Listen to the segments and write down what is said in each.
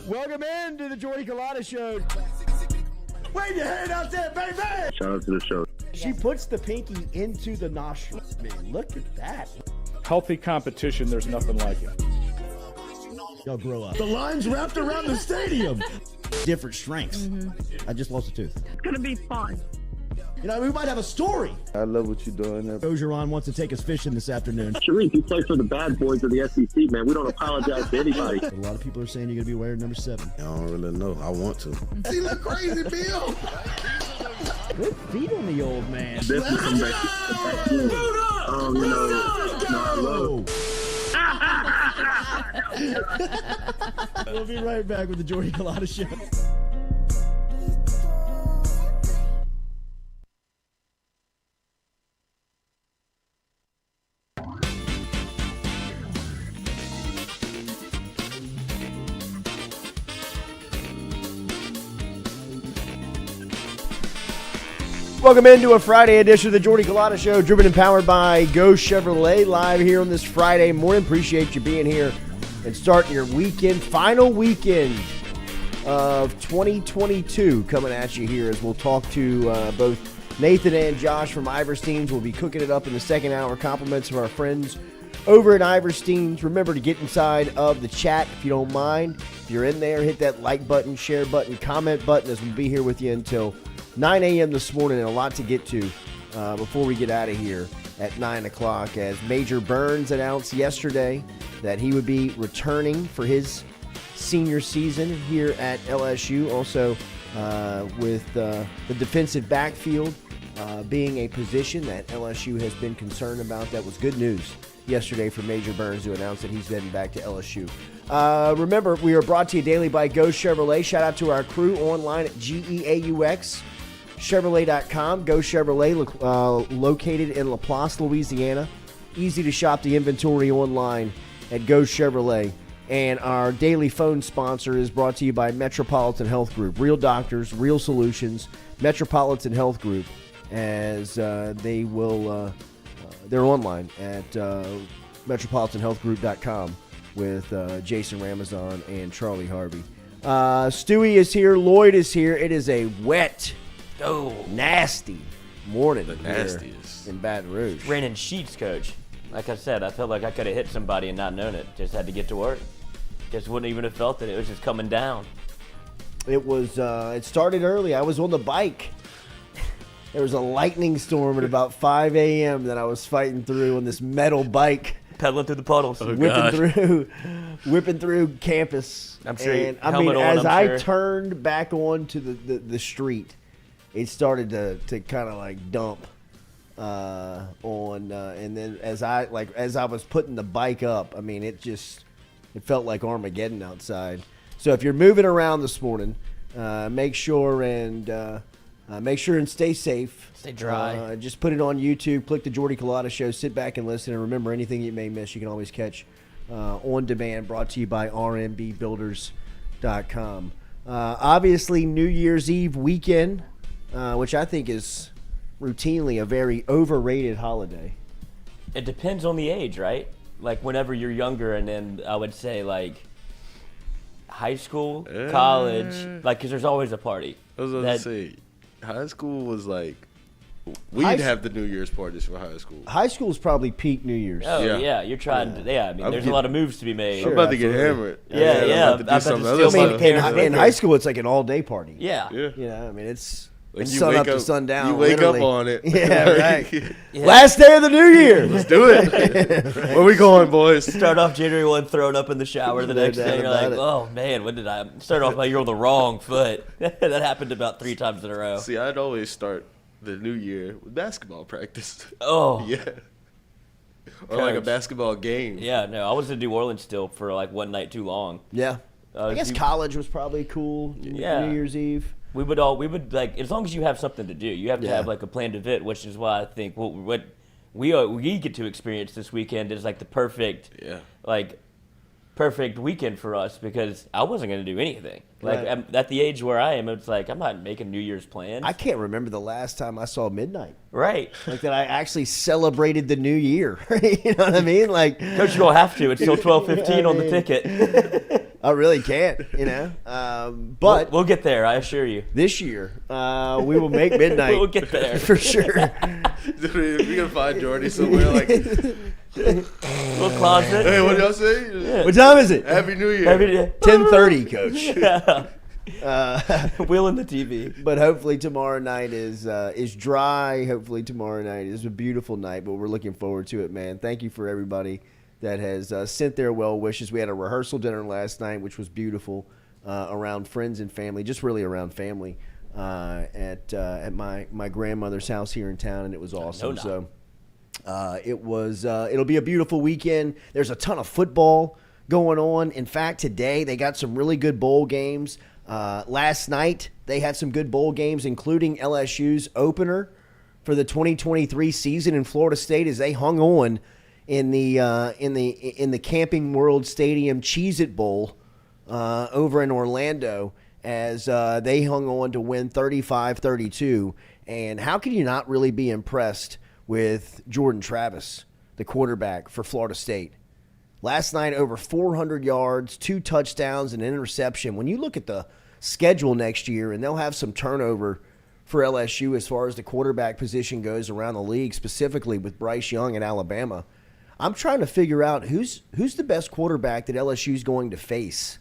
Welcome into the Jordy Culotta Show. Wave your hand out there, baby! Shout out to the show. She puts the pinky into the nostril. Man, look at that. Healthy competition, there's nothing like it. Y'all grow up. The line's wrapped around the stadium. Different strengths. I just lost a tooth. It's gonna be fun. You know, we might have a story. I love what you're doing there. Ogeron wants to take us fishing this afternoon. Sharif, you play for the bad boys of the SEC, man. We don't apologize to anybody. But a lot of people are saying you're going to be wearing number 7. I don't really know. I want to. He look crazy, Bill. Good feet on the old man. Definitely come back. I love. We'll be right back with the Jordy Culotta Show. Welcome into a Friday edition of the Jordy Culotta Show, driven and powered by Go Chevrolet, live here on this Friday morning. Appreciate you being here and starting your weekend, final weekend of 2022 coming at you here as we'll talk to both Nathan and Josh from Iverstein's. We'll be cooking it up in the second hour. Compliments of our friends over at Iverstein's. Remember to get inside of the chat if you don't mind. If you're in there, hit that like button, share button, comment button as we'll be here with you until 9 a.m. this morning, and a lot to get to before we get out of here at 9 o'clock as Major Burns announced yesterday that he would be returning for his senior season here at LSU. Also with the defensive backfield being a position that LSU has been concerned about. That was good news yesterday for Major Burns to announce that he's heading back to LSU. Remember, we are brought to you daily by Go Chevrolet. Shout out to our crew online at GEAUX. Chevrolet.com. Go Chevrolet, located in LaPlace, Louisiana. Easy to shop the inventory online at Go Chevrolet. And our daily phone sponsor is brought to you by Metropolitan Health Group. Real doctors, real solutions. Metropolitan Health Group, as they will, they're online at metropolitanhealthgroup.com with Jason Ramazan and Charlie Harvey. Stewie is here. Lloyd is here. It is a wet, nasty morning here in Baton Rouge. Raining sheets, Coach. Like I said, I felt like I could have hit somebody and not known it. Just had to get to work. Just wouldn't even have felt it. It was just coming down. It was. It started early. I was on the bike. There was a lightning storm at about 5 a.m. that I was fighting through on this metal bike. Pedaling through the puddles. Whipping through campus. I'm sure. And, as I turned back onto the street, it started to kind of like dump and then as I was putting the bike up, I mean, it felt like Armageddon outside. So if you're moving around this morning, make sure and stay safe. Stay dry. Just put it on YouTube. Click the Jordy Culotta Show. Sit back and listen. And remember, anything you may miss, you can always catch on demand. Brought to you by rmbbuilders.com. Obviously, New Year's Eve weekend, which I think is routinely a very overrated holiday. It depends on the age, right? Like whenever you're younger, and then I would say like high school, college, like because there's always a party. I was going to say, high school was like, we'd have the New Year's parties for high school. High school is probably peak New Year's. Oh, yeah. You're trying to, I mean, there's a lot of moves to be made. Sure, I'm about to get hammered. Yeah. I'm about to do something else. In high school, it's like an all-day party. Yeah. You know, I mean, it's like sun up to sundown. You wake literally. up on it. Yeah, right. Yeah. Last day of the new year. Let's do it. Where we going, boys? Start off January 1, thrown up in the shower the next day. You're like, oh, man, when did I start off like you're on the wrong foot? That happened about 3 times in a row. See, I'd always start the new year with basketball practice. Oh. Yeah. Or like a basketball game. Yeah, no, I was in New Orleans still for like one night too long. Yeah. I guess college was probably cool. Yeah. New Year's Eve. We would like, as long as you have something to do, you have to have like a planned event, which is why I think what we get to experience this weekend is like the perfect weekend for us, because I wasn't going to do anything. Like at the age where I am, it's like I'm not making New Year's plans. I can't remember the last time I saw midnight. Right. Like that I actually celebrated the new year. You know what I mean? Like, Coach, you don't have to. It's still 12:15 on the ticket. I really can't, but we'll get there, I assure you. this year we will make midnight. We'll get there. for sure. Dude, we gonna find Jordy somewhere like, Little closet. hey, what y'all say? What time is it? Happy New Year. Every day. 10:30, Coach. Wheeling the TV. But hopefully tomorrow night is dry. Hopefully tomorrow night is a beautiful night. But we're looking forward to it, man. Thank you for everybody that has sent their well wishes. We had a rehearsal dinner last night, which was beautiful, around friends and family, just really around family, at my grandmother's house here in town, and it was awesome. So it'll be a beautiful weekend. There's a ton of football going on. In fact, today they got some really good bowl games. Last night they had some good bowl games, including LSU's opener for the 2023 season in Florida State, as they hung on in the Camping World Stadium Cheez-It Bowl over in Orlando, as they hung on to win 35-32. And how can you not really be impressed with Jordan Travis, the quarterback for Florida State? Last night, over 400 yards, 2 touchdowns, and an interception. When you look at the schedule next year, and they'll have some turnover for LSU as far as the quarterback position goes around the league, specifically with Bryce Young in Alabama, I'm trying to figure out who's the best quarterback that LSU is going to face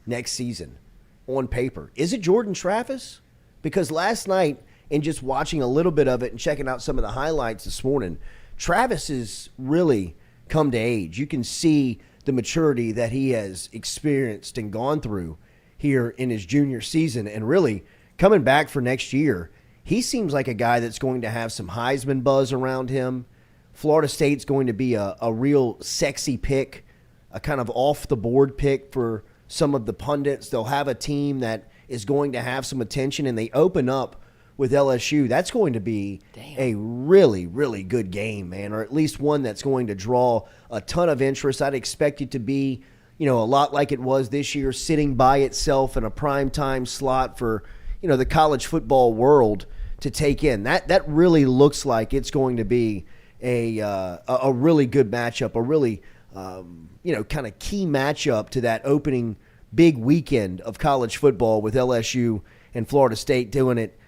next season on paper. Is it Jordan Travis? Because last night, in just watching a little bit of it and checking out some of the highlights this morning, Travis has really come to age. You can see the maturity that he has experienced and gone through here in his junior season, and really coming back for next year. He seems like a guy that's going to have some Heisman buzz around him. Florida State's going to be a real sexy pick, a kind of off-the-board pick for some of the pundits. They'll have a team that is going to have some attention, and they open up with LSU. That's going to be a really, really good game, man, or at least one that's going to draw a ton of interest. I'd expect it to be, a lot like it was this year, sitting by itself in a primetime slot for, the college football world to take in. That really looks like it's going to be a really good matchup, a really, kind of key matchup to that opening big weekend of college football with LSU and Florida State doing it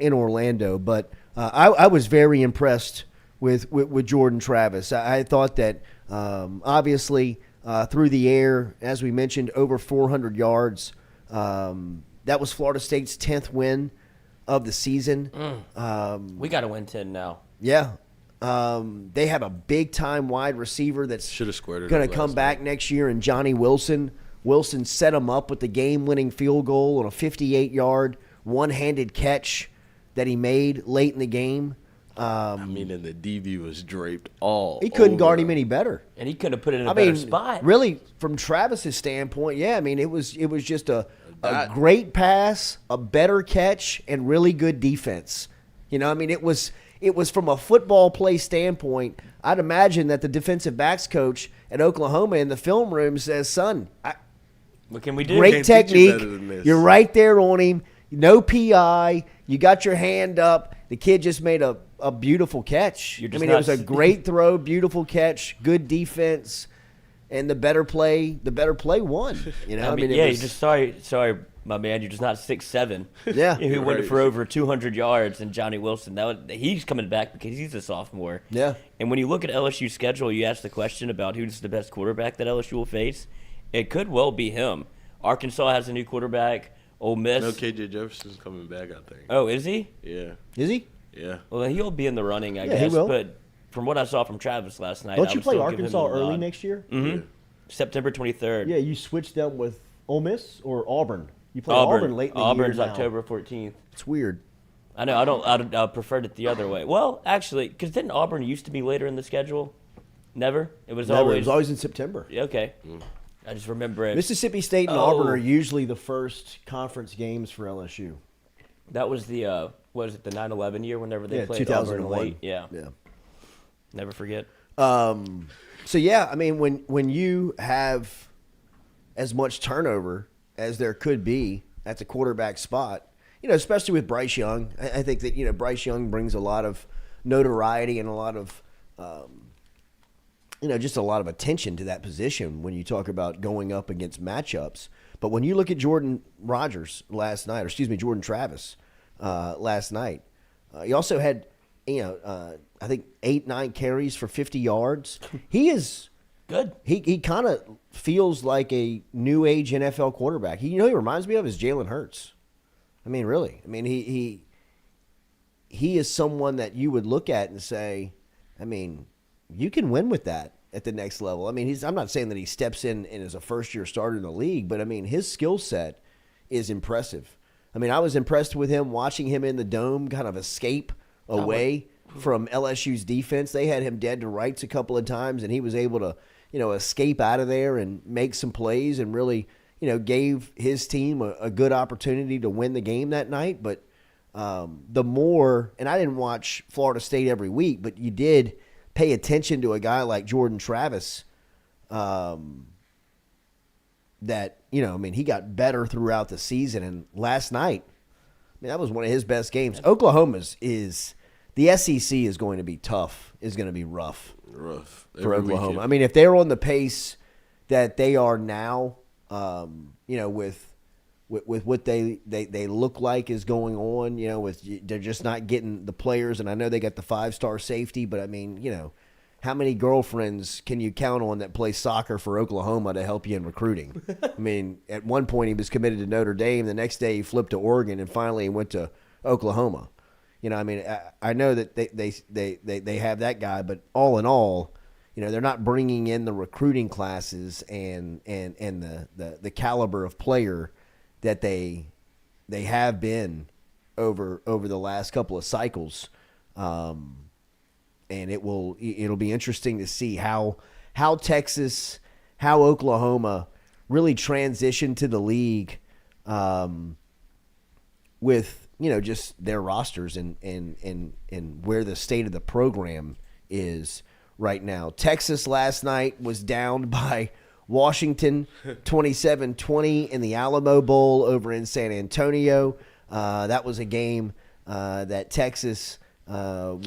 in Orlando. But I was very impressed with Jordan Travis. I thought that obviously through the air, as we mentioned, over 400 yards. That was Florida State's 10th win of the season. We got to win 10 now. Yeah. They have a big-time wide receiver that's going to come back next year, and Johnny Wilson. Wilson set him up with the game-winning field goal on a 58-yard one-handed catch that he made late in the game. And the DB was draped all He couldn't over guard him any better. And he could have put it in a better spot. Really, from Travis's standpoint, it was just a great pass, a better catch, and really good defense. It was from a football play standpoint. I'd imagine that the defensive backs coach at Oklahoma in the film room says, son, what can we do? Great technique. You're right there on him. No PI. You got your hand up. The kid just made a beautiful catch. It was a great throw, beautiful catch, good defense, and the better play won. You're just sorry, my man. You're just not 6'7". Yeah, who went for over 200 yards, and Johnny Wilson. He's coming back because he's a sophomore. Yeah. And when you look at LSU's schedule, you ask the question about who's the best quarterback that LSU will face. It could well be him. Arkansas has a new quarterback. Ole Miss. No, KJ Jefferson's coming back, I think. Oh, is he? Yeah. Is he? Yeah. Well, then he'll be in the running, I Yeah, he guess. will. But from what I saw from Travis last night, Don't I you would play still give him Arkansas the early nod. next year? Mm-hmm. September 23rd. Yeah, you switched them with Ole Miss or Auburn. You play Auburn late in the Auburn's year now. October 14th. It's weird. I know. I preferred it the other way. Well, actually, because didn't Auburn used to be later in the schedule? Never. It was always in September. Okay. I just remember it. Mississippi State and Auburn are usually the first conference games for LSU. That was the the 9/11 year whenever they played 2001. Auburn late. Yeah. Yeah. Never forget. So yeah, when you have as much turnover as there could be at the quarterback spot, especially with Bryce Young, I think that Bryce Young brings a lot of notoriety and a lot of just a lot of attention to that position when you talk about going up against matchups. But when you look at Jordan Travis last night, he also had, I think 8-9 carries for 50 yards. He is good. He kind of feels like a new age NFL quarterback. He reminds me of is Jalen Hurts. I mean, really. I mean, he is someone that you would look at and say, I mean, you can win with that at the next level. I mean, I'm not saying that he steps in and is a first-year starter in the league, but, I mean, his skill set is impressive. I mean, I was impressed with him watching him in the dome kind of escape away from LSU's defense. They had him dead to rights a couple of times, and he was able to, escape out of there and make some plays and really, gave his team a good opportunity to win the game that night. But the more, and I didn't watch Florida State every week, but you did pay attention to a guy like Jordan Travis that, he got better throughout the season. And last night, that was one of his best games. Oklahoma's the SEC is going to be tough, is going to be rough for Oklahoma. Weekend. I mean, if they're on the pace that they are now, with what they look like is going on, they're just not getting the players. And I know they got the 5-star safety, but I mean, how many girlfriends can you count on that play soccer for Oklahoma to help you in recruiting? I mean, at one point he was committed to Notre Dame. The next day he flipped to Oregon, and finally he went to Oklahoma. I mean, I know that they have that guy, but all in all, they're not bringing in the recruiting classes and the caliber of player that they have been over the last couple of cycles. And it'll be interesting to see how Texas, how Oklahoma really transition to the league with just their rosters and where the state of the program is right now. Texas last night was down by Washington 27-20 in the Alamo Bowl over in San Antonio. That was a game that Texas had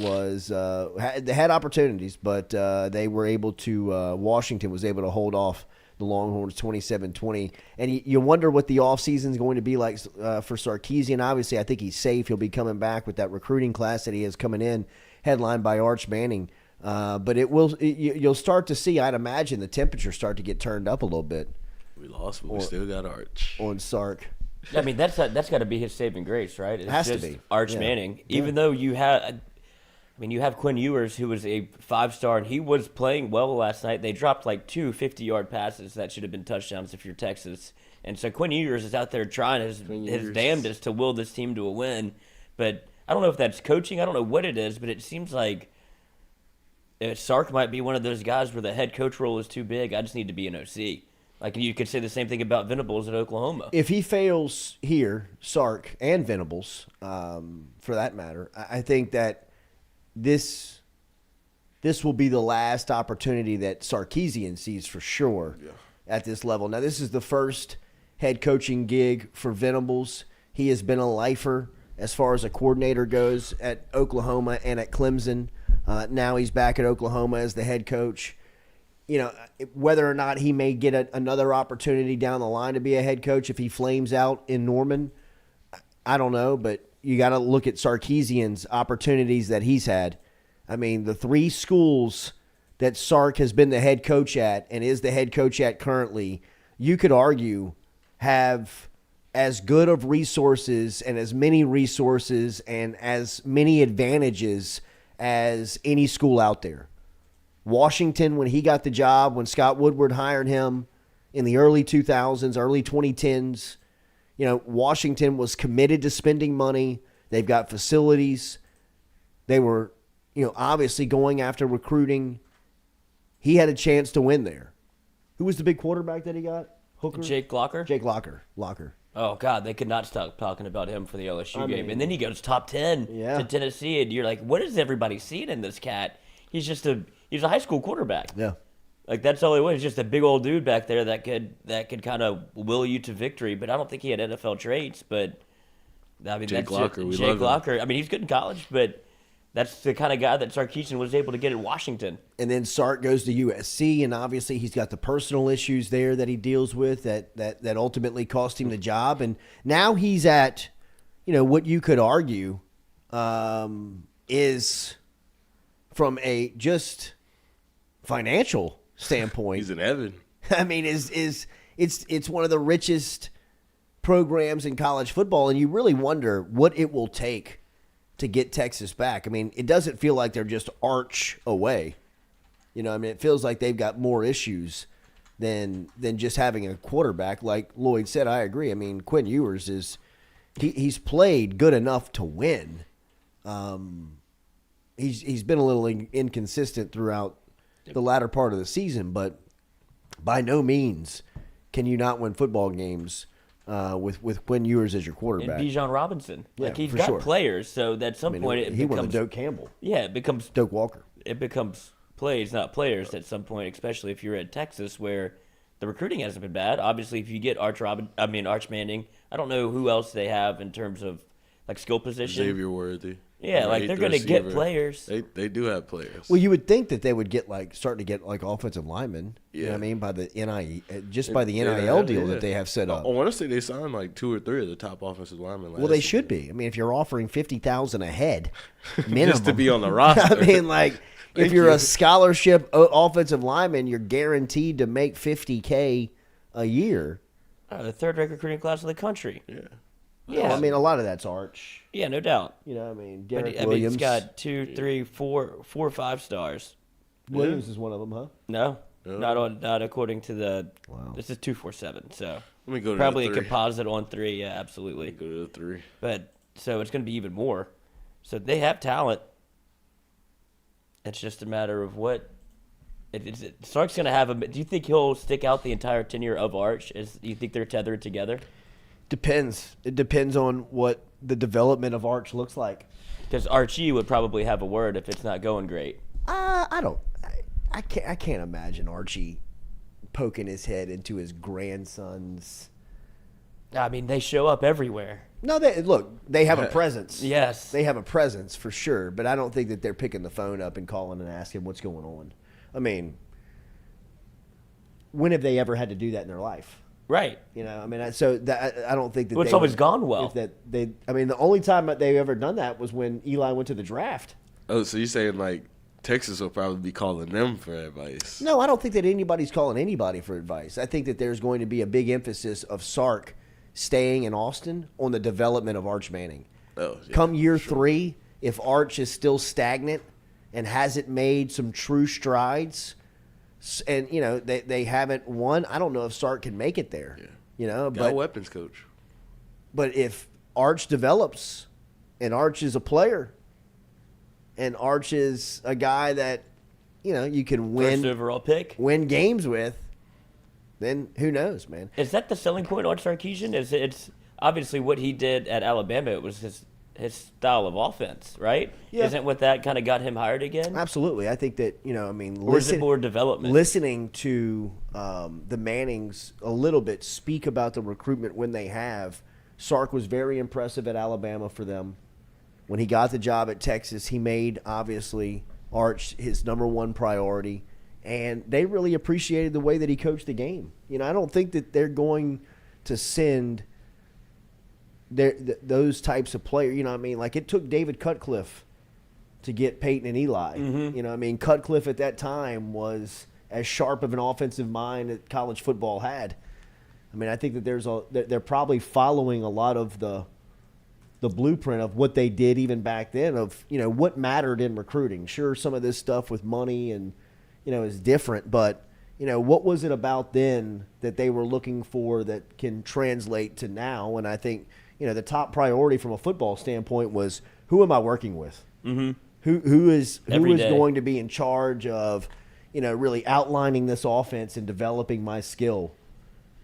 opportunities, but they were able to Washington was able to hold off the Longhorns 27-20. And you wonder what the offseason is going to be like for Sarkisian. Obviously, I think he's safe. He'll be coming back with that recruiting class that he has coming in, headlined by Arch Manning. But you'll start to see, I'd imagine, the temperature start to get turned up a little bit. We lost, but we still got Arch. On Sark. I mean, that's got to be his saving grace, right? It has to be. Arch Manning. Even though you have Quinn Ewers, who was a 5-star, and he was playing well last night. They dropped like 2 50-yard passes that should have been touchdowns if you're Texas. And so Quinn Ewers is out there trying his damnedest to will this team to a win. But I don't know if that's coaching. I don't know what it is, but it seems like Sark might be one of those guys where the head coach role is too big. I just need to be an OC. Like, you could say the same thing about Venables at Oklahoma. If he fails here, Sark and Venables, for that matter, I think that this will be the last opportunity that Sarkisian sees for sure at this level. Now, this is the first head coaching gig for Venables. He has been a lifer as far as a coordinator goes at Oklahoma and at Clemson. Now he's back at Oklahoma as the head coach. Whether or not he may get another opportunity down the line to be a head coach if he flames out in Norman, I don't know. But you got to look at Sarkisian's opportunities that he's had. I mean, the 3 schools that Sark has been the head coach at and is the head coach at currently, you could argue have as good of resources and as many resources and as many advantages as any school out there. Washington, when he got the job, when Scott Woodward hired him in the early 2000s, early 2010s, Washington was committed to spending money. They've got facilities. They were, obviously going after recruiting. He had a chance to win there. Who was the big quarterback that he got? Hooker? Jake Locker? Jake Locker. Locker. Oh, God, they could not stop talking about him for the LSU game. And then he goes top 10 to Tennessee, and you're like, what is everybody seeing in this cat? He's a high school quarterback. Yeah. Like, that's all he was, just a big old dude back there that could kind of will you to victory. But I don't think he had NFL traits. But I mean, Jake Locker, we Jake love him. Locker. I mean, he's good in college, but That's the kind of guy that Sarkisian was able to get at Washington. And then Sark goes to USC, and obviously he's got the personal issues there that he deals with that ultimately cost him the job. And now he's at, what you could argue is from a just financial standpoint. He's in heaven. I mean, it's one of the richest programs in college football, and you really wonder what it will take to get Texas back. I mean, it doesn't feel like they're just arch away. It feels like they've got more issues than just having a quarterback. Like Lloyd said, I agree. I mean, Quinn Ewers he's played good enough to win. He's been a little inconsistent throughout the latter part of the season, but by no means can you not win football games with Quinn Ewers as your quarterback. And Bijan Robinson. Yeah, he's for got sure. players, so at some point it he becomes... won the Doak Campbell. Yeah, it becomes... Doak Walker. It becomes plays, not players at some point, especially if you're at Texas where the recruiting hasn't been bad. Obviously, if you get Arch Manning, I don't know who else they have in terms of skill position. Xavier Worthy. Yeah, they're going to get players. They do have players. Well, you would think that they would start to get offensive linemen. Yeah. You know what I mean? By the NIL deal that they have set up. I want to say they signed 2 or 3 of the top offensive linemen. Well, they should be. I mean, if you're offering $50,000 a head, minimum, just to be on the roster. I mean, if you're a scholarship offensive lineman, you're guaranteed to make $50K a year. The third-ranked recruiting class of the country. Yeah. Yeah, I mean, a lot of that's Arch. Yeah, no doubt. Garrett Williams. Williams. He's got 2, 3, 4 5 stars. Williams is one of them, huh? No, not according to the. Wow. This is 247, so Let me go to probably the a 3. composite on 3. Yeah, absolutely. Go to the 3. But so it's going to be even more. So they have talent. It's just a matter of what. Sark's going to have do you think he'll stick out the entire tenure of Arch? Do you think they're tethered together? Depends. It depends on what the development of Arch looks like. Because Archie would probably have a word if it's not going great. I can't imagine Archie poking his head into his grandson's. I mean, they show up everywhere. No, they have a presence. Yes. They have a presence for sure, but I don't think that they're picking the phone up and calling and asking what's going on. I mean, when have they ever had to do that in their life? Right. I mean, I don't think that. Well, it's always gone well. The only time that they've ever done that was when Eli went to the draft. Oh, so you're saying Texas will probably be calling them for advice? No, I don't think that anybody's calling anybody for advice. I think that there's going to be a big emphasis of Sark staying in Austin on the development of Arch Manning. Oh, yeah, Come year 3, if Arch is still stagnant and hasn't made some true strides. And, they haven't won. I don't know if Sark can make it there. Yeah. Got a weapons coach. But if Arch develops and Arch is a player and Arch is a guy that, you can First overall pick. win games with, then who knows, man. Is that the selling point on Sarkisian? It's obviously what he did at Alabama. It was his style of offense, right? Yeah. Isn't what that kind of got him hired again? Absolutely. I think that, or is it more development? Listening to the Mannings a little bit speak about the recruitment when they have, Sark was very impressive at Alabama for them. When he got the job at Texas, he made, obviously, Arch his number 1 priority, and they really appreciated the way that he coached the game. I don't think that they're going to send those types of players. It took David Cutcliffe to get Peyton and Eli. Mm-hmm. Cutcliffe at that time was as sharp of an offensive mind that college football had. I think that they're probably following a lot of the blueprint of what they did even back then of, what mattered in recruiting. Sure, some of this stuff with money and, is different, but, what was it about then that they were looking for that can translate to now? And I think, the top priority from a football standpoint was, who am I working with? Mm-hmm. Who is Every day. going to be in charge of, really outlining this offense and developing my skill?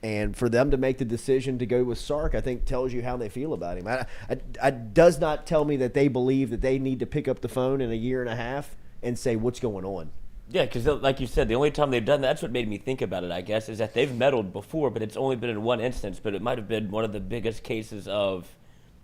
And for them to make the decision to go with Sark, I think tells you how they feel about him. It does not tell me that they believe that they need to pick up the phone in a year and a half and say, what's going on? Yeah, because like you said, the only time they've done that's what made me think about it, I guess, is that they've meddled before, but it's only been in one instance. But it might have been one of the biggest cases of,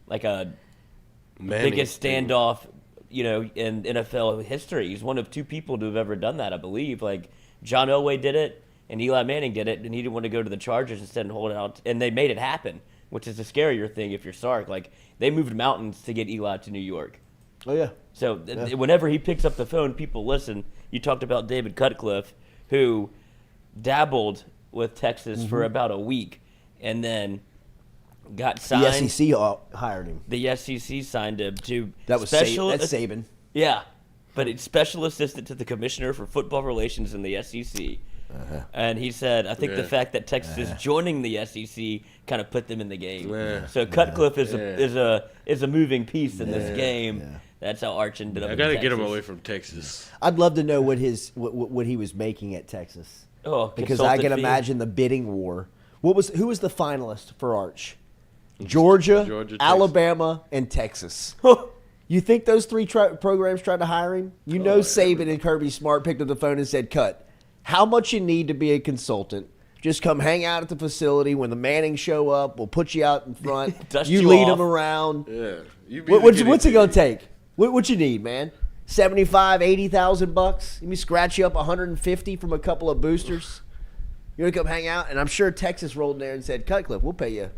biggest standoff in NFL history. He's one of 2 people to have ever done that, I believe. Like, John Elway did it, and Eli Manning did it, and he didn't want to go to the Chargers instead and hold it out. And they made it happen, which is the scarier thing if you're Sark. Like, they moved mountains to get Eli to New York. Oh, yeah. So whenever he picks up the phone, people listen. You talked about David Cutcliffe, who dabbled with Texas for about a week and then got signed. The SEC hired him. The SEC signed him to That's Saban. Yeah, but it's special assistant to the commissioner for football relations in the SEC. And he said, I think the fact that Texas is joining the SEC kind of put them in the game. So Cutcliffe is a moving piece in this game. Yeah. That's how Arch ended up. I in gotta Texas. get him away from Texas. I'd love to know what he was making at Texas. Oh, because I can imagine the bidding war. Who was the finalist for Arch? Georgia, Alabama, and Texas. You think those 3 programs tried to hire him? Saban and Kirby Smart picked up the phone and said, "Cut. How much you need to be a consultant? Just come hang out at the facility. When the Mannings show up, we'll put you out in front. Dust you you lead off. them around. Yeah. What's it gonna take? What you need, man? 75, 80,000 bucks? Let me scratch you up 150 from a couple of boosters. You want to come hang out? And I'm sure Texas rolled in there and said, Cutcliffe, we'll pay you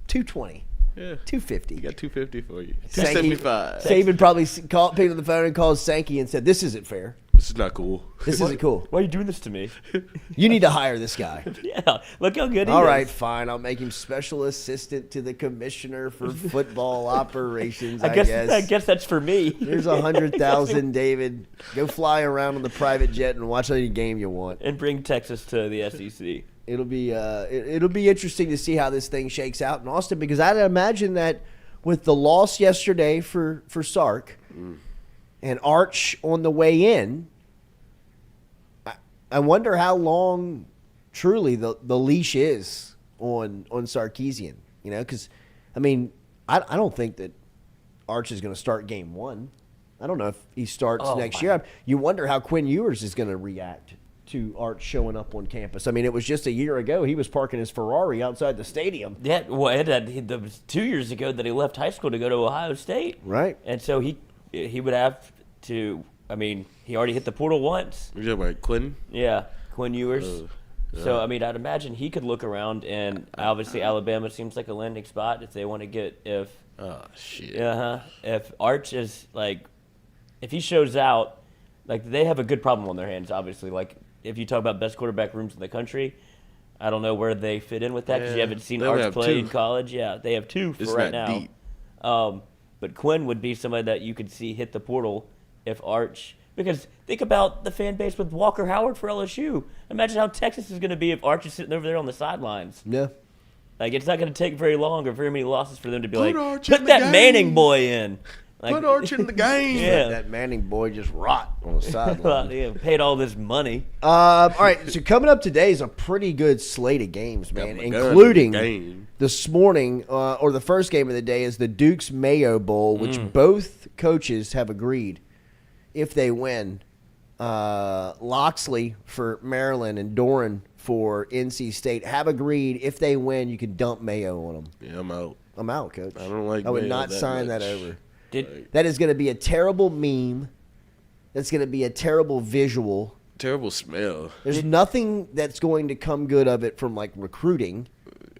$220, Yeah. $250. We got $250 for you. Sankey- $275. Saban probably picked up the phone and called Sankey and said, "This isn't fair. This is not cool. This isn't cool. Why are you doing this to me? You need to hire this guy." Yeah, look how good he All is. right, fine. I'll make him special assistant to the commissioner for football operations. I guess that's for me. Here's 100,000, David. Go fly around on the private jet and watch any game you want. And bring Texas to the SEC. It'll be it'll be interesting to see how this thing shakes out in Austin, because I'd imagine that with the loss yesterday for Sark and Arch on the way in, I wonder how long truly the leash is on Sarkisian. Because I don't think that Arch is going to start game 1. I don't know if he starts next year. You wonder how Quinn Ewers is going to react to Arch showing up on campus. It was just a year ago he was parking his Ferrari outside the stadium. Yeah, well, it was 2 years ago that he left high school to go to Ohio State. Right. And so he would have to. He already hit the portal once. You're talking about Quinn? Yeah, Quinn Ewers. So I'd imagine he could look around, and obviously Alabama seems like a landing spot if they want to get if Arch is if he shows out, they have a good problem on their hands. Obviously, if you talk about best quarterback rooms in the country, I don't know where they fit in with that because you haven't seen Arch play in college. Yeah, they have 2 for right now. Deep. But Quinn would be somebody that you could see hit the portal if Arch. Because think about the fan base with Walker Howard for LSU. Imagine how Texas is going to be if Arch is sitting over there on the sidelines. Yeah. It's not going to take very long or very many losses for them to be Arch put in the that game. Manning boy in. Put Arch in the game. Yeah. That Manning boy just rot on the sideline. Yeah, paid all this money. All right, so coming up today is a pretty good slate of games, man, Got my gun including in the game. this morning, or the first game of the day is the Duke's Mayo Bowl, which both coaches have agreed if they win. Loxley for Maryland and Doran for NC State have agreed if they win, you can dump Mayo on them. Yeah, I'm out. I'm out, Coach. I don't like I would Mayo not that sign much. that over. That is going to be a terrible meme. That's going to be a terrible visual. Terrible smell. There's nothing that's going to come good of it from recruiting.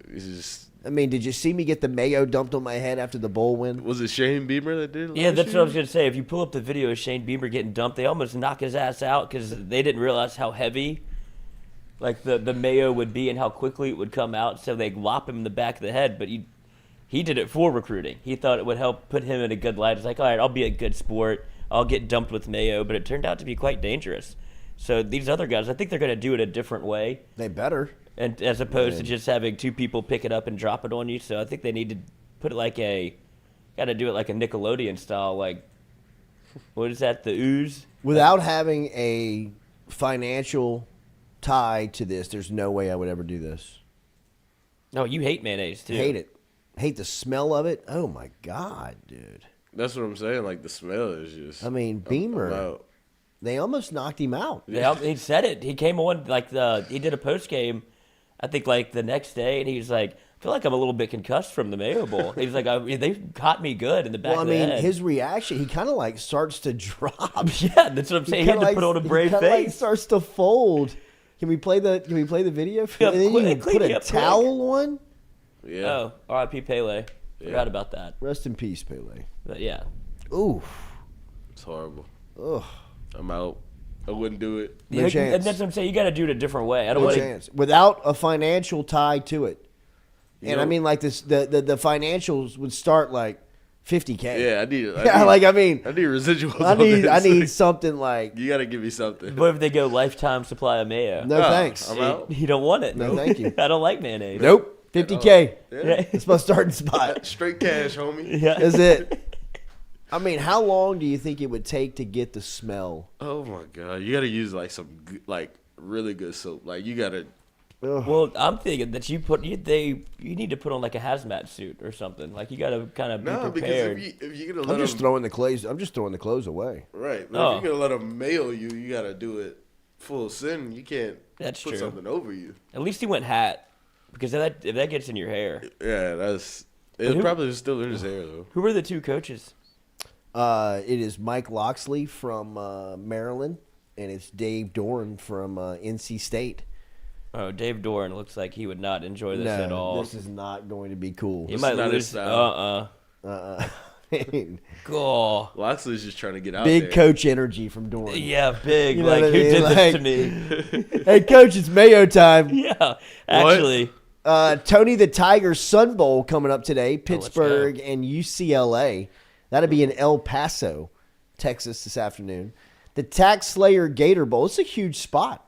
It's just, Did you see me get the Mayo dumped on my head after the bowl win? was it Shane Bieber that did it? Yeah, that's what I was going to say. If you pull up the video of Shane Bieber getting dumped, they almost knock his ass out because they didn't realize how heavy the Mayo would be and how quickly it would come out, so they lop him in the back of the head. But he did it for recruiting. He thought it would help put him in a good light. It's all right, I'll be a good sport. I'll get dumped with Mayo, but it turned out to be quite dangerous. So these other guys, I think they're going to do it a different way. They better. And as opposed to just having 2 people pick it up and drop it on you. So I think they need to put it got to do it like a Nickelodeon style, what is that, the ooze? Without having a financial tie to this, there's no way I would ever do this. No, you hate mayonnaise, too. Hate it. Hate the smell of it. Oh, my God, dude. That's what I'm saying. The smell is just. Beamer, I'm out. they almost knocked him out. Yeah, he said it. He came on, he did a post game, I think, the next day, and he was like, feel like I'm a little bit concussed from the Mayo Bowl. He's like, they caught me good in the back Well, I of the mean, head. his reaction, he kind of like starts to drop. Yeah, that's what I'm saying. He had to put on a brave he like face. starts to fold. Can we play the video? Yeah, and then you clean put it a up quick. towel on. Yeah. Oh, R.I.P. Pele. Forgot about that. Rest in peace, Pele. But yeah. Ooh. It's horrible. Ugh. I'm out. I wouldn't do it. No chance. And that's what I'm saying. You got to do it a different way. I don't No want chance. Without a financial tie to it. And know- I mean, like this, the financials would start like $50K. Yeah, I need residuals. I on need this. something like. You got to give me something. What if they go lifetime supply of mayo? No thanks. I'm out. You don't want it. No, thank you. I don't like mayonnaise. Nope. $50K. Yeah. It's my starting spot. Straight cash, homie. Yeah. That's it. I mean, how long do you think it would take to get the smell? Oh my god, you got to use like some really good soap. Like you got to. Well, I'm thinking that you need to put on like a hazmat suit or something. Like you got to kind of be No, prepared. because if you're gonna I'm let just them, throwing the clothes. I'm just throwing the clothes away. right, but Oh. if you're gonna let them mail you, you got to do it full send. You can't That's put true. something over you. At least he went hat, because if that gets in your hair. Yeah, But it's who- probably still in his hair though. Who were the two coaches? It is Mike Loxley from Maryland, and it's Dave Doran from NC State. Oh, Dave Doran looks like he would not enjoy this at all. This is not going to be cool. He This might is not his lose. style. Go. Loxley's just trying to get out Big there. coach energy from Doran. Yeah, big. You know Like what I who mean? did Like- this to me? Hey, coach, it's Mayo time. Yeah, actually. Tony the Tiger's Sun Bowl coming up today. let's Pittsburgh and UCLA. That'll be in El Paso, Texas this afternoon. The Tax Slayer Gator Bowl. It's a huge spot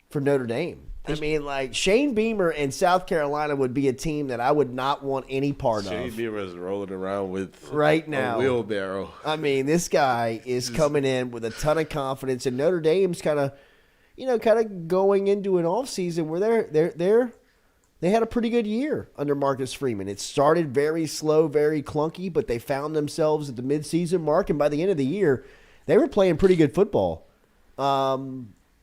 for Notre Dame. I mean, like, Shane Beamer and South Carolina would be a team that I would not want any part Shane of Beamer is rolling around with right now. a wheelbarrow. I mean, this guy is coming in with a ton of confidence, and Notre Dame's kind of going into an offseason where they had a pretty good year under Marcus Freeman. It started very slow, very clunky, but they found themselves at the midseason mark, and by the end of the year, they were playing pretty good football.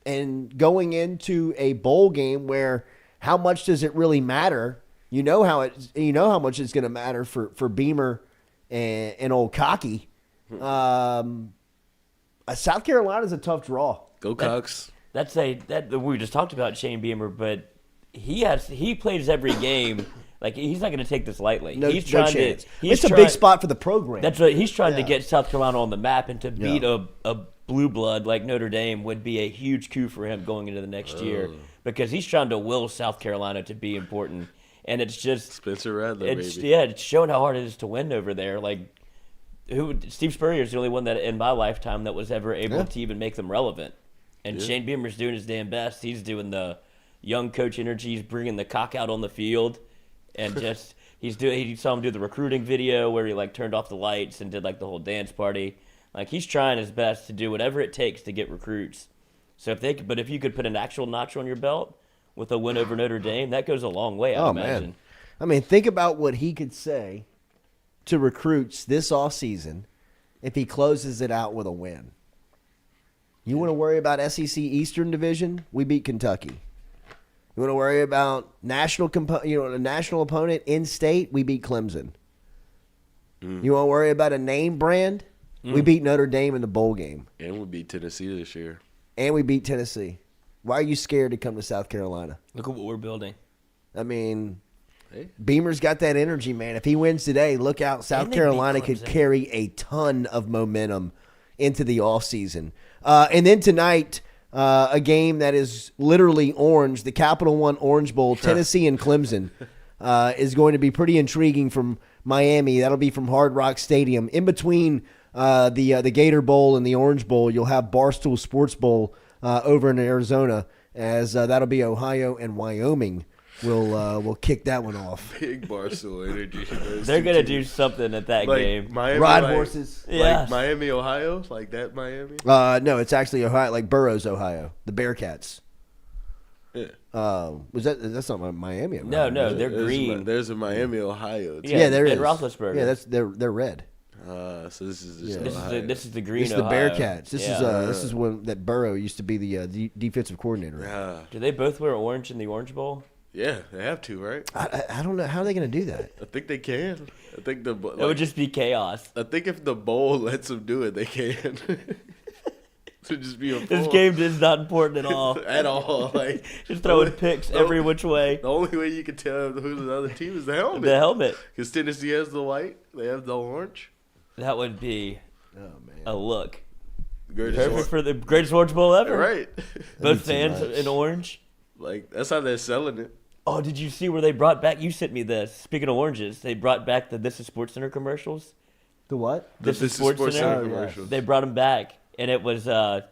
And going into a bowl game where how much does it really matter? You know how much it's going to matter for Beamer and old Cocky. South Carolina's a tough draw. Go Cox. We just talked about Shane Beamer, but he plays every game. Like he's not going to take this lightly. No, he's no trying chance. to. It's a big spot for the program. That's what he's trying to Yeah. get South Carolina on the map, and to beat Yeah. a blue blood like Notre Dame would be a huge coup for him going into the next year, because he's trying to will South Carolina to be important, and it's just Spencer Rattler, it's baby. it's showing how hard it is to win over there. Like Steve Spurrier is the only one that in my lifetime that was ever able to even make them relevant, and Shane Beamer's doing his damn best. He's doing the young coach energy. He's bringing the cock out on the field, and just he saw him do the recruiting video where he like turned off the lights and did like the whole dance party. Like he's trying his best to do whatever it takes to get recruits. So if you could put an actual notch on your belt with a win over Notre Dame, that goes a long way. I imagine. Man. I mean, think about what he could say to recruits this offseason if he closes it out with a win. You want to worry about SEC Eastern Division? We beat Kentucky. You want to worry about a national opponent in state? We beat Clemson. You want to worry about a name brand? We beat Notre Dame in the bowl game. And we beat Tennessee this year. And we beat Tennessee. Why are you scared to come to South Carolina? Look at what we're building. I mean, Hey. Beamer's got that energy, man. If he wins today, look out. South And they Carolina beat could Clemson. carry a ton of momentum into the offseason. And then tonight, a game that is literally orange, the Capital One Orange Bowl, Tennessee and Clemson, is going to be pretty intriguing from Miami. That'll be from Hard Rock Stadium. In between the Gator Bowl and the Orange Bowl, you'll have Barstool Sports Bowl over in Arizona, as that'll be Ohio and Wyoming. We'll kick that one off. Big Barstool energy. They're gonna do something at that game. Miami, Ride like, horses. Yeah. Like Miami, Ohio? Like that Miami? No, it's actually Ohio, like Burroughs, Ohio. The Bearcats. Yeah. That's not Miami? No, Ohio. they're green. There's a Miami, Ohio. Too. Yeah, there and is. Roethlisberger. Yeah, they're red. So this is just This is Ohio. this is the green. It's the Ohio. Bearcats. This Yeah. is when that Burrow used to be the defensive coordinator. Ah, Do they both wear orange in the Orange Bowl? Yeah, they have to, right? I don't know. How are they going to do that? I think they can. I think It would just be chaos. I think if the bowl lets them do it, they can. To just be a This full- game is not important at all. at all. Like Just throwing picks every which way. The only way you can tell who the other team is the helmet. The helmet. Because Tennessee has the white, they have the orange. That would be a look. Greatest Perfect for the greatest Orange Bowl ever. Right. Both be too fans much. in orange. Like that's how they're selling it. Oh, did you see where they brought back? You sent me this. Speaking of oranges, they brought back the This Is Sports Center commercials. The what? This is Sports Center. commercials. They brought them back, and it was The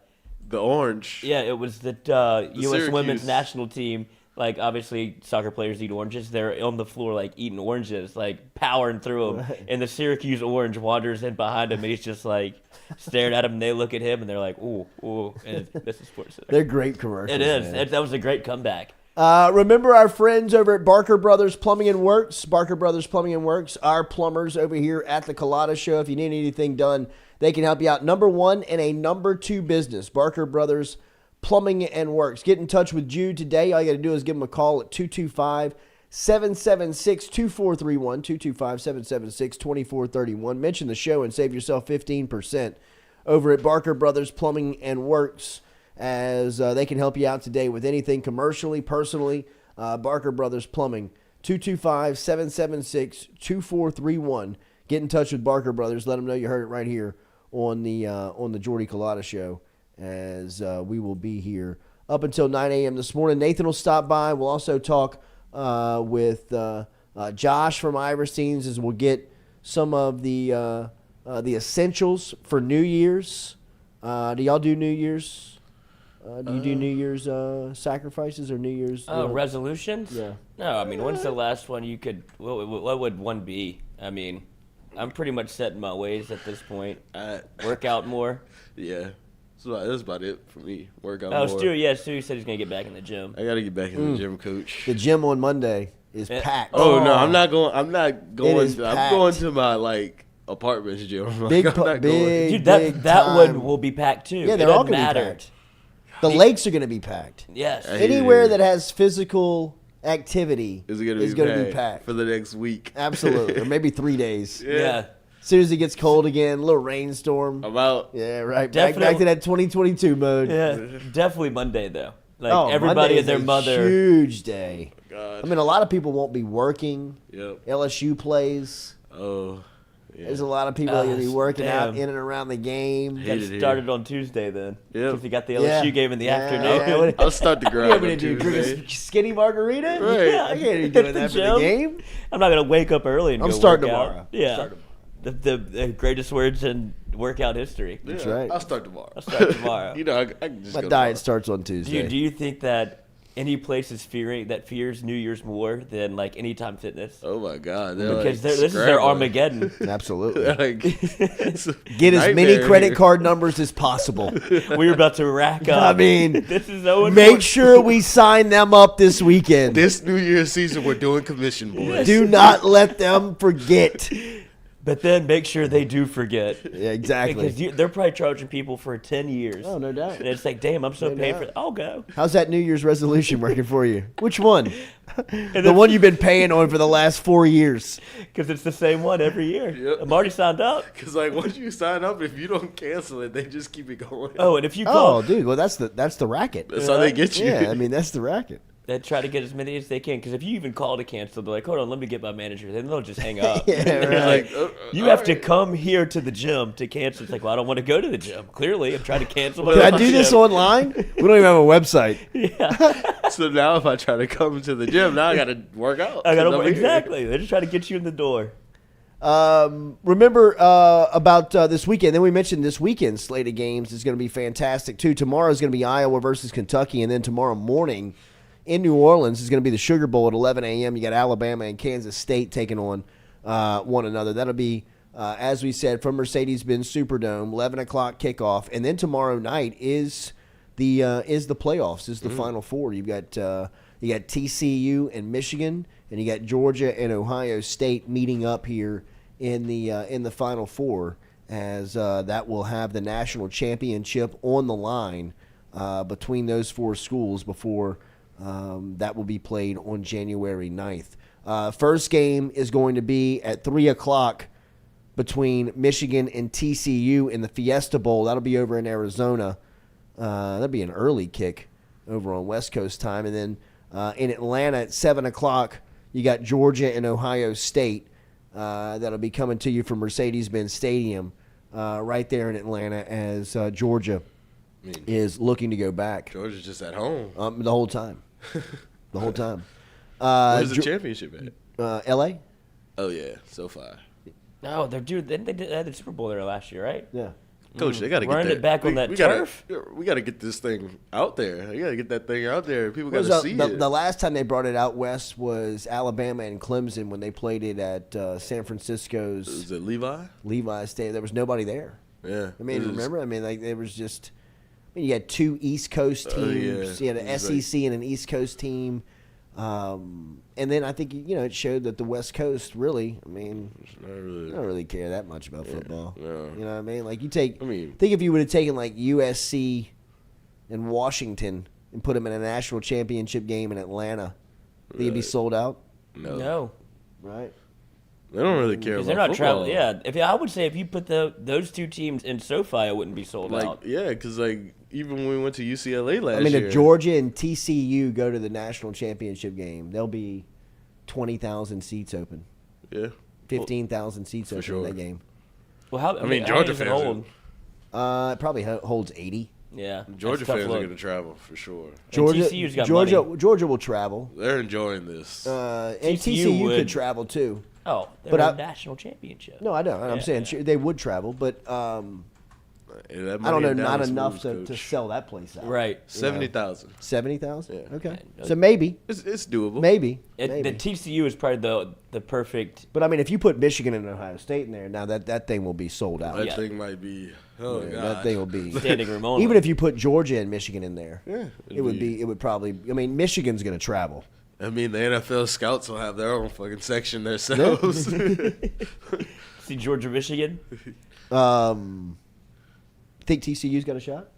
orange. yeah, it was the U.S. Syracuse. women's national team. Like obviously, soccer players eat oranges. They're on the floor like eating oranges, like powering through them. Right. And the Syracuse orange wanders in behind him, and he's just like staring at him. And they look at him, and they're like, "Ooh, ooh!" And This is Sports Center. They're great commercials. It is. man. That was a great comeback. Remember our friends over at Barker Brothers Plumbing and Works? Barker Brothers Plumbing and Works, our plumbers over here at the Culotta Show. If you need anything done, they can help you out. Number 1 and a number 2 business, Barker Brothers Plumbing and Works. Get in touch with Jude today. All you got to do is give them a call at 225-776-2431, 225-776-2431. Mention the show and save yourself 15% over at Barker Brothers Plumbing and Works, as they can help you out today with anything commercially, personally. Barker Brothers Plumbing, 225-776-2431. Get in touch with Barker Brothers. Let them know you heard it right here on the Jordy Culotta Show, as we will be here up until 9 a.m. this morning. Nathan will stop by. We'll also talk with Josh from Iverstein's, as we'll get some of the essentials for New Year's. Do y'all do New Year's? Do you do New Year's sacrifices or New Year's? Resolutions? Yeah. No, I mean, when's the last one you could? What would one be? I mean, I'm pretty much set in my ways at this point. Work out more. Yeah. So that's about it for me. Work out Oh, more. Stu said he's gonna get back in the gym. I gotta get back in the gym, coach. The gym on Monday is packed. Oh no, I'm not going. I'm not going. is I'm packed. going to my apartment's gym. I'm Big, not going. big, Dude, big that time. one will be packed too. Yeah, It they're all doesn't gonna be matter. packed. The lakes are going to be packed. Yes. Hey. Anywhere that has physical activity Is it is gonna going to be be packed. for the next week? Absolutely, or maybe 3 days. Yeah. As soon as it gets cold again, a little rainstorm. I'm out. Yeah, right. Back Definitely- to that 2022 mode. Yeah. Definitely Monday though. Like Oh, everybody Monday and their is a mother. huge day. God. I mean, a lot of people won't be working. Yep. LSU plays. Oh. Yeah. There's a lot of people that are going to be working out damn. in and around the game. Hate Got it here. started on Tuesday then. Yep. Because you got the Yeah. LSU game in the Yeah, afternoon. yeah, what- I'll start the What grind. are you going on to do? Drink Tuesday. a skinny margarita? Right. Yeah, I can't be Hit doing the that for the gym. game. I'm not gonna wake up early and I'm go starting work out. tomorrow. Yeah. Start The greatest words in workout history. Yeah, That's right. I'll start tomorrow. I'll start tomorrow. You know, I can just My go diet tomorrow. starts on Tuesday. Do you think that any place is fears New Year's more than like Anytime Fitness? Oh my God! Because this is their Armageddon. Absolutely. It's a Get as many nightmare credit here. card numbers as possible. We're about to rack up. I mean, this is so make important. sure we sign them up this weekend. This New Year's season, we're doing commission, boys. Do not let them forget. But then make sure they do forget. Yeah, exactly. Because they're probably charging people for 10 years. Oh, no doubt. And it's like, damn, I'm so No paid doubt. for that. I'll go. How's that New Year's resolution working for you? Which one? The then- one you've been paying on for the last 4 years. Because it's the same one every year. Yep. I'm already signed up. Because once you sign up, if you don't cancel it, they just keep it going. Oh, and if you call, Oh, dude. Well, that's the racket. That's how they get you. Yeah, I mean, that's the racket. they try to get as many as they can. Because if you even call to cancel, they're like, hold on, let me get my manager. Then they'll just hang up. Yeah, They're right. like, you have to come here to the gym to cancel. It's like, well, I don't want to go to the gym. Clearly, I'm trying to cancel. my Can I do this membership. online? We don't even have a website. Yeah. So now if I try to come to the gym, now I got to work out. I got 'cause to I'm here. exactly. They're just trying to get you in the door. Remember about this weekend. Then we mentioned this weekend's slate of games is going to be fantastic too. Tomorrow is going to be Iowa versus Kentucky, and then tomorrow morning in New Orleans is going to be the Sugar Bowl at 11 a.m. You got Alabama and Kansas State taking on one another. That'll be, as we said, from Mercedes-Benz Superdome, 11 o'clock kickoff, and then tomorrow night is the playoffs, is the Final Four. You got TCU and Michigan, and you got Georgia and Ohio State meeting up here in the Final Four, as that will have the national championship on the line between those four schools before That will be played on January 9th. First game is going to be at 3 o'clock between Michigan and TCU in the Fiesta Bowl. That'll be over in Arizona. That'll be an early kick over on West Coast time. And then in Atlanta at 7 o'clock, you got Georgia and Ohio State. That'll be coming to you from Mercedes-Benz Stadium right there in Atlanta as Georgia is looking to go back. Georgia's just at home. The whole time. The whole time. Where's the championship at? L.A.? Oh, yeah, SoFi. No, they had the Super Bowl there last year, right? Yeah. Coach, they got to get Running that. it back on that turf? We got to get this thing out there. You got to get that thing out there. People got to see it. The last time they brought it out west was Alabama and Clemson when they played it at San Francisco's. Was it Levi? Levi's Stadium. There was nobody there. Yeah. I mean, remember? I mean, like there was just. I mean, you had two East Coast teams. Yeah. You had an SEC and an East Coast team. And then I think it showed that the West Coast really. I mean, Not really. I don't really care that much about football. no. You know what I mean? Like think if you would have taken like USC and Washington and put them in a national championship game in Atlanta, think it'd be sold out, No. right? They don't really care about Because they're not football. traveling. Yeah, I would say if you put those two teams in SoFi, it wouldn't be sold out. Yeah, because even when we went to UCLA last I mean, year. if Georgia and TCU go to the national championship game, there'll be 20,000 seats open, Yeah. 15,000 seats open sure. in that game. Well, how I mean, how Georgia many does it fans hold? It probably holds 80. Yeah, Georgia that's tough fans are look. going to travel for sure. TCU's got money. Georgia will travel, They're enjoying this. and TCU TCU would. could travel too. Oh, they're But a I- national championship. No, I know. I'm Yeah, saying yeah. they would travel, but And that I don't money know, in not Dallas enough moves, to Coach. sell that place out. Right. 70,000. 70,000? Yeah. Okay. So maybe. It's doable. Maybe. The TCU is probably the perfect. But I mean, if you put Michigan and Ohio State in there, now that thing will be sold out. That Yeah. thing might be. Oh Yeah, God. that thing will be. Standing room only. Even if you put Georgia and Michigan in there, Yeah, it would probably. I mean, Michigan's going to travel. I mean, the NFL scouts will have their own fucking section themselves. See Georgia, Michigan. Think TCU's got a shot?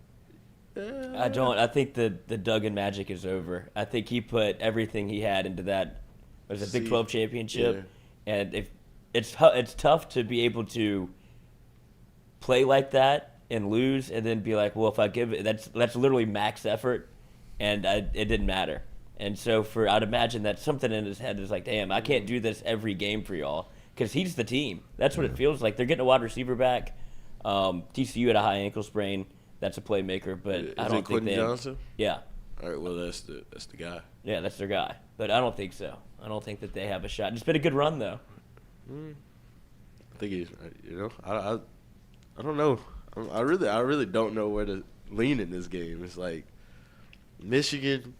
I don't. I think the Duggan magic is over. I think he put everything he had into that. Was a Big 12 championship, and if it's tough to be able to play like that and lose, and then be like, well, if I give it, that's literally max effort, and it didn't matter. And so I'd imagine that something in his head is like, damn, I can't do this every game for y'all because he's the team. That's what it feels like. They're getting a wide receiver back. TCU had a high ankle sprain. That's a playmaker, but Is I it don't think Quentin they. Johnson? Yeah, All right, well that's the guy. yeah, that's their guy. But I don't think so. I don't think that they have a shot. It's been a good run though. I think he's. I don't know. I really don't know where to lean in this game. It's like Michigan.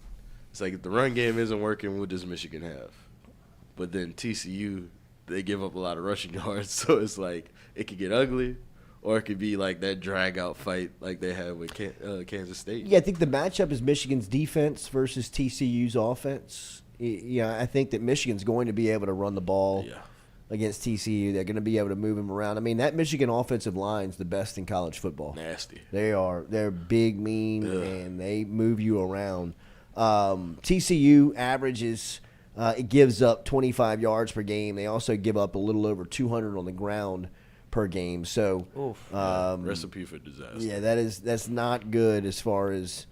It's like if the run game isn't working, what does Michigan have? But then TCU, they give up a lot of rushing yards, so it's like it could get ugly, or it could be like that drag out fight like they had with Kansas State. Yeah, I think the matchup is Michigan's defense versus TCU's offense. Yeah, I think that Michigan's going to be able to run the ball against TCU. They're going to be able to move them around. I mean, that Michigan offensive line's the best in college football. Nasty. They are. They're big, mean, and they move you around. TCU averages, it gives up 25 yards per game. They also give up a little over 200 on the ground per game. So, Recipe for disaster. yeah, that's not good as far as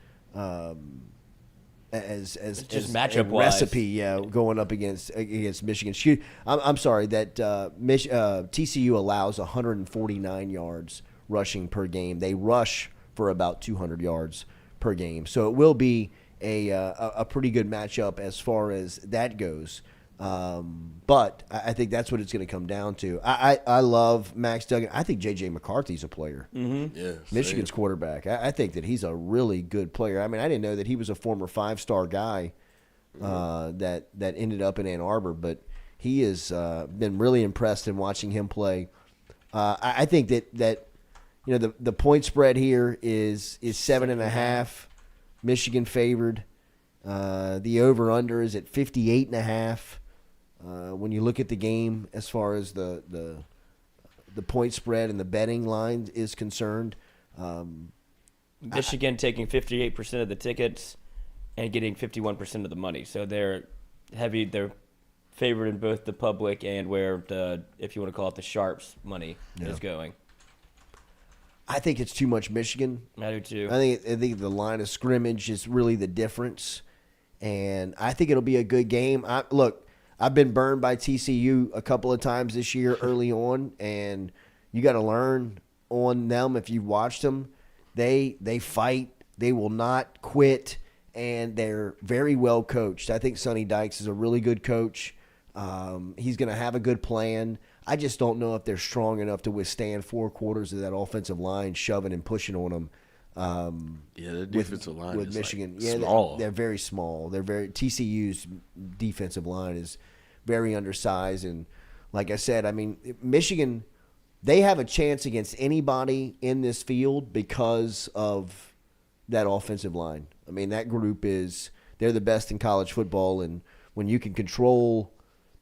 just matchup wise. recipe. Yeah, going up against Michigan. I'm sorry that TCU allows 149 yards rushing per game. They rush for about 200 yards per game. So it will be a pretty good matchup as far as that goes. But I think that's what it's going to come down to. I love Max Duggan. I think J.J. McCarthy's a player. Mm-hmm. Yeah, Michigan's quarterback. I think that he's a really good player. I mean, I didn't know that he was a former 5-star guy that ended up in Ann Arbor, but he has been really impressed in watching him play. I think that the point spread here is 7.5. Michigan favored. The over-under is at 58.5. When you look at the game as far as the point spread and the betting line is concerned. Michigan taking 58% of the tickets, and getting 51% of the money. So they're favored in both the public and where the, if you want to call it the sharps, money is going. I think it's too much Michigan. I do too. I think the line of scrimmage is really the difference, and I think it'll be a good game. Look, I've been burned by TCU a couple of times this year early on, and you got to learn on them if you've watched them. They fight. They will not quit, and they're very well coached. I think Sonny Dykes is a really good coach. He's going to have a good plan. I just don't know if they're strong enough to withstand 4 quarters of that offensive line shoving and pushing on them. The defensive line with is Michigan. like small. They're very small. TCU's defensive line is very undersized, and like I said, I mean, Michigan, they have a chance against anybody in this field because of that offensive line. I mean, that group they're the best in college football, and when you can control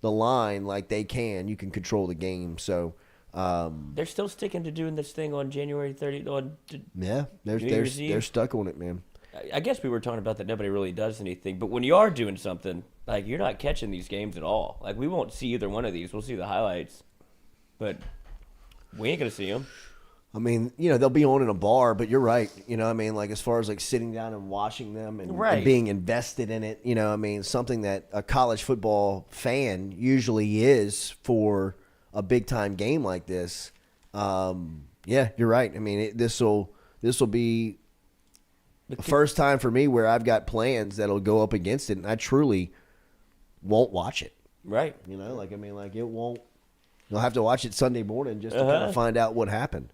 the line like they can, you can control the game. So they're still sticking to doing this thing on January 30th. Yeah, they're stuck on it, man. I guess we were talking about that nobody really does anything, but when you are doing something, like, you're not catching these games at all. Like, we won't see either one of these. We'll see the highlights, but we ain't gonna see them. I mean, they'll be on in a bar, but you're right. I mean, like, as far as like sitting down and watching them and being invested in it, I mean, something that a college football fan usually is for a big time game like this. Yeah, you're right. I mean, this will be the first time for me where I've got plans that'll go up against it, and I truly won't watch it. Right. It won't. You'll have to watch it Sunday morning just to kind of find out what happened.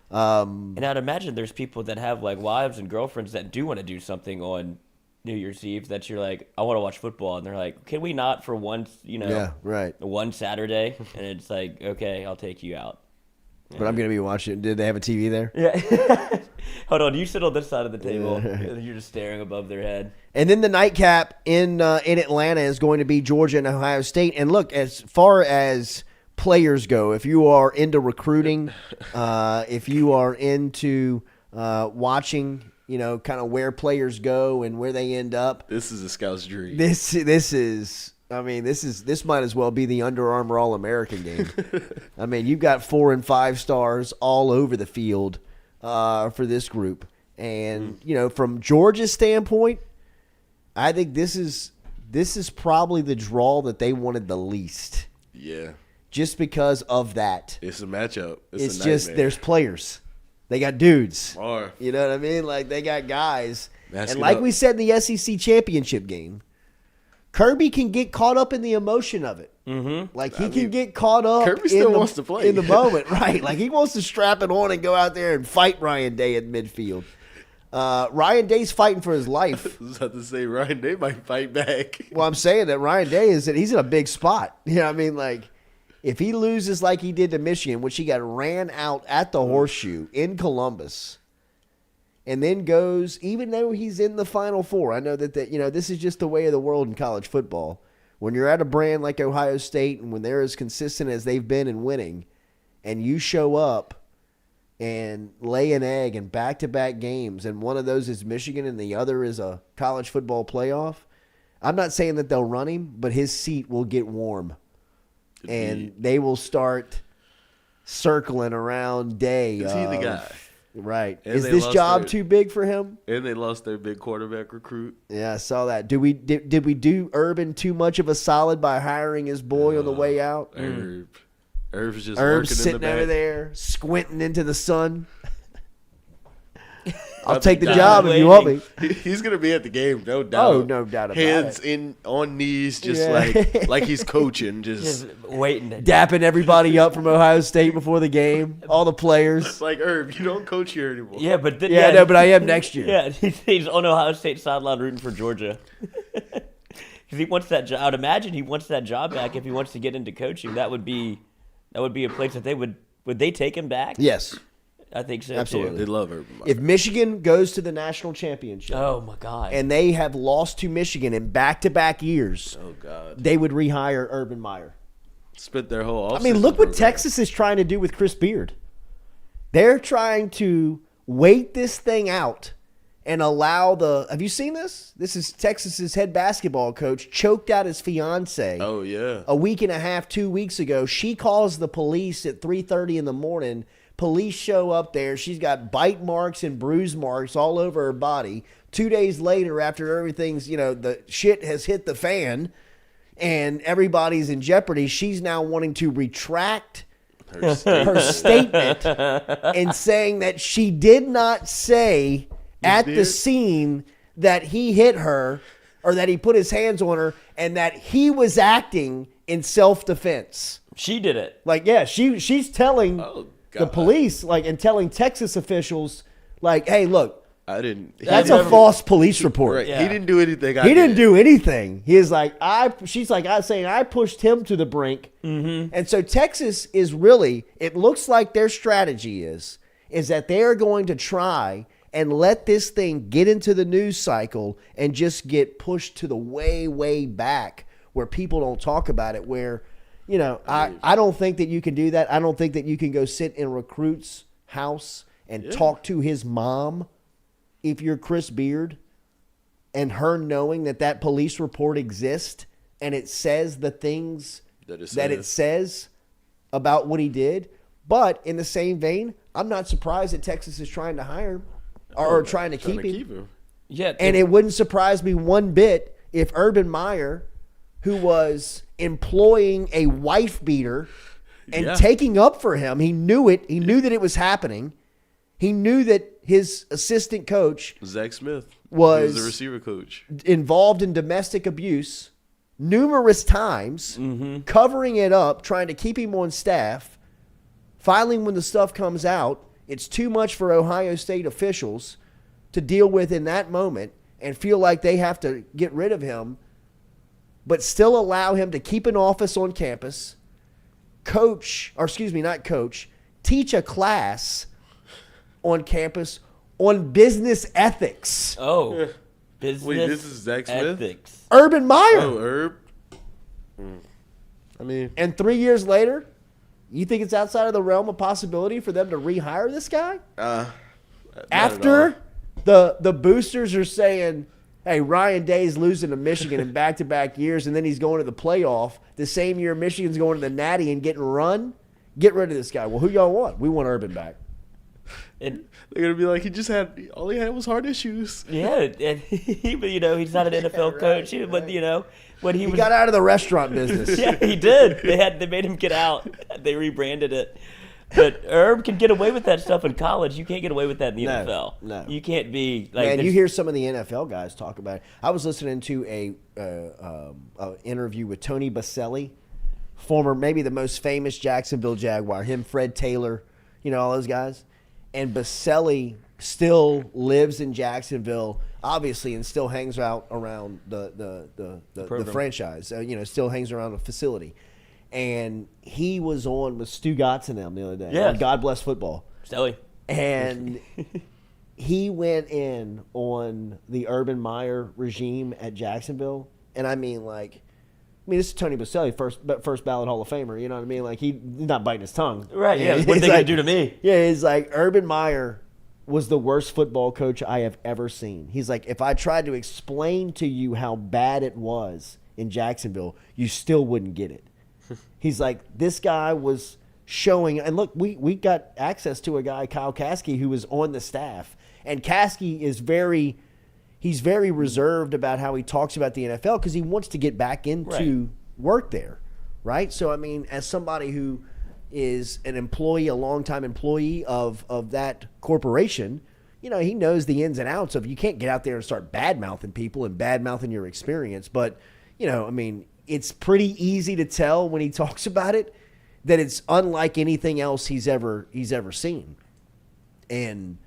And I'd imagine there's people that have like wives and girlfriends that do want to do something on New Year's Eve that you're like, I want to watch football, and they're like, can we not for once, one Saturday? And it's like, okay, I'll take you out. But I'm gonna be watching. Did they have a TV there? Yeah. Hold on, you sit on this side of the table. And you're just staring above their head. And then the nightcap in Atlanta is going to be Georgia and Ohio State. And look, as far as players go, if you are into recruiting, if you are into watching, kind of where players go and where they end up, this is a scout's dream. This might as well be the Under Armour All-American game. I mean, you've got 4 and 5 stars all over the field for this group, and from Georgia's standpoint, I think this is probably the draw that they wanted the least. Yeah. Just because of that. It's a matchup. It's just there's players. They got dudes. Or, you know what I mean? Like, they got guys. And like we said in the SEC championship game, Kirby can get caught up in the emotion of it. Mm-hmm. Like, he can get caught up Kirby still wants to play in the moment. Right. Like, he wants to strap it on and go out there and fight Ryan Day at midfield. Ryan Day's fighting for his life. I was about to say Ryan Day might fight back. Well, I'm saying that Ryan Day he's in a big spot. You know what I mean? Like, if he loses like he did to Michigan, which he got ran out at the Horseshoe in Columbus, and then goes, even though he's in the Final Four, I know that this is just the way of the world in college football. When you're at a brand like Ohio State and when they're as consistent as they've been in winning, and you show up and lay an egg in back-to-back games, and one of those is Michigan and the other is a college football playoff, I'm not saying that they'll run him, but his seat will get warm. And they will start circling around Day. Is he the guy? Right. And is this job too big for him? And they lost their big quarterback recruit. Yeah, I saw that. Did we do Urban too much of a solid by hiring his boy on the way out? Herb's just Herb's working sitting in the back. over there, squinting into the sun. I'll take the job if you want me. He's gonna be at the game, no doubt. Oh, no doubt about Hands it. on knees, just Yeah. like he's coaching, just waiting. Dapping everybody up from Ohio State before the game. All the players. It's like, Herb, you don't coach here anymore. Yeah, but Yeah, no, but I am next year. Yeah, he's on Ohio State sideline rooting for Georgia. Because he wants that job. I'd imagine he wants that job back if he wants to get into coaching. That would be a place that they would they take him back? Yes. I think so, Absolutely. They love Urban Meyer. If Michigan goes to the national championship, oh my God, and they have lost to Michigan in back-to-back years, Oh God, they would rehire Urban Meyer. spent their whole. I mean, look what Texas is trying to do with Chris Beard. They're trying to wait this thing out and allow have you seen this? This is Texas's head basketball coach choked out his fiance. Oh, yeah. A week and a half, 2 weeks ago. She calls the police at 3:30 in the morning. Police show up there. She's got bite marks and bruise marks all over her body. 2 days later, after everything's, the shit has hit the fan and everybody's in jeopardy, she's now wanting to retract her statement and saying that she did not say at the scene that he hit her or that he put his hands on her and that he was acting in self-defense. She did it. She's telling the police, and telling Texas officials, hey, look, I didn't. That's a false police report. Right. Yeah. He didn't do anything. He didn't do anything. He is she's saying I pushed him to the brink. Mm-hmm. And so Texas is really, it looks like their strategy is that they're going to try and let this thing get into the news cycle and just get pushed to the way, way back where people don't talk about it, where, I don't think that you can do that. I don't think that you can go sit in a recruit's house and talk to his mom if you're Chris Beard, and her knowing that police report exists and it says the things that it says about what he did. But in the same vein, I'm not surprised that Texas is trying to hire him or trying to keep him. Yeah, And it wouldn't surprise me one bit if Urban Meyer, who was employing a wife beater and taking up for him, he knew it. He knew that it was happening. He knew that his assistant coach, Zach Smith, was the receiver coach, involved in domestic abuse numerous times, covering it up, trying to keep him on staff. Finally, when the stuff comes out, it's too much for Ohio State officials to deal with in that moment and feel like they have to get rid of him, but still allow him to keep an office on campus, teach a class on campus on business ethics. Oh, business Wait, this is Zach Smith? ethics. Urban Meyer. Oh, Herb. I mean, And 3 years later, you think it's outside of the realm of possibility for them to rehire this guy? not at After all. the boosters are saying, hey, Ryan Day's losing to Michigan in back-to-back years, and then he's going to the playoff. The same year Michigan's going to the Natty and getting run. Get rid of this guy. Well, who y'all want? We want Urban back. And They're gonna be like, all he had was heart issues. yeah, and he's not an NFL coach. But when he He got out of the restaurant business. yeah, he did. They made him get out. They rebranded it. But Herb can get away with that stuff in college. You can't get away with that in the NFL. No. You can't be Man, you hear some of the NFL guys talk about it. I was listening to a interview with Tony Baselli, former, maybe the most famous Jacksonville Jaguar. Him, Fred Taylor, all those guys. And Baselli still lives in Jacksonville, obviously, and still hangs out around the franchise. Still hangs around the facility. And he was on with Stu Gotts and them the other day. Yes. On God Bless Football. Stelly. And he went in on the Urban Meyer regime at Jacksonville. And this is Tony Baselli, first ballot Hall of Famer. You know what I mean? He's not biting his tongue. Right, yeah. What are they going to do to me? Yeah, he's like, Urban Meyer was the worst football coach I have ever seen. He's like, if I tried to explain to you how bad it was in Jacksonville, you still wouldn't get it. He's like, this guy was showing, and look, we got access to a guy, Kyle Caskey, who was on the staff. And Caskey is he's very reserved about how he talks about the NFL because he wants to get back into work there, right? So, as somebody who is an employee, a longtime employee of that corporation, he knows the ins and outs of you can't get out there and start bad-mouthing people and bad-mouthing your experience. But, it's pretty easy to tell when he talks about it that it's unlike anything else he's ever seen. And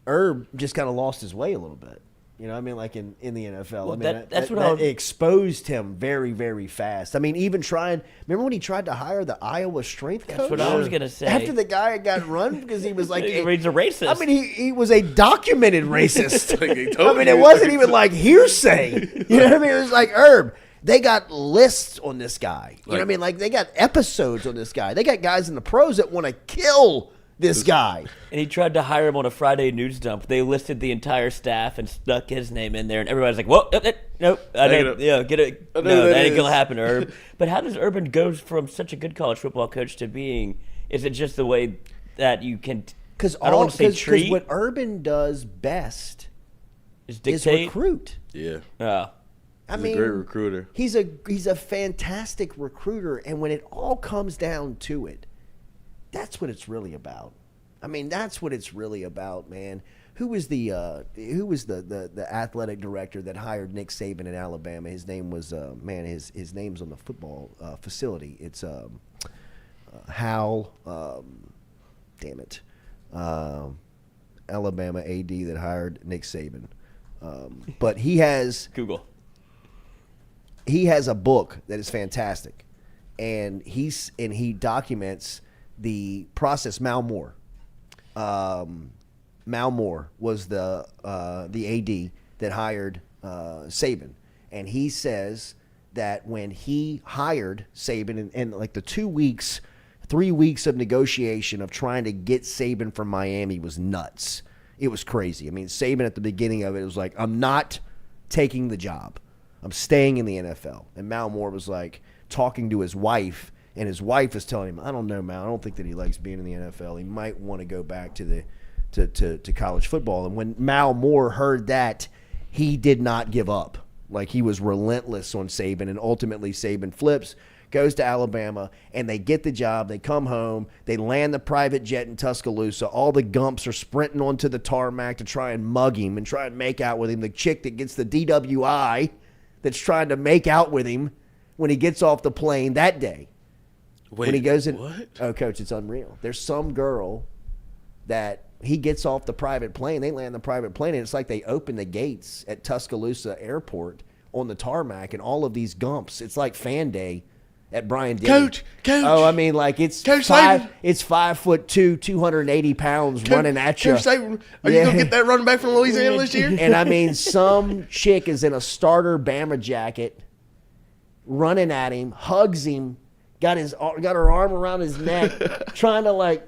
Herb just kind of lost his way a little bit. In the NFL. Well, that exposed him very, very fast. Even remember when he tried to hire the Iowa strength coach? That's what I was going to say. After the guy had run because he was like... he's a racist. He was a documented racist. It It wasn't even like hearsay. You know what I mean? It was like, Herb, they got lists on this guy. You know what I mean? They got episodes on this guy. They got guys in the pros that want to kill this guy. And he tried to hire him on a Friday news dump. They listed the entire staff and stuck his name in there, and everybody's like, "Whoa, nope, I don't, get it. No, that ain't gonna happen, Herb." But how does Urban go from such a good college football coach to being? Is it just the way that you can? Because I don't want to say treat. What Urban does best Is is dictate. recruit. Yeah. I He's mean, a great recruiter. He's a fantastic recruiter, and when it all comes down to it, that's what it's really about. I mean, that's what it's really about, man. Who was the athletic director that hired Nick Saban in Alabama? His name was his name's on the football facility. It's Hal. Damn it, Alabama AD that hired Nick Saban. But he has Google. He has a book that is fantastic, and he documents the process. Mal Moore was the AD that hired Saban, and he says that when he hired Saban and like the 3 weeks of negotiation of trying to get Saban from Miami was nuts. It was crazy. I mean, Saban at the beginning of it was like, "I'm not taking the job. I'm staying in the NFL." And Mal Moore was like talking to his wife, and his wife is telling him, "I don't know, Mal. I don't think that he likes being in the NFL. He might want to go back to to college football." And when Mal Moore heard that, he did not give up. Like, he was relentless on Saban, and ultimately Saban flips, goes to Alabama, and they get the job. They come home. They land the private jet in Tuscaloosa. All the Gumps are sprinting onto the tarmac to try and mug him and try and make out with him. The chick that gets the DWI that's trying to make out with him when he gets off the plane that day. Wait, when he goes in, what? Oh, Coach, it's unreal. There's some girl that he gets off the private plane. They land the private plane, and it's like they open the gates at Tuscaloosa Airport on the tarmac, and all of these Gumps. It's like Fan Day at Brian Denny. Coach. Oh, I mean, like it's Coach five. Saban. It's 5'2", 280 pounds running at you. Coach Saban, are you gonna get that running back from Louisiana this year? And I mean, some chick is in a starter Bama jacket, running at him, hugs him, got her arm around his neck, trying to like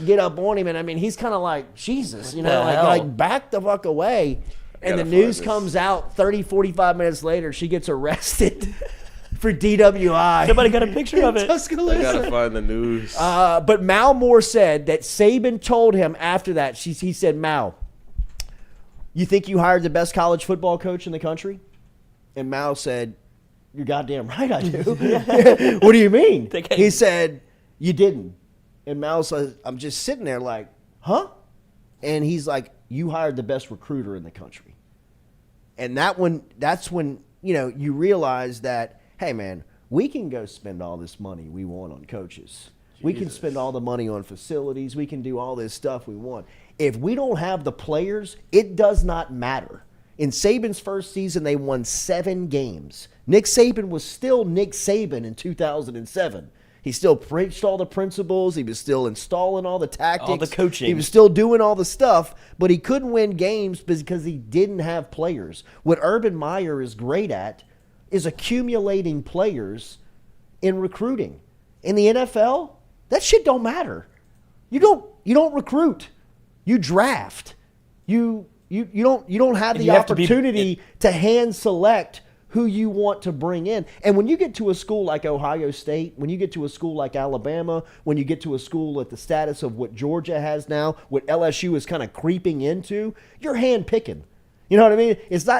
get up on him. And I mean, he's kind of like, Jesus, like back the fuck away. And the news comes out 30, 45 minutes later, she gets arrested for DWI. Somebody got a picture of it. Tuscaloosa. I gotta find the news. But Mal Moore said that Saban told him after that, he said, "Mal, you think you hired the best college football coach in the country?" And Mal said, "You're goddamn right I do." "What do you mean?" He said, "You didn't." And Mal says, "I'm just sitting there like, huh?" And he's like, "You hired the best recruiter in the country." And that's when you realize that, hey, man, we can go spend all this money we want on coaches. We can spend all the money on facilities. We can do all this stuff we want. If we don't have the players, it does not matter. In Saban's first season, they won 7 games. Nick Saban was still Nick Saban in 2007. He still preached all the principles. He was still installing all the tactics. All the coaching. He was still doing all the stuff, but he couldn't win games because he didn't have players. What Urban Meyer is great at is accumulating players in recruiting. In the NFL, that shit don't matter. You don't recruit. You draft. You don't have the opportunity to hand select who you want to bring in. And when you get to a school like Ohio State, when you get to a school like Alabama, when you get to a school at the status of what Georgia has now, what LSU is kind of creeping into, you're hand picking. You know what I mean?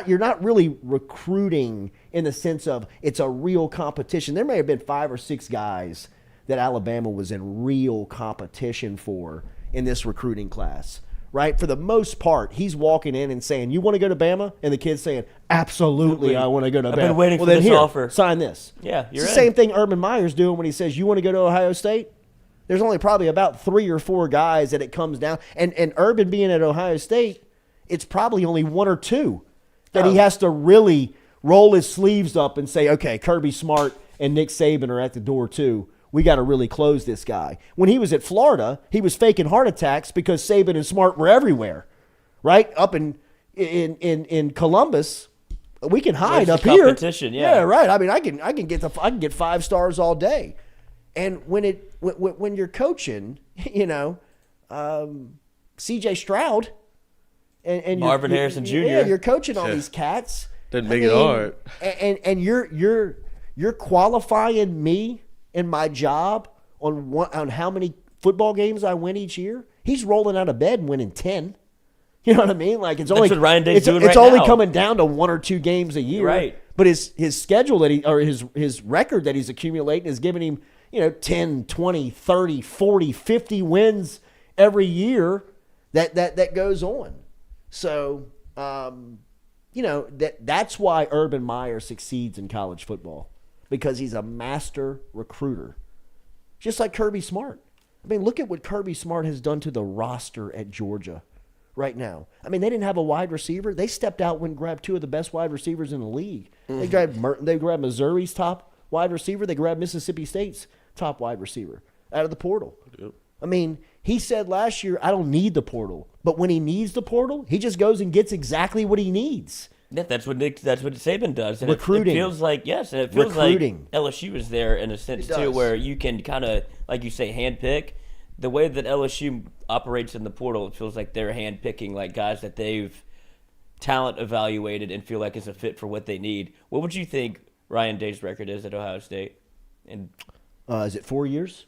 You're not really recruiting in the sense of it's a real competition. There may have been 5 or 6 guys that Alabama was in real competition for in this recruiting class. Right? For the most part, he's walking in and saying, "You want to go to Bama?" And the kid's saying, "Absolutely, I want to go to Bama." I've been waiting for then this offer. Sign this. Yeah, you're It's the in. same thing Urban Meyer's doing when he says, "You want to go to Ohio State?" There's only probably about 3 or 4 guys that it comes down. And Urban being at Ohio State, it's probably only 1 or 2 that he has to really roll his sleeves up and say, "Okay, Kirby Smart and Nick Saban are at the door too. We got to really close this guy." When he was at Florida, he was faking heart attacks because Saban and Smart were everywhere, right? Up in Columbus, we can hide There's up the here. competition, yeah. Right. I mean, I can get 5 stars all day. And when you're coaching, C.J. Stroud and Marvin Harrison Jr. Yeah, you're coaching all these cats. Doesn't make it hard. And you're qualifying me in my job on how many football games I win each year. He's rolling out of bed and winning 10. You know what I mean? Like it's only what Ryan Day's doing it's right only now. coming down to 1 or 2 games a year. Right. But his schedule his record that he's accumulating is giving him, 10, 20, 30, 40, 50 wins every year that goes on. So, that's why Urban Meyer succeeds in college football, because he's a master recruiter. Just like Kirby Smart. I mean, look at what Kirby Smart has done to the roster at Georgia right now. I mean, they didn't have a wide receiver. They stepped out and grabbed 2 of the best wide receivers in the league. Mm-hmm. They grabbed Missouri's top wide receiver. They grabbed Mississippi State's top wide receiver out of the portal. Yep. I mean, he said last year, I don't need the portal. But when he needs the portal, he just goes and gets exactly what he needs. Yeah, that's what Saban does. And Recruiting. It feels like, yes, and it feels Recruiting. like LSU is there in a sense, It too, does. where you can kind of, like you say, handpick. The way that LSU operates in the portal, it feels like they're handpicking like guys that they've talent evaluated and feel like is a fit for what they need. What would you think Ryan Day's record is at Ohio State? And Is it 4 years?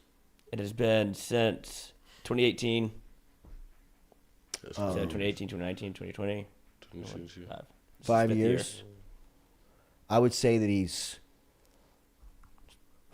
it has been since 2018. So 2018, 2019, 2020. 5 Fifth years. year. I would say that he's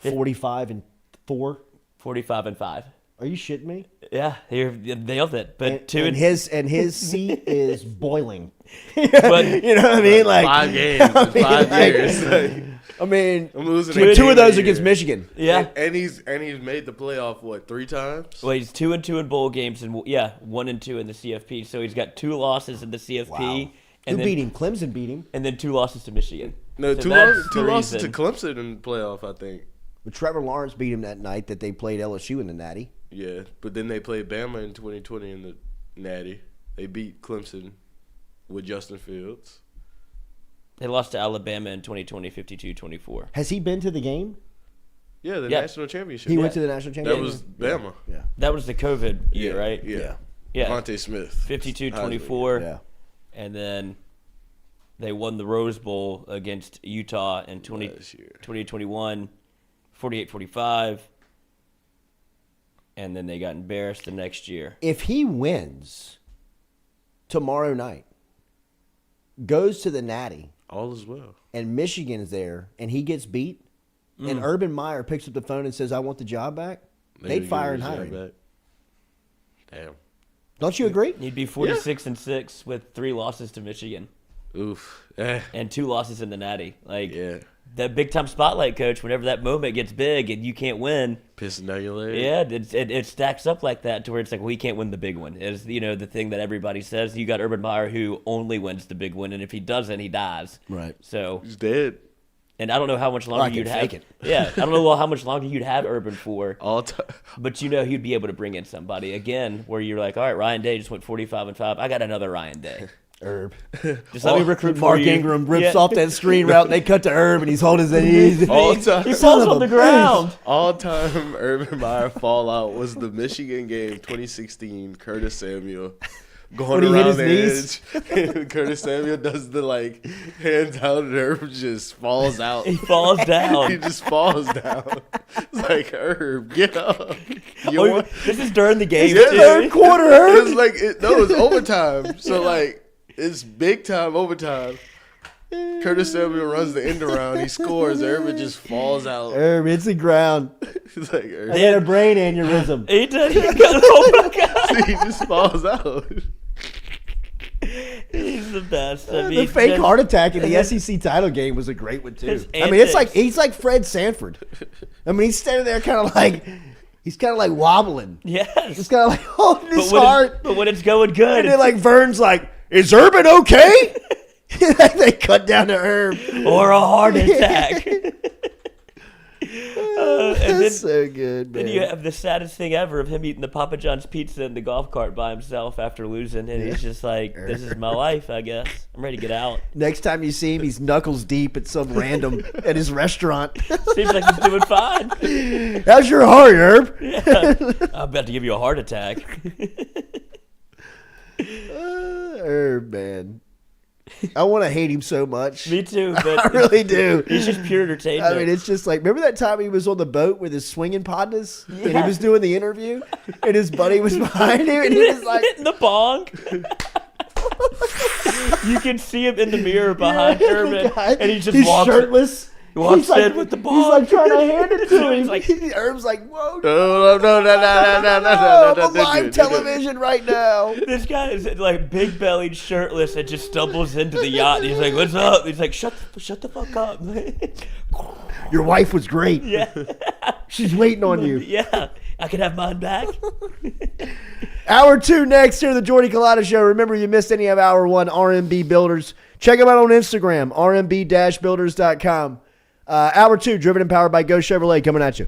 45-4. 45-5. Are you shitting me? Yeah, you nailed it. But And his seat is boiling. But You know what I mean? Like 5 games, in 5 years. I mean, I'm losing two of those a against year. Michigan. yeah. And he's made the playoff 3 times? Well, he's 2-2 in bowl games, and 1-2 in the CFP. So he's got 2 losses in the CFP, Wow. and Who then, beat him? Clemson beat him. and then 2 losses to Michigan. No, So two that's the losses to reason. Clemson in the playoff, I think. But Trevor Lawrence beat him that night that they played LSU in the Natty. Yeah, but then they played Bama in 2020 in the Natty. They beat Clemson with Justin Fields. They lost to Alabama in 2020, 52-24. Has he been to the game? Yeah, the Yeah. national championship. He went to the national That championship. was Bama. Yeah. That was the COVID year, right? Yeah. Yeah. Devontae Smith. 52-24. Yeah. And then they won the Rose Bowl against Utah in Last year. 2021, 48-45. And then they got embarrassed the next year. If he wins tomorrow night, goes to the Natty, All is well. and Michigan's there, and he gets beat, and Urban Meyer picks up the phone and says, I want the job back, they'd fire and hire him. Damn. Don't you agree? He'd be 46-6 with 3 losses to Michigan Oof. and 2 losses in the Natty. Like Yeah. that big time spotlight, coach. Whenever that moment gets big and you can't win, Pissing down your leg. yeah, it stacks up like that to where it's like, well, he can't win the big one. Is the thing that everybody says. You got Urban Meyer who only wins the big one, and if he doesn't, he dies. Right. So, He's dead. and I don't know how much I longer can you'd fake have. it. Yeah, I don't know how much longer you'd have Urban for. All time. But he'd be able to bring in somebody again where you're like, all right, Ryan Day just went 45-5. I got another Ryan Day. Herb. Just let me recruit for Mark you. Ingram rips Yeah. off that screen route, and they cut to Herb, and he's holding his knees. All time. He falls on the ground. All time Urban Meyer fallout was the Michigan game 2016. Curtis Samuel going When he hit around his the edge. Curtis Samuel does the hands out, and Herb just falls out. He falls He down. just falls down. It's like, Herb, get up. You Oh, want- this is during the game. Yeah, too. Third quarter, It Herb. was it's overtime. So it's big time overtime. Curtis Samuel runs the end around. He scores. Urban just falls out. Herb hits the ground. It's like Urban. He had a brain aneurysm. He did. He got, oh my God. He just falls out. He's the best. I mean, The fake just- heart attack in the SEC title game was a great one too. His I mean, it's like antics. he's like Fred Sanford. I mean, he's standing there kind of like wobbling. Yes. He's kind of like holding his when heart. but when it's going good, And then like Vern's like, "Is Urban okay?" They cut down to Herb. or a heart attack. That's so good, man. Then you have the saddest thing ever of him eating the Papa John's pizza in the golf cart by himself after losing, and he's just like, "This is my life, I guess. I'm ready to get out." Next time you see him, he's knuckles deep at some random at his restaurant. Seems like he's doing fine. How's your heart, Herb? Yeah. I'm about to give you a heart attack. Herb, man. I want to hate him so much. Me too, but I really do. He's just pure entertainment. I mean, it's just like, remember that time he was on the boat with his swinging partners? And he was doing the interview? And his buddy was behind him, and he was like... hitting the bong. You can see him in the mirror behind Herb, and he just walks shirtless. He walks like, in with the bong. He's like trying to hand it to him. He's like, Herb's like, whoa. No, I'm on live television right now. This guy is like big bellied, shirtless, and just stumbles into the yacht. And he's like, "What's up?" He's like, "Shut the fuck up." Your wife was great. Yeah, she's waiting on you. Yeah, I can have mine back. Hour 2 next here on the Jordy Culotta Show. Remember, you missed any of Hour 1, RMB Builders. Check them out on Instagram, rmb-builders.com. Hour 2, driven and powered by Go Chevrolet, coming at you.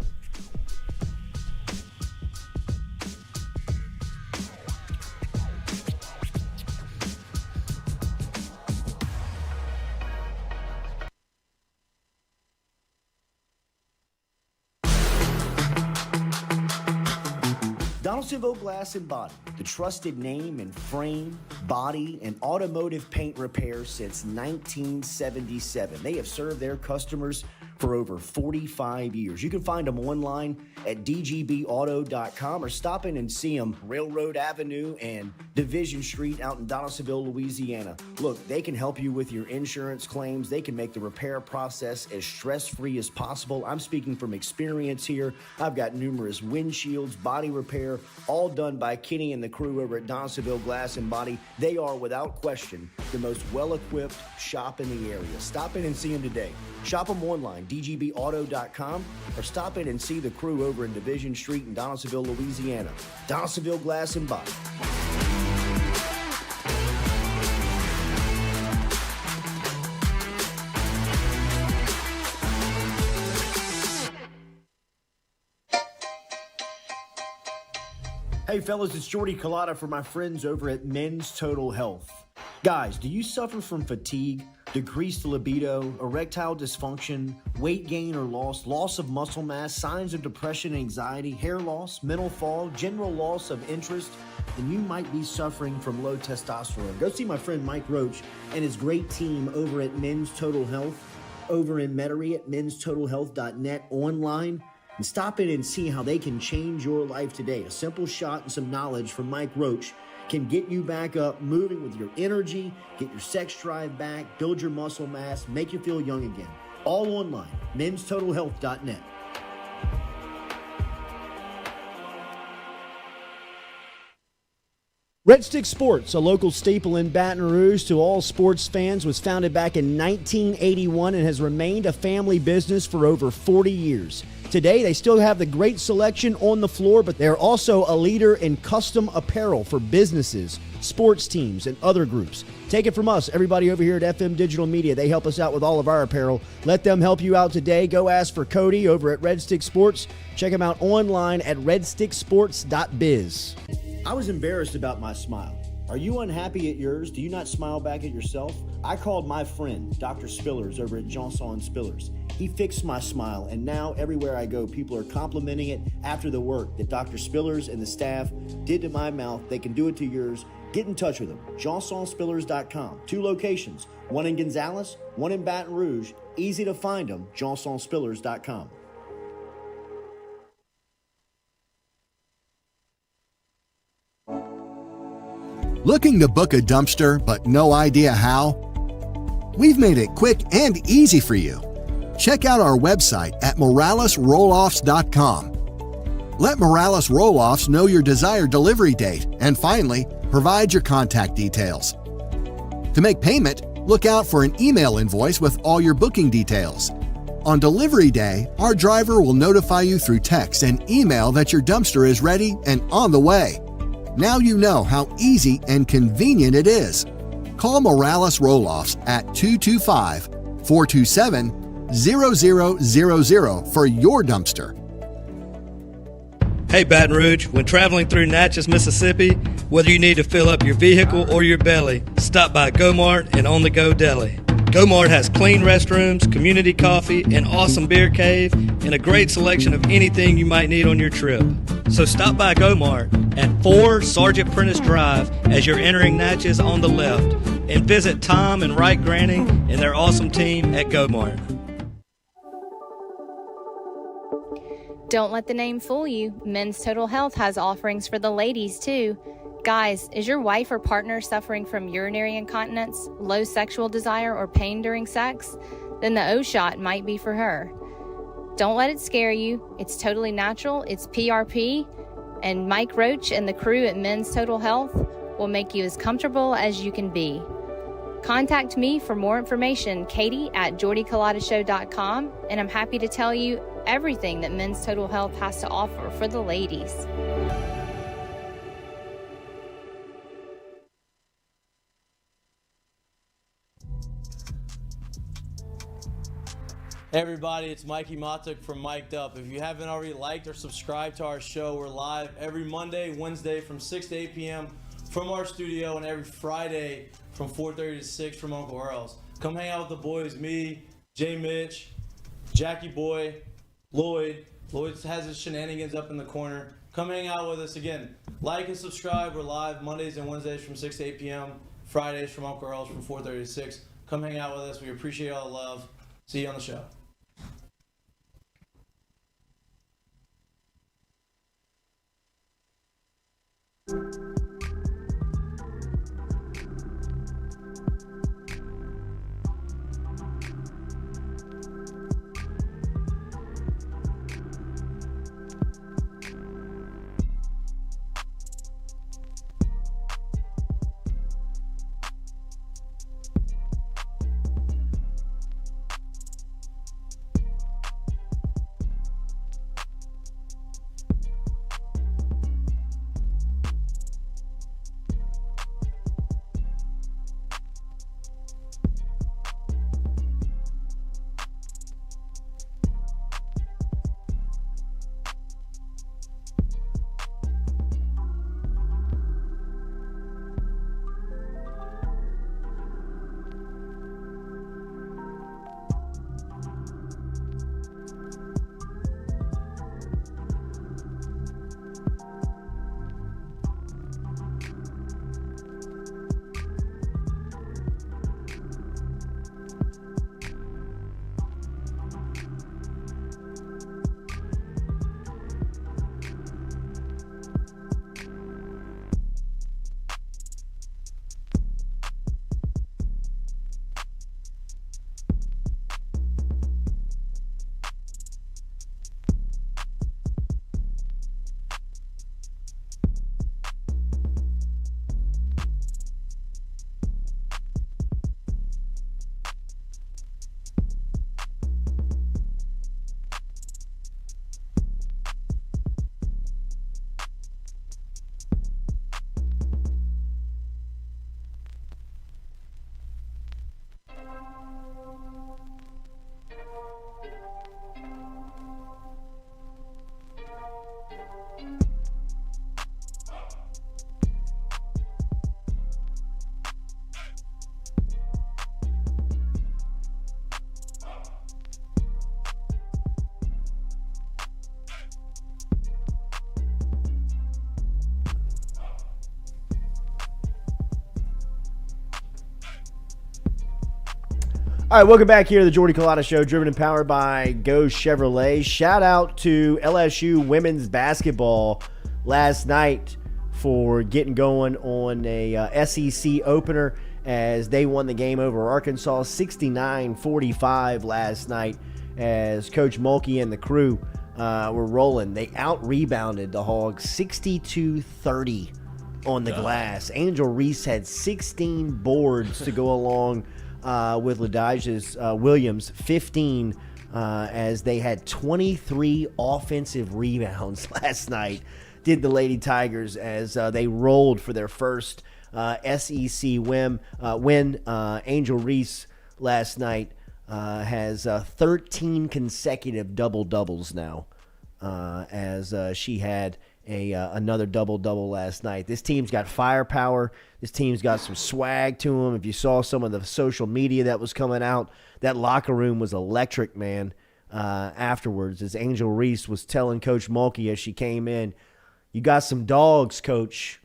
Donaldsonville Glass and Body, the trusted name in frame, body, and automotive paint repair since 1977. They have served their customers for over 45 years. You can find them online at dgbauto.com or stop in and see them Railroad Avenue and Division Street out in Donaldsonville, Louisiana. Look, they can help you with your insurance claims. They can make the repair process as stress-free as possible. I'm speaking from experience here. I've got numerous windshields, body repair, all done by Kenny and the crew over at Donaldsonville Glass and Body. They are, without question, the most well-equipped shop in the area. Stop in and see them today. Shop them online, dgbauto.com, or stop in and see the crew over in Division Street in Donaldsonville, Louisiana. Donaldsonville Glass and Body. Hey fellas, it's Jordy Culotta for my friends over at Men's Total Health. Guys, do you suffer from fatigue, decreased libido, erectile dysfunction, weight gain or loss of muscle mass, signs of depression, anxiety, hair loss, mental fog, general loss of interest? Then you might be suffering from low testosterone. Go see my friend Mike Roach and his great team over at Men's Total Health, over in Metairie at menstotalhealth.net online. And stop in and see how they can change your life today. A simple shot and some knowledge from Mike Roach can get you back up, moving with your energy, get your sex drive back, build your muscle mass, make you feel young again. All online, menstotalhealth.net. Red Stick Sports, a local staple in Baton Rouge to all sports fans, was founded back in 1981 and has remained a family business for over 40 years. Today, they still have the great selection on the floor, but they're also a leader in custom apparel for businesses, sports teams, and other groups. Take it from us, everybody over here at FM Digital Media. They help us out with all of our apparel. Let them help you out today. Go ask for Cody over at Red Stick Sports. Check him out online at redsticksports.biz. I was embarrassed about my smile. Are you unhappy at yours? Do you not smile back at yourself? I called my friend, Dr. Spillers, over at Johnson Spillers. He fixed my smile, and now everywhere I go, people are complimenting it after the work that Dr. Spillers and the staff did to my mouth. They can do it to yours. Get in touch with them. JohnsonSpillers.com. 2 locations, one in Gonzales, one in Baton Rouge. Easy to find them, JohnsonSpillers.com. Looking to book a dumpster but no idea how? We've made it quick and easy for you. Check out our website at moralesrolloffs.com. Let Morales Rolloffs know your desired delivery date, and finally, provide your contact details. To make payment, look out for an email invoice with all your booking details. On delivery day, our driver will notify you through text and email that your dumpster is ready and on the way. Now you know how easy and convenient it is. Call Morales Rolloffs at 225-427-0000 for your dumpster. Hey Baton Rouge, when traveling through Natchez, Mississippi, whether you need to fill up your vehicle or your belly, stop by Go-Mart and On The Go Deli. Go-Mart has clean restrooms, community coffee, an awesome beer cave, and a great selection of anything you might need on your trip. So stop by Go-Mart at 4 Sergeant Prentice Drive as you're entering Natchez on the left, and visit Tom and Wright Granning and their awesome team at Go-Mart. Don't let the name fool you. Men's Total Health has offerings for the ladies, too. Guys, is your wife or partner suffering from urinary incontinence, low sexual desire, or pain during sex? Then the O-Shot might be for her. Don't let it scare you. It's totally natural. It's PRP. And Mike Roach and the crew at Men's Total Health will make you as comfortable as you can be. Contact me for more information, Katie at JordyCulottashow.com, and I'm happy to tell you everything that Men's Total Health has to offer for the ladies. Hey everybody, it's Mikey Matuk from Mic'd Up. If you haven't already liked or subscribed to our show, we're live every Monday, Wednesday from 6 to 8 p.m. from our studio, and every Friday from 4:30 to 6 from Uncle Earl's. Come hang out with the boys, me, Jay Mitch, Jackie Boy, Lloyd. Lloyd has his shenanigans up in the corner. Come hang out with us again. Like and subscribe. We're live Mondays and Wednesdays from 6 to 8 p.m. Fridays from Uncle Earl's from 4:30 to 6. Come hang out with us. We appreciate all the love. See you on the show. All right, welcome back here to the Jordy Culotta Show, driven and powered by Go Chevrolet. Shout out to LSU women's basketball last night for getting going on a SEC opener as they won the game over Arkansas 69-45 last night as Coach Mulkey and the crew were rolling. They out-rebounded the Hogs 62-30 on the glass. Angel Reese had 16 boards to go along with Ladaja's Williams, 15, as they had 23 offensive rebounds last night, did the Lady Tigers, as they rolled for their first SEC win. Angel Reese last night has 13 consecutive double-doubles now as she had another double-double last night. This team's got firepower. This team's got some swag to them. If you saw some of the social media that was coming out, that locker room was electric, man, afterwards. As Angel Reese was telling Coach Mulkey as she came in, you got some dogs, Coach.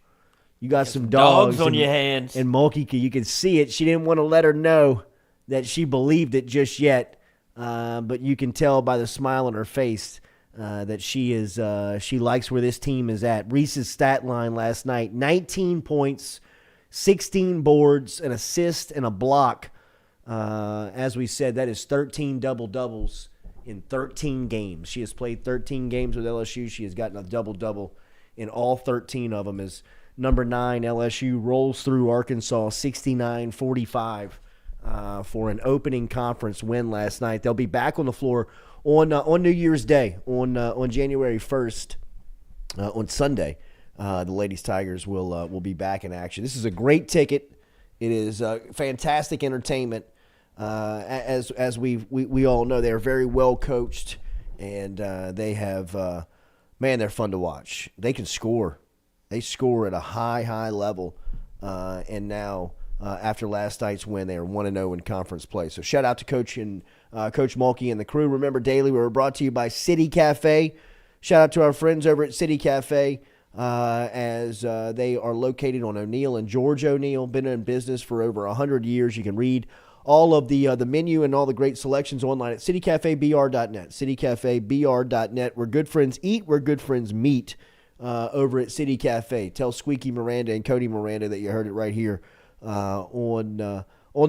You got some dogs on your hands. And Mulkey, you could see it. She didn't want to let her know that she believed it just yet, but you can tell by the smile on her face that she likes where this team is at. Reese's stat line last night: 19 points, 16 boards, an assist, and a block. As we said, that is 13 double-doubles in 13 games. She has played 13 games with LSU. She has gotten a double-double in all 13 of them. As number 9, LSU rolls through Arkansas 69-45 for an opening conference win last night. They'll be back on the floor on New Year's Day, on January 1st, on Sunday. The Ladies Tigers will be back in action. This is a great ticket. It is fantastic entertainment. As we all know, they're very well coached, and they have they're fun to watch. They can score. They score at a high level, and now after last night's win, they are 1-0 in conference play. So shout out to Coach Mulkey and the crew. Remember, daily, we're brought to you by City Cafe. Shout out to our friends over at City Cafe, as they are located on O'Neill and George O'Neill. Been in business for over 100 years. You can read all of the menu and all the great selections online at citycafebr.net. Citycafebr.net. Where good friends eat, where good friends meet. Over at City Cafe. Tell Squeaky Miranda and Cody Miranda that you heard it right here on the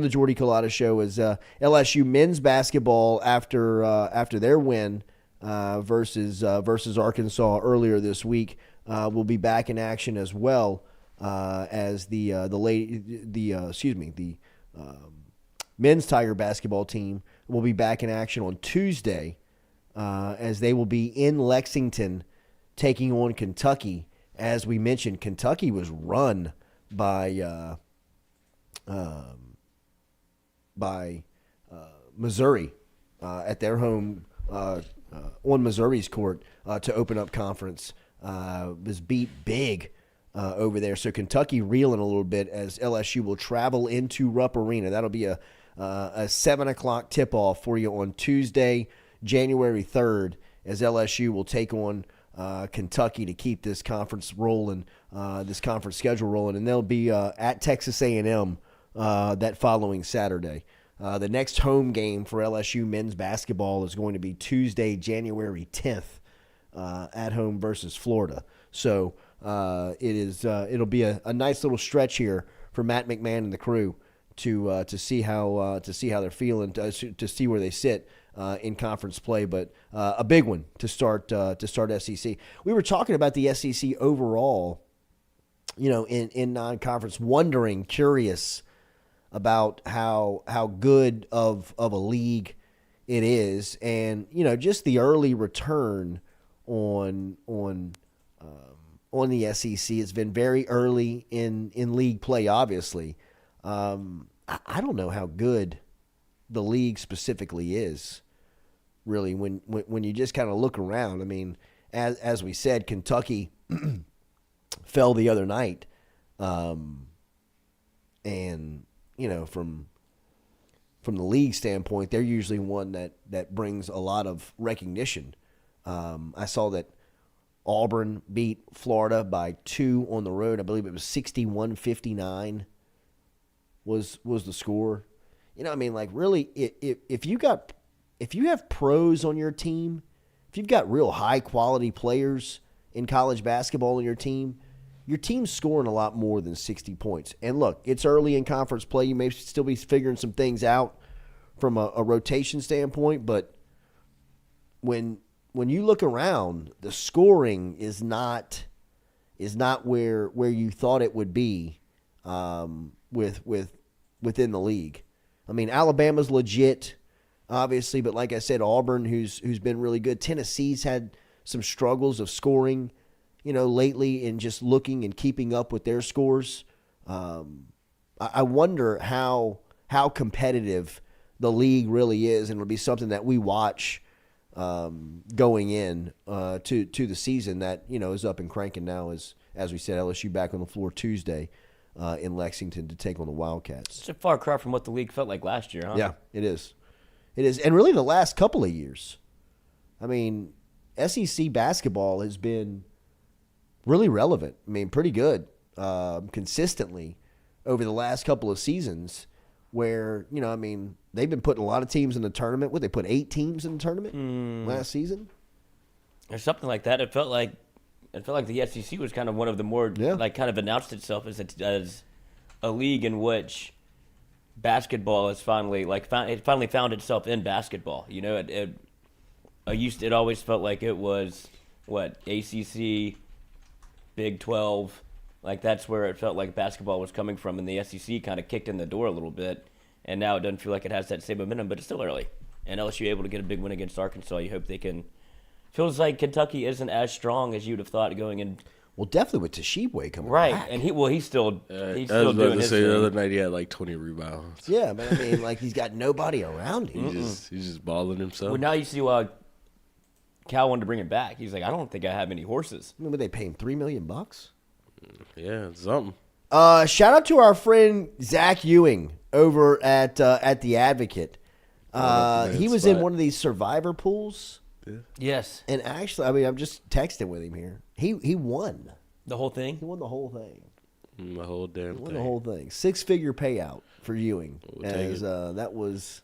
Jordy Culotta Show. As LSU men's basketball after their win versus Arkansas earlier this week will be back in action as well, as the men's Tiger basketball team will be back in action on Tuesday, as they will be in Lexington taking on Kentucky. As we mentioned, Kentucky was run by Missouri at their home on Missouri's court to open up conference. Was beat big over there. So Kentucky reeling a little bit as LSU will travel into Rupp Arena. That'll be a 7 o'clock tip-off for you on Tuesday, January 3rd, as LSU will take on Kentucky to keep this conference rolling, this conference schedule rolling, and they'll be at Texas A&M that following Saturday. The next home game for LSU men's basketball is going to be Tuesday, January 10th, at home versus Florida. So it'll be a nice little stretch here for Matt McMahon and the crew to see how they're feeling, to see where they sit in conference play, but a big one to start SEC. We were talking about the SEC overall, in non-conference, curious about how good of a league it is, and just the early return on the SEC. It's been very early in league play, obviously. I don't know how good the league specifically is, really, when you just kind of look around. I mean, as we said, Kentucky fell the other night, and from the league standpoint, they're usually one that brings a lot of recognition. I saw that Auburn beat Florida by 2 on the road. I believe it was 61-59 was the score. Really, if you have pros on your team, if you've got real high quality players in college basketball on your team's scoring a lot more than 60 points. And look, it's early in conference play. You may still be figuring some things out from a rotation standpoint, but when you look around, the scoring is not where you thought it would be within the league. I mean, Alabama's legit, obviously, but like I said, Auburn, who's been really good. Tennessee's had some struggles of scoring, lately, and just looking and keeping up with their scores. I wonder how competitive the league really is, and it'll be something that we watch going in to the season that is up and cranking now. As we said, LSU back on the floor Tuesday in Lexington to take on the Wildcats. It's a far cry from what the league felt like last year, huh? Yeah, it is. It is, and really the last couple of years. I mean, SEC basketball has been really relevant. I mean, pretty good consistently over the last couple of seasons where, I mean, they've been putting a lot of teams in the tournament. They put 8 teams in the tournament last season? Or something like that. It felt like the SEC was kind of one of the more, kind of announced itself as a league in which basketball is finally, finally found itself in basketball. It always felt like it was, ACC, Big 12, that's where it felt like basketball was coming from, and the SEC kind of kicked in the door a little bit, and now it doesn't feel like it has that same momentum, but it's still early. And LSU able to get a big win against Arkansas. You hope they can. Feels like Kentucky isn't as strong as you'd have thought going in. Well, definitely with Tashibwe coming back. And he's still doing his thing. The other night he had 20 rebounds. Yeah, but I mean, he's got nobody around him. He's just balling himself. Well, now you see why Cal wanted to bring him back. He's like, I don't think I have any horses. Remember they paid him $3 million? Yeah, something. Shout out to our friend Zach Ewing over at the Advocate. He was in one of these survivor pools. Yeah. Yes. And actually, I mean, I'm just texting with him here. He won. The whole thing? He won the whole thing. The whole damn thing. He won the whole thing. 6-figure payout for Ewing. That was...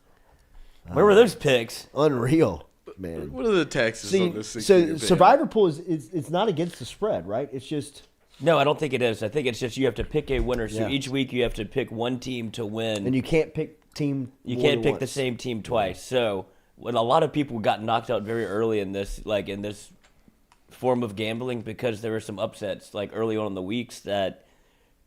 Where were those picks? Unreal, man. What are the taxes on this 6-figure So payout? survivor pool it's not against the spread, right? It's just... No, I don't think it is. I think it's just you have to pick a winner. So each week you have to pick one team to win. And you can't pick You can't pick the same team twice. So when a lot of people got knocked out very early in this form of gambling because there were some upsets early on in the weeks that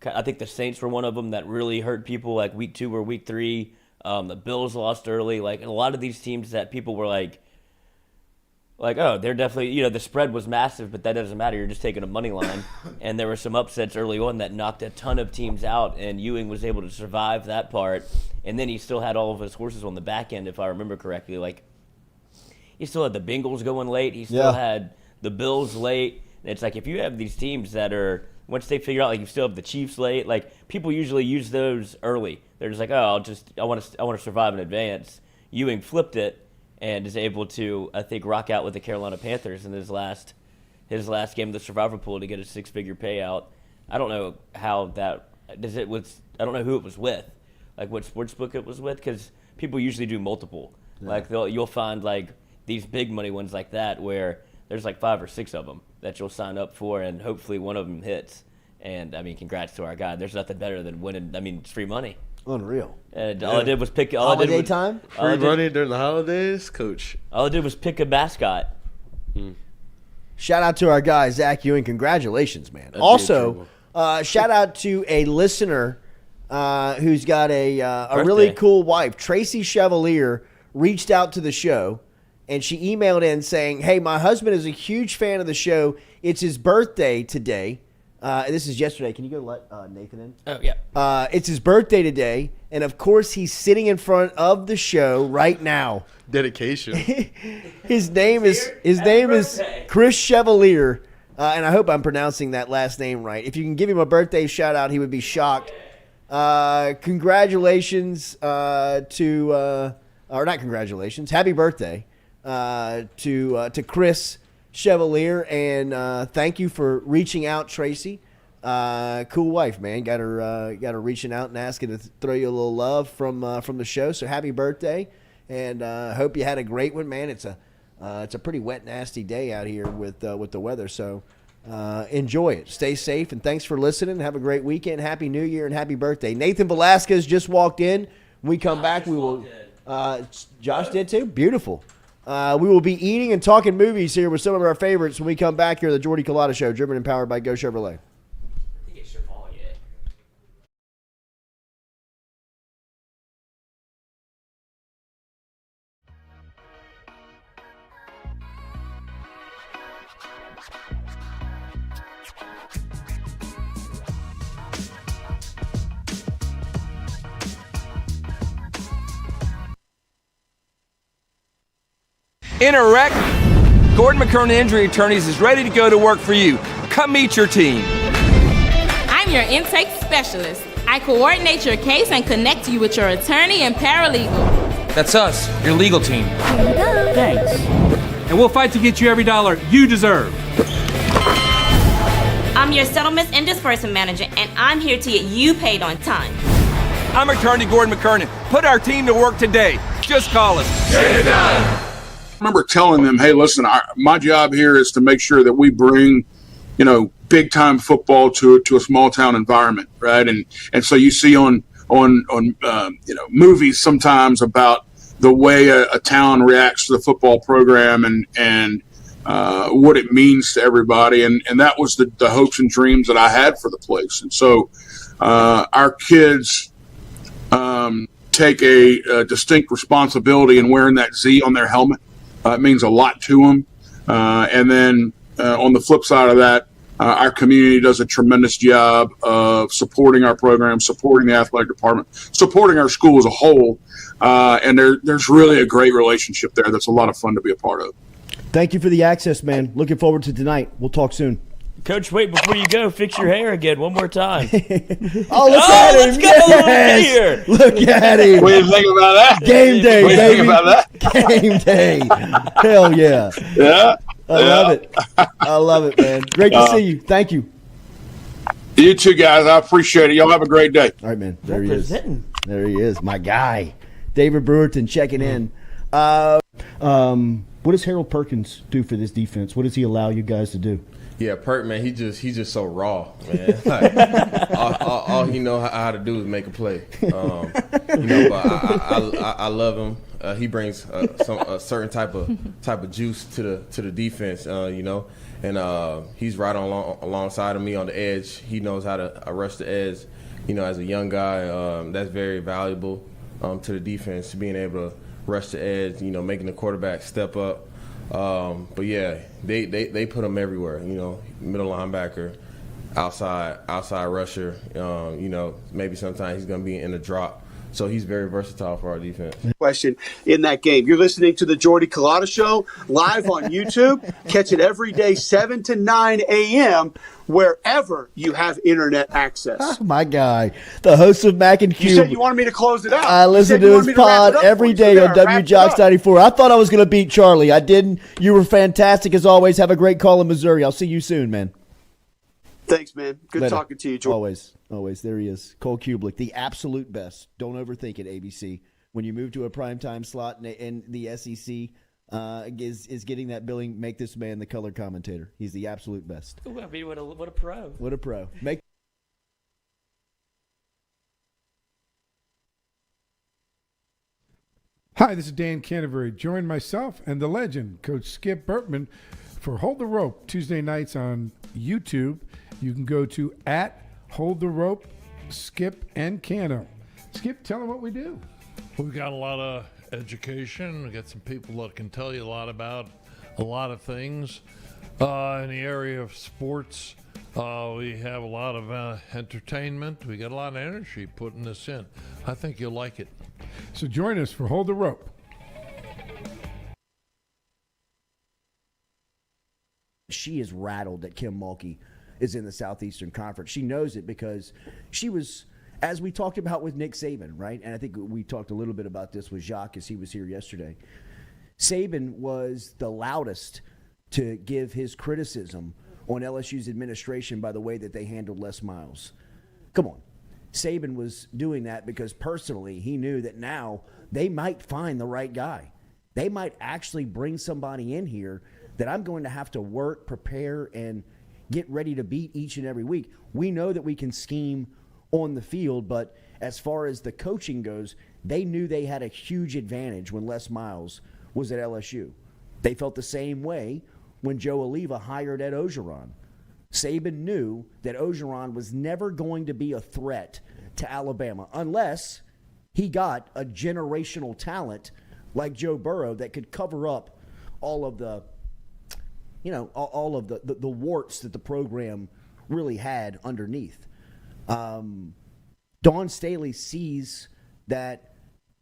I think the Saints were one of them that really hurt people week 2 or week 3. The Bills lost early. A lot of these teams that people were oh, they're definitely, the spread was massive, but that doesn't matter. You're just taking a money line. And there were some upsets early on that knocked a ton of teams out, and Ewing was able to survive that part. And then he still had all of his horses on the back end, if I remember correctly. He still had the Bengals going late. He still had the Bills late. And it's if you have these teams that are, once they figure out, you still have the Chiefs late, people usually use those early. They're just I want to survive in advance. Ewing flipped it. And is able to, I think, rock out with the Carolina Panthers in his last game of the survivor pool to get a 6-figure payout. I don't know how that does it was. I don't know who it was with, what sportsbook it was with, because people usually do multiple. Yeah. You'll find these big money ones like that where there's 5 or 6 of them that you'll sign up for, and hopefully one of them hits. And I mean, congrats to our guy. There's nothing better than winning. I mean, it's free money. Unreal. And all I did was pick holiday time. Free money during the holidays, coach. All I did was pick a mascot. Shout out to our guy Zach Ewing. Congratulations, man. Also, shout out to a listener who's got a really cool wife. Tracy Chevalier reached out to the show, and she emailed in saying, "Hey, my husband is a huge fan of the show. It's his birthday today." This is yesterday. Can you go let Nathan in? Oh, yeah. It's his birthday today, and of course he's sitting in front of the show right now. Dedication. His name is Chris Chevalier, and I hope I'm pronouncing that last name right. If you can give him a birthday shout out, he would be shocked. Congratulations or not congratulations. Happy birthday to Chris Chevalier, and thank you for reaching out, Tracy. Cool wife, man. Got her reaching out and asking to throw you a little love from the show. So happy birthday, and hope you had a great one, man. It's a pretty wet, nasty day out here with the weather. So enjoy it. Stay safe, and thanks for listening. Have a great weekend. Happy New Year and happy birthday. Nathan Velasquez just walked in. When we come back, we will. Josh did too. Beautiful. We will be eating and talking movies here with some of our favorites when we come back here at the Jordy Culotta Show, driven and powered by Go Chevrolet. I think it's Chevalier. In a wreck, Gordon McKernan Injury Attorneys is ready to go to work for you. Come meet your team. I'm your intake specialist. I coordinate your case and connect you with your attorney and paralegal. That's us, your legal team. Thanks. And we'll fight to get you every dollar you deserve. I'm your settlements and disbursement manager, and I'm here to get you paid on time. I'm attorney Gordon McKernan. Put our team to work today. Just call us. Get it done. I remember telling them, hey, listen, my job here is to make sure that we bring, big time football to a small town environment, right? And so you see on movies sometimes about the way a town reacts to the football program and what it means to everybody, and that was the hopes and dreams that I had for the place. And so our kids take a distinct responsibility in wearing that Z on their helmet. It means a lot to them. And then on the flip side of that, our community does a tremendous job of supporting our program, supporting the athletic department, supporting our school as a whole. And there's really a great relationship there that's a lot of fun to be a part of. Thank you for the access, man. Looking forward to tonight. We'll talk soon. Coach, wait, before you go, fix your hair again one more time. Look at him. Yes. Look at him. What do you think about that? Game day, what do you baby. think about that? Game day. Hell yeah. Yeah. I love it. I love it, man. Great to see you. Thank you. You too, guys. I appreciate it. Y'all have a great day. All right, man. There he is. There he is. My guy. David Brewerton checking in. What does Harold Perkins do for this defense? What does he allow you guys to do? Yeah, Perk, man, he's just so raw, man. Like, all he know how to do is make a play. But I love him. He brings a certain type of juice to the defense, and he's right alongside of me on the edge. He knows how to rush the edge. As a young guy, that's very valuable to the defense, being able to rush the edge. Making the quarterback step up. But yeah, they put him everywhere. Middle linebacker, outside rusher. Maybe sometimes he's gonna be in the drop. So he's very versatile for our defense. Question in that game. You're listening to the Jordy Culotta Show live on YouTube. Catch it every day, 7 to 9 a.m. wherever you have internet access. Oh, my guy, the host of Mac and Cube. You said you wanted me to close it out. I listen to his pod every day on WJOX 94. I thought I was going to beat Charlie. I didn't. You were fantastic as always. Have a great call in Missouri. I'll see you soon, man. Thanks, man. Good Later. talking to you, Jordy. Always. There he is. Cole Kublik, the absolute best. Don't overthink it, ABC. When you move to a primetime slot and the SEC is getting that billing, make this man the color commentator. He's the absolute best. Ooh, I mean, what a pro. What a pro. Hi, this is Dan Canterbury. Join myself and the legend, Coach Skip Burtman, for Hold the Rope Tuesday nights on YouTube. You can go to @Hold the Rope, Skip and Cano. Skip, tell them what we do. We've got a lot of education. We've got some people that can tell you a lot about a lot of things. In the area of sports, we have a lot of entertainment. We got a lot of energy putting this in. I think you'll like it. So join us for Hold the Rope. She is rattled that Kim Mulkey is in the Southeastern Conference. She knows it because she was, as we talked about with Nick Saban, right? And I think we talked a little bit about this with Jacques as he was here yesterday. Saban was the loudest to give his criticism on LSU's administration by the way that they handled Les Miles. Come on. Saban was doing that because personally he knew that now they might find the right guy. They might actually bring somebody in here that I'm going to have to work, prepare, and get ready to beat each and every week. We know that we can scheme on the field, but as far as the coaching goes, they knew they had a huge advantage when Les Miles was at LSU. They felt the same way when Joe Oliva hired Ed Orgeron. Saban knew that Orgeron was never going to be a threat to Alabama unless he got a generational talent like Joe Burrow that could cover up all of the warts that the program really had underneath. Dawn Staley sees that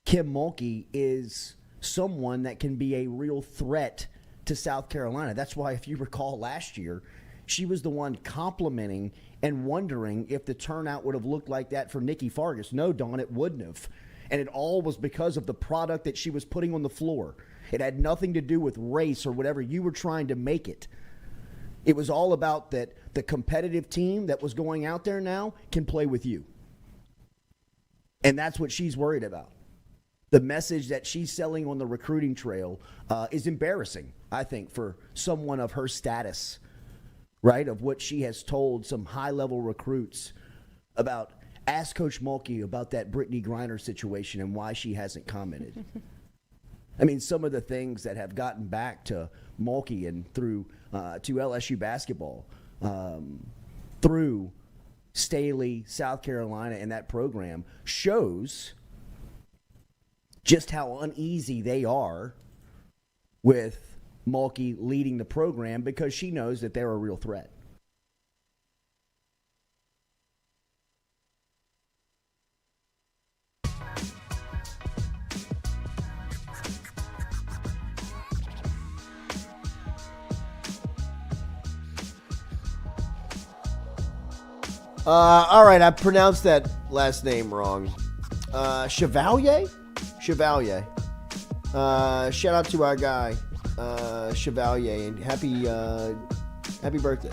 Kim Mulkey is someone that can be a real threat to South Carolina. That's why, if you recall last year, she was the one complimenting and wondering if the turnout would have looked like that for Nikki Fargas. No, Dawn, it wouldn't have. And it all was because of the product that she was putting on the floor. It had nothing to do with race or whatever you were trying to make it. It was all about that the competitive team that was going out there now can play with you. And that's what she's worried about. The message that she's selling on the recruiting trail is embarrassing, I think, for someone of her status, right, of what she has told some high-level recruits about. Ask Coach Mulkey about that Brittany Griner situation and why she hasn't commented. I mean, some of the things that have gotten back to Mulkey and through to LSU basketball, through Staley, South Carolina, and that program shows just how uneasy they are with Mulkey leading the program because she knows that they're a real threat. All right, I pronounced that last name wrong. Chevalier? Chevalier. Shout out to our guy, Chevalier, and happy birthday,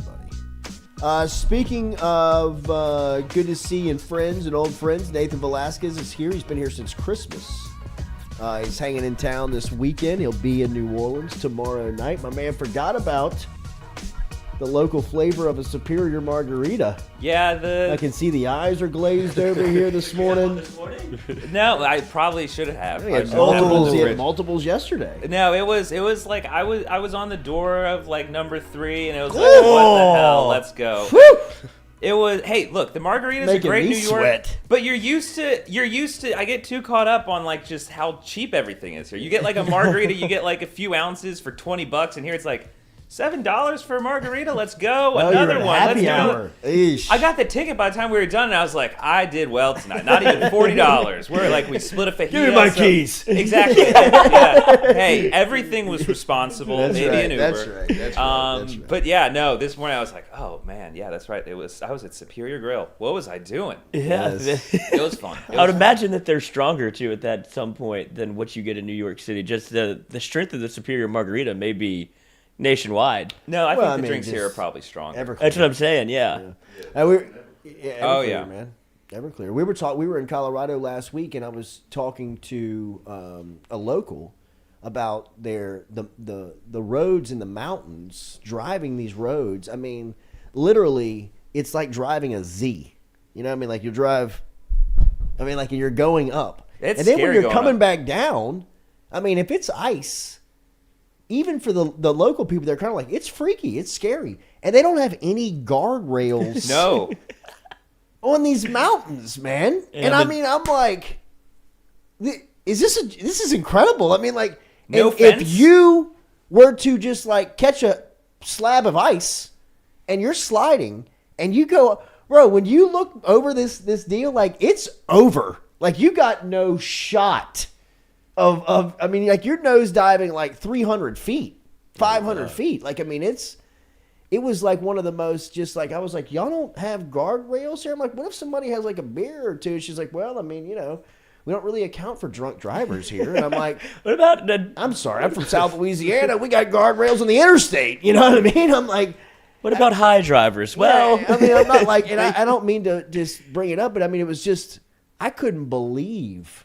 buddy. Speaking of good to see and friends and old friends, Nathan Velasquez is here. He's been here since Christmas. He's hanging in town this weekend. He'll be in New Orleans tomorrow night. My man forgot about the local flavor of a Superior margarita. Yeah, I can see the eyes are glazed over here this morning. No, I probably should have. He had multiples yesterday. No, it was like I was on the door of like number 3, and it was like, what the hell? Let's go. Whew. It was. Hey, look, the margaritas are great in New York, sweat. but you're used to. I get too caught up on like just how cheap everything is here. You get like a margarita, you get like a few ounces for $20, and here it's like $7 for a margarita. Let's go. Another one. Let's go. I got the ticket by the time we were done, and I was like, I did well tonight. Not even $40. We split a fajita. Give me my keys. Exactly. Yeah. Hey, everything was responsible. That's maybe right, an Uber. that's right. But yeah, no. This morning I was like, oh man, yeah, that's right. I was at Superior Grill. What was I doing? Yeah, it was fun. I would imagine that they're stronger too at that some point than what you get in New York City. Just the strength of the Superior margarita may be nationwide. No, I think the drinks here are probably stronger. That's what I'm saying. Yeah. Everclear, man. Everclear. We were in Colorado last week, and I was talking to a local about the roads in the mountains. Driving these roads, I mean, literally, it's like driving a Z. You know what I mean? Like you drive. I mean, like you're going up, and then when you're coming back down, I mean, if it's ice. Even for the local people, they're kind of like, it's freaky, it's scary. And they don't have any guardrails on these mountains, man. And I mean, I'm like, this is incredible. I mean, like, if you were to just like catch a slab of ice and you're sliding and you go, bro, when you look over this deal, like it's over. Like you got no shot. I mean, like you're nose diving like 300 feet, 500 feet. Like, I mean, it was like one of the most just like, I was like, y'all don't have guardrails here? I'm like, what if somebody has like a beer or two? She's like, well, I mean, you know, we don't really account for drunk drivers here. And I'm like, what about I'm sorry, I'm from South Louisiana. We got guardrails on the interstate. You know what I mean? I'm like, what about high drivers? Well, I mean, I'm not like, and I don't mean to just bring it up, but I mean, it was just, I couldn't believe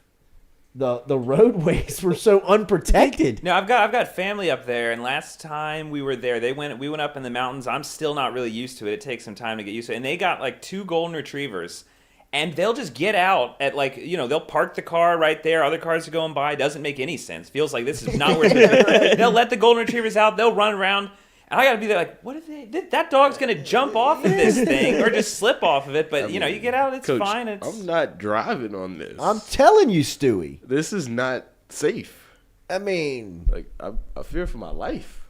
the roadways were so unprotected. No, I've got family up there, and last time we were there, we went up in the mountains. I'm still not really used to it. It takes some time to get used to it. And they got like 2 golden retrievers, and they'll just get out at like, you know, they'll park the car right there. Other cars are going by. Doesn't make any sense. Feels like this is not where it's be. They'll let the golden retrievers out. They'll run around. And I got to be there like, what if that dog's going to jump off of this thing or just slip off of it? But, you know, you get out, it's Coach, fine. I'm not driving on this. I'm telling you, Stewie. This is not safe. I mean. Like, I fear for my life.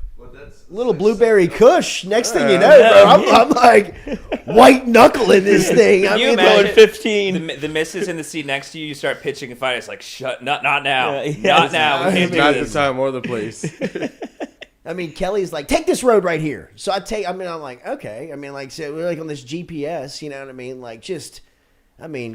little blueberry kush. Next thing you know, bro, I'm like white knuckling this thing. Can you imagine 15? The missus in the seat next to you, you start pitching a fight. It's like, not now. Not now. We can't do Not this. the time or the place. I mean, Kelly's like, take this road right here. So I'm like, okay. I mean, like, so we're like on this GPS, you know what I mean? Like,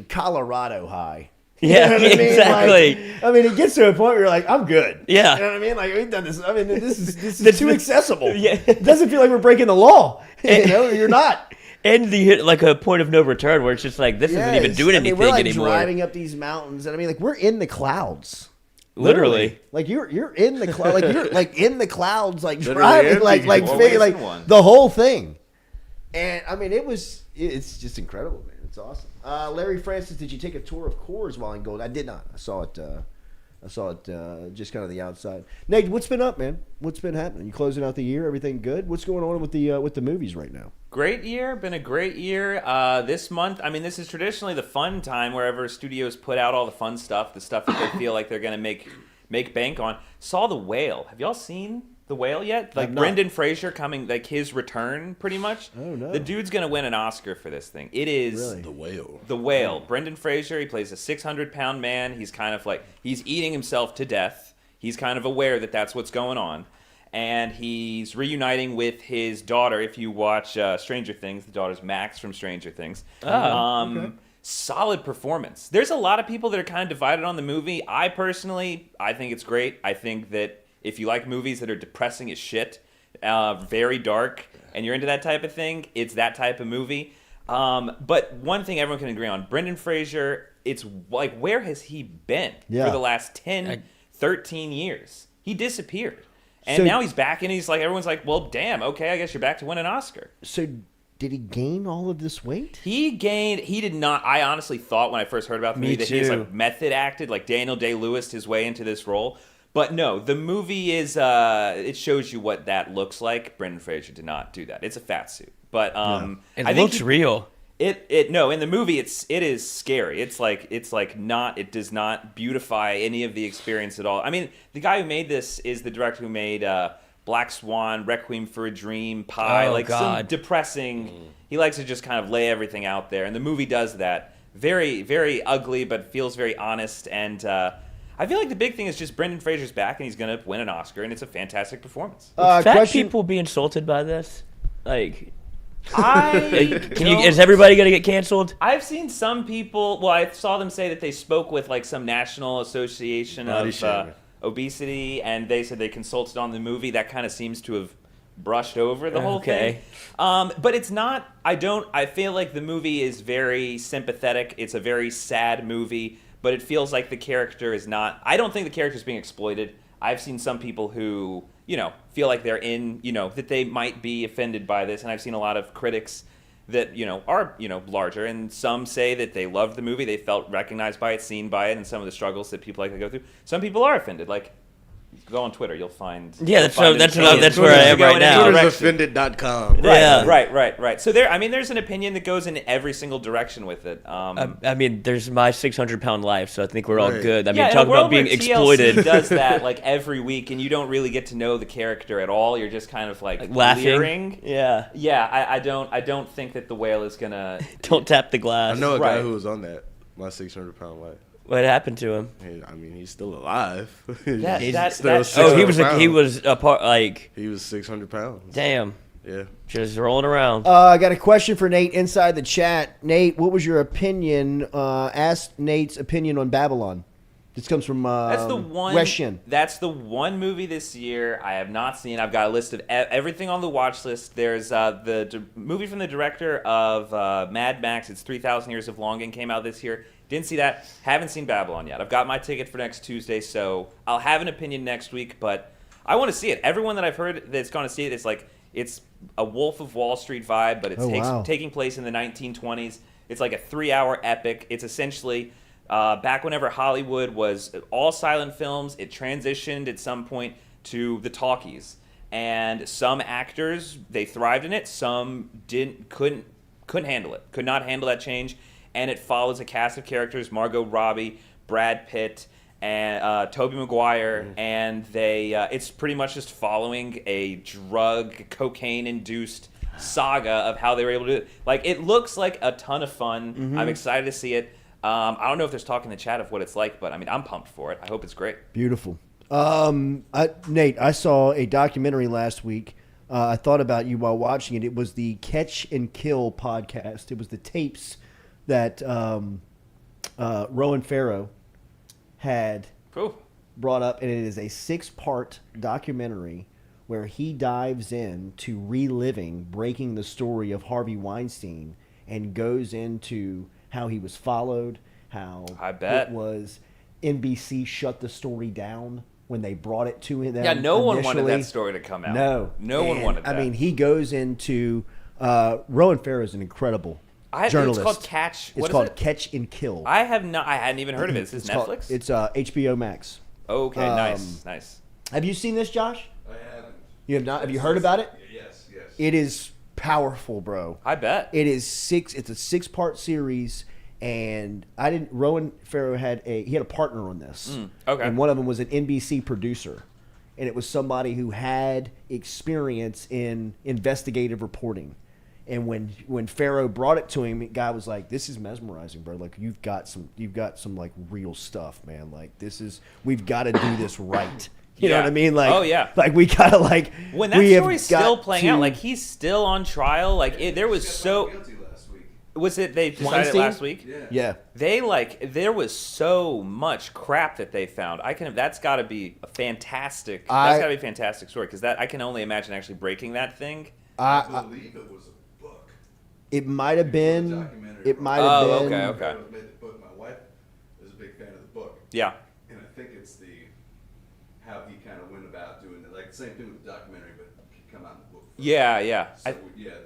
Colorado high. Yeah, you know what exactly. I mean, it gets to a point where you're like, I'm good. Yeah. You know what I mean? Like, we've done this. I mean, this is too accessible. Yeah. It doesn't feel like we're breaking the law. You know, you're not. And you hit like a point of no return where it's just like, this isn't even doing anything we're like anymore. driving up these mountains. And I mean, like, we're in the clouds. Literally. Like you're in the cloud, like you're like in the clouds, like Literally driving, like the whole thing. And I mean, it's just incredible, man. It's awesome. Larry Francis, did you take a tour of Coors while in Gold? I did not. I saw it just kind of the outside. Nate, what's been up, man? What's been happening? You closing out the year? Everything good? What's going on with the movies right now? Great year. Been a great year. This month, I mean, this is traditionally the fun time wherever studios put out all the fun stuff, the stuff that they feel like they're going to make bank on. Saw The Whale. Have y'all seen The Whale yet? Like Brendan Fraser coming, like his return, pretty much. Oh no! The dude's going to win an Oscar for this thing. It is really? The Whale. The Whale. Brendan Fraser. He plays a 600-pound man. He's kind of like he's eating himself to death. He's kind of aware that that's what's going on. And he's reuniting with his daughter. If you watch Stranger Things, the daughter's Max from Stranger Things. Okay. Solid performance. There's a lot of people that are kind of divided on the movie. I think it's great. I think that if you like movies that are depressing as shit, very dark, and you're into that type of thing, it's that type of movie. But one thing everyone can agree on, Brendan Fraser, it's like, where has he been for the last 10, 13 years? He disappeared. And now he's back, and he's like, everyone's like, well, damn, okay, I guess you're back to win an Oscar. So did he gain all of this weight? He did not. I honestly thought when I first heard about the movie that he's like method acted, like Daniel Day-Lewis his way into this role. But no, the movie is, it shows you what that looks like. Brendan Fraser did not do that. It's a fat suit. But it looks real. No, in the movie it is scary. It's like not, it does not beautify any of the experience at all. I mean, the guy who made this is the director who made Black Swan, Requiem for a Dream, Pie, some depressing. He likes to just kind of lay everything out there, and the movie does that. Very, very ugly, but feels very honest. And I feel like the big thing is just Brendan Fraser's back, and he's gonna win an Oscar, and it's a fantastic performance. Fat people be insulted by this, like. Is everybody gonna get canceled? I've seen some people. Well, I saw them say that they spoke with like some national association of obesity, and they said they consulted on the movie. That kind of seems to have brushed over the whole thing. But it's not. I feel like the movie is very sympathetic. It's a very sad movie, but it feels like the character is not. I don't think the character is being exploited. I've seen some people who, feel like they're that they might be offended by this. And I've seen a lot of critics that, are, larger. And some say that they loved the movie. They felt recognized by it, seen by it, and some of the struggles that people like to go through. Some people are offended. Like, go on Twitter, you'll find. Yeah, that's where I am right now. Twitter'sOffended.com. Right. So there's an opinion that goes in every single direction with it. There's my 600-pound life, so I think we're all good. Talk about being exploited. TLC does that like every week, and you don't really get to know the character at all. You're just kind of like laughing. Leering. Yeah. I don't think that the whale is gonna. Don't tap the glass. I know a guy who was on that. My 600-pound life. What happened to him? He's still alive. He was a part like. He was 600 pounds. Damn. Yeah. Just rolling around. I got a question for Nate inside the chat. Nate, what was your opinion? Ask Nate's opinion on Babylon. This comes from that's the one. Weshin. That's the one movie this year I have not seen. I've got a list of everything on the watch list. There's the movie from the director of Mad Max. It's 3,000 Years of Longing. Came out this year. Didn't see that. Haven't seen Babylon yet. I've got my ticket for next Tuesday, so I'll have an opinion next week. But I want to see it. Everyone that I've heard that's going to see it is like it's a Wolf of Wall Street vibe, but it's taking place in the 1920s. It's like a 3-hour epic. It's essentially back whenever Hollywood was all silent films. It transitioned at some point to the talkies, and some actors they thrived in it. Some couldn't handle it. Could not handle that change. And it follows a cast of characters: Margot Robbie, Brad Pitt, and Tobey Maguire, and they it's pretty much just following a drug cocaine induced saga of how they were able to do it. Like, it looks like a ton of fun. I'm excited to see it. I don't know if there's talk in the chat of what it's like, but I mean, I'm pumped for it. I hope it's great. Beautiful. Nate, I saw a documentary last week. I thought about you while watching it. It was the Catch and Kill podcast. It was the tapes that Rowan Farrow had brought up, and it is a 6-part documentary where he dives into reliving, breaking the story of Harvey Weinstein, and goes into how he was followed, how it was NBC shut the story down when they brought it to him. Yeah, no one wanted that story to come out. No one wanted that. I mean, he goes into Rowan Farrow is an incredible journalist. It's called Catch. It's called Catch and Kill. I hadn't even heard of it. Is this Netflix? It's HBO Max. Okay, nice. Have you seen this, Josh? I haven't. You have not. Have you heard about it? Yes. It is powerful, bro. I bet. It is 6. It's a 6-part series, and Rowan Farrow had a partner on this. Okay. And one of them was an NBC producer, and it was somebody who had experience in investigative reporting. And when Farrow brought it to him, the guy was like, "This is mesmerizing, bro. Like, you've got some like real stuff, man. Like, we've got to do this right." You know what I mean? Like, oh yeah, like we gotta like when that story's still playing out, like he's still on trial. Like there was was it they decided Weinstein? Last week? Yeah. There was so much crap that they found. That's got to be a fantastic. That's got to be a fantastic story because I can only imagine actually breaking that thing. I believe it was a book. It might have been. It might have been. Okay. Made the book. My wife is a big fan of the book. Yeah. And I think it's how he kind of went about doing it. Like the same thing with the documentary, but it could come out in the book. Yeah. So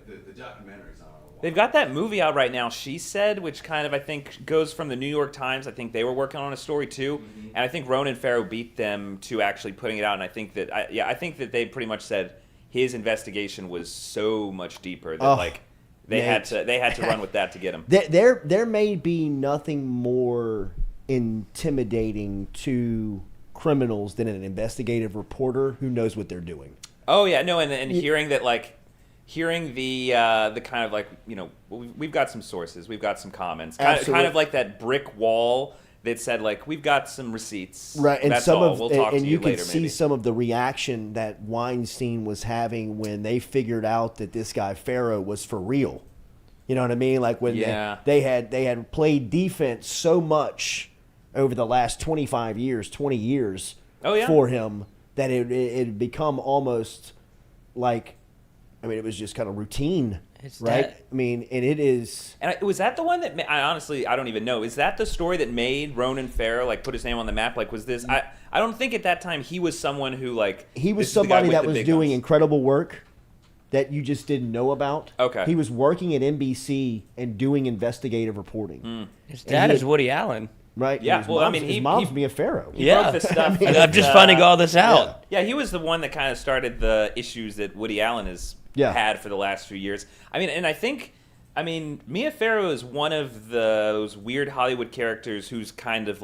the documentary's on. They've got that movie out right now, She Said, which kind of, I think, goes from the New York Times. I think they were working on a story, too. And I think Ronan Farrow beat them to actually putting it out. And I think that, I think that they pretty much said his investigation was so much deeper that, they had to run with that to get him. There may be nothing more intimidating to criminals than an investigative reporter who knows what they're doing. Oh, yeah. No, and hearing that, hearing the kind of we've got some sources, we've got some comments, kind of like that brick wall that said we've got some receipts, right? And that's some all. of We'll talk and to you later, could see maybe. some of the reaction that Weinstein was having when they figured out that this guy Farrow was for real. You know what I mean? Like when they had played defense so much over the last 20 years for him that it had become almost like. I mean, it was just kind of routine, right? I mean, and it is. And was that the one that I don't even know. Is that the story that made Ronan Farrow put his name on the map? Was this? I don't think at that time he was someone who he was somebody that was doing incredible work that you just didn't know about. Okay. He was working at NBC and doing investigative reporting. His dad is Woody Allen. Right. Yeah. His mom's Mia Farrow. He broke the stuff. I'm just finding all this out. Yeah, he was the one that kind of started the issues that Woody Allen has had for the last few years. I mean, and I think, Mia Farrow is one of those weird Hollywood characters who's kind of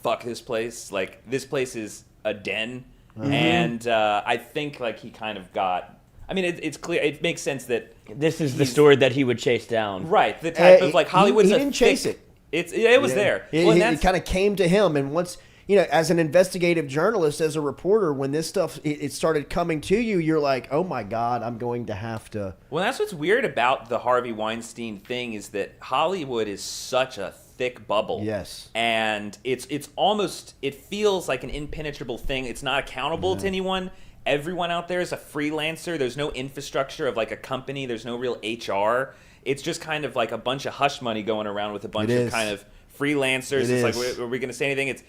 fuck this place. This place is a den. Mm-hmm. And I think he kind of got. It's clear. It makes sense that this is the story that he would chase down. Right. The type of Hollywood's. He didn't chase it. It was there. It kind of came to him, and once as an investigative journalist, as a reporter, when this stuff it started coming to you, you're like, oh my God, I'm going to have to. Well, that's what's weird about the Harvey Weinstein thing is that Hollywood is such a thick bubble. Yes. And it's almost it feels like an impenetrable thing. It's not accountable to anyone. Everyone out there is a freelancer. There's no infrastructure of a company. There's no real HR. It's just kind of a bunch of hush money going around with a bunch of kind of freelancers. It's are we going to say anything? It's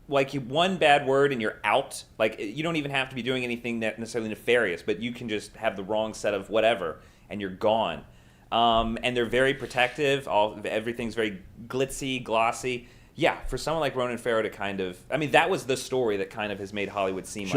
one bad word and you're out. You don't even have to be doing anything necessarily nefarious, but you can just have the wrong set of whatever and you're gone. And they're very protective. Everything's very glitzy, glossy. Yeah, for someone like Ronan Farrow to kind of, that was the story that kind of has made Hollywood seem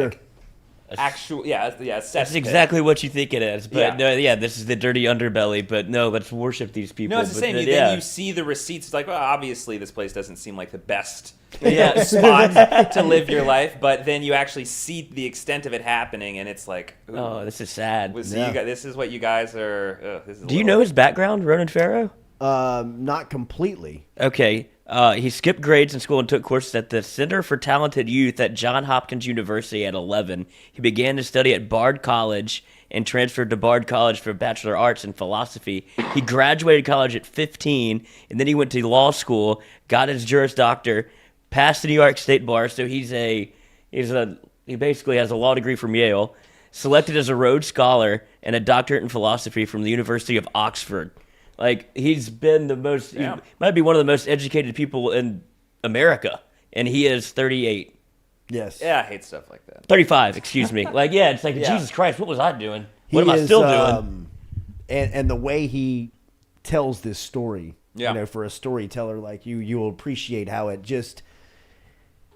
actual, That's cesspit. exactly what you think it is. But no, this is the dirty underbelly. But no, let's worship these people. No, it's the same. Then you see the receipts. It's like, well, obviously this place doesn't seem like the best spot to live your life. But then you actually see the extent of it happening, and it's like, ooh, oh, this is sad. This is what you guys are. Do you know his background, Ronan Farrow? Not completely. Okay. He skipped grades in school and took courses at the Center for Talented Youth at Johns Hopkins University at 11. He began to study at Bard College and transferred to Bard College for Bachelor of Arts in Philosophy. He graduated college at 15, and then he went to law school, got his Juris Doctor, passed the New York State Bar, so he basically has a law degree from Yale, selected as a Rhodes Scholar, and a doctorate in philosophy from the University of Oxford. Like, he's been he might be one of the most educated people in America, and he is 38. Yes. Yeah, I hate stuff like that. 35, excuse me. It's like, Jesus Christ, what was I doing? What am I still doing? And the way he tells this story, for a storyteller like you will appreciate how it just,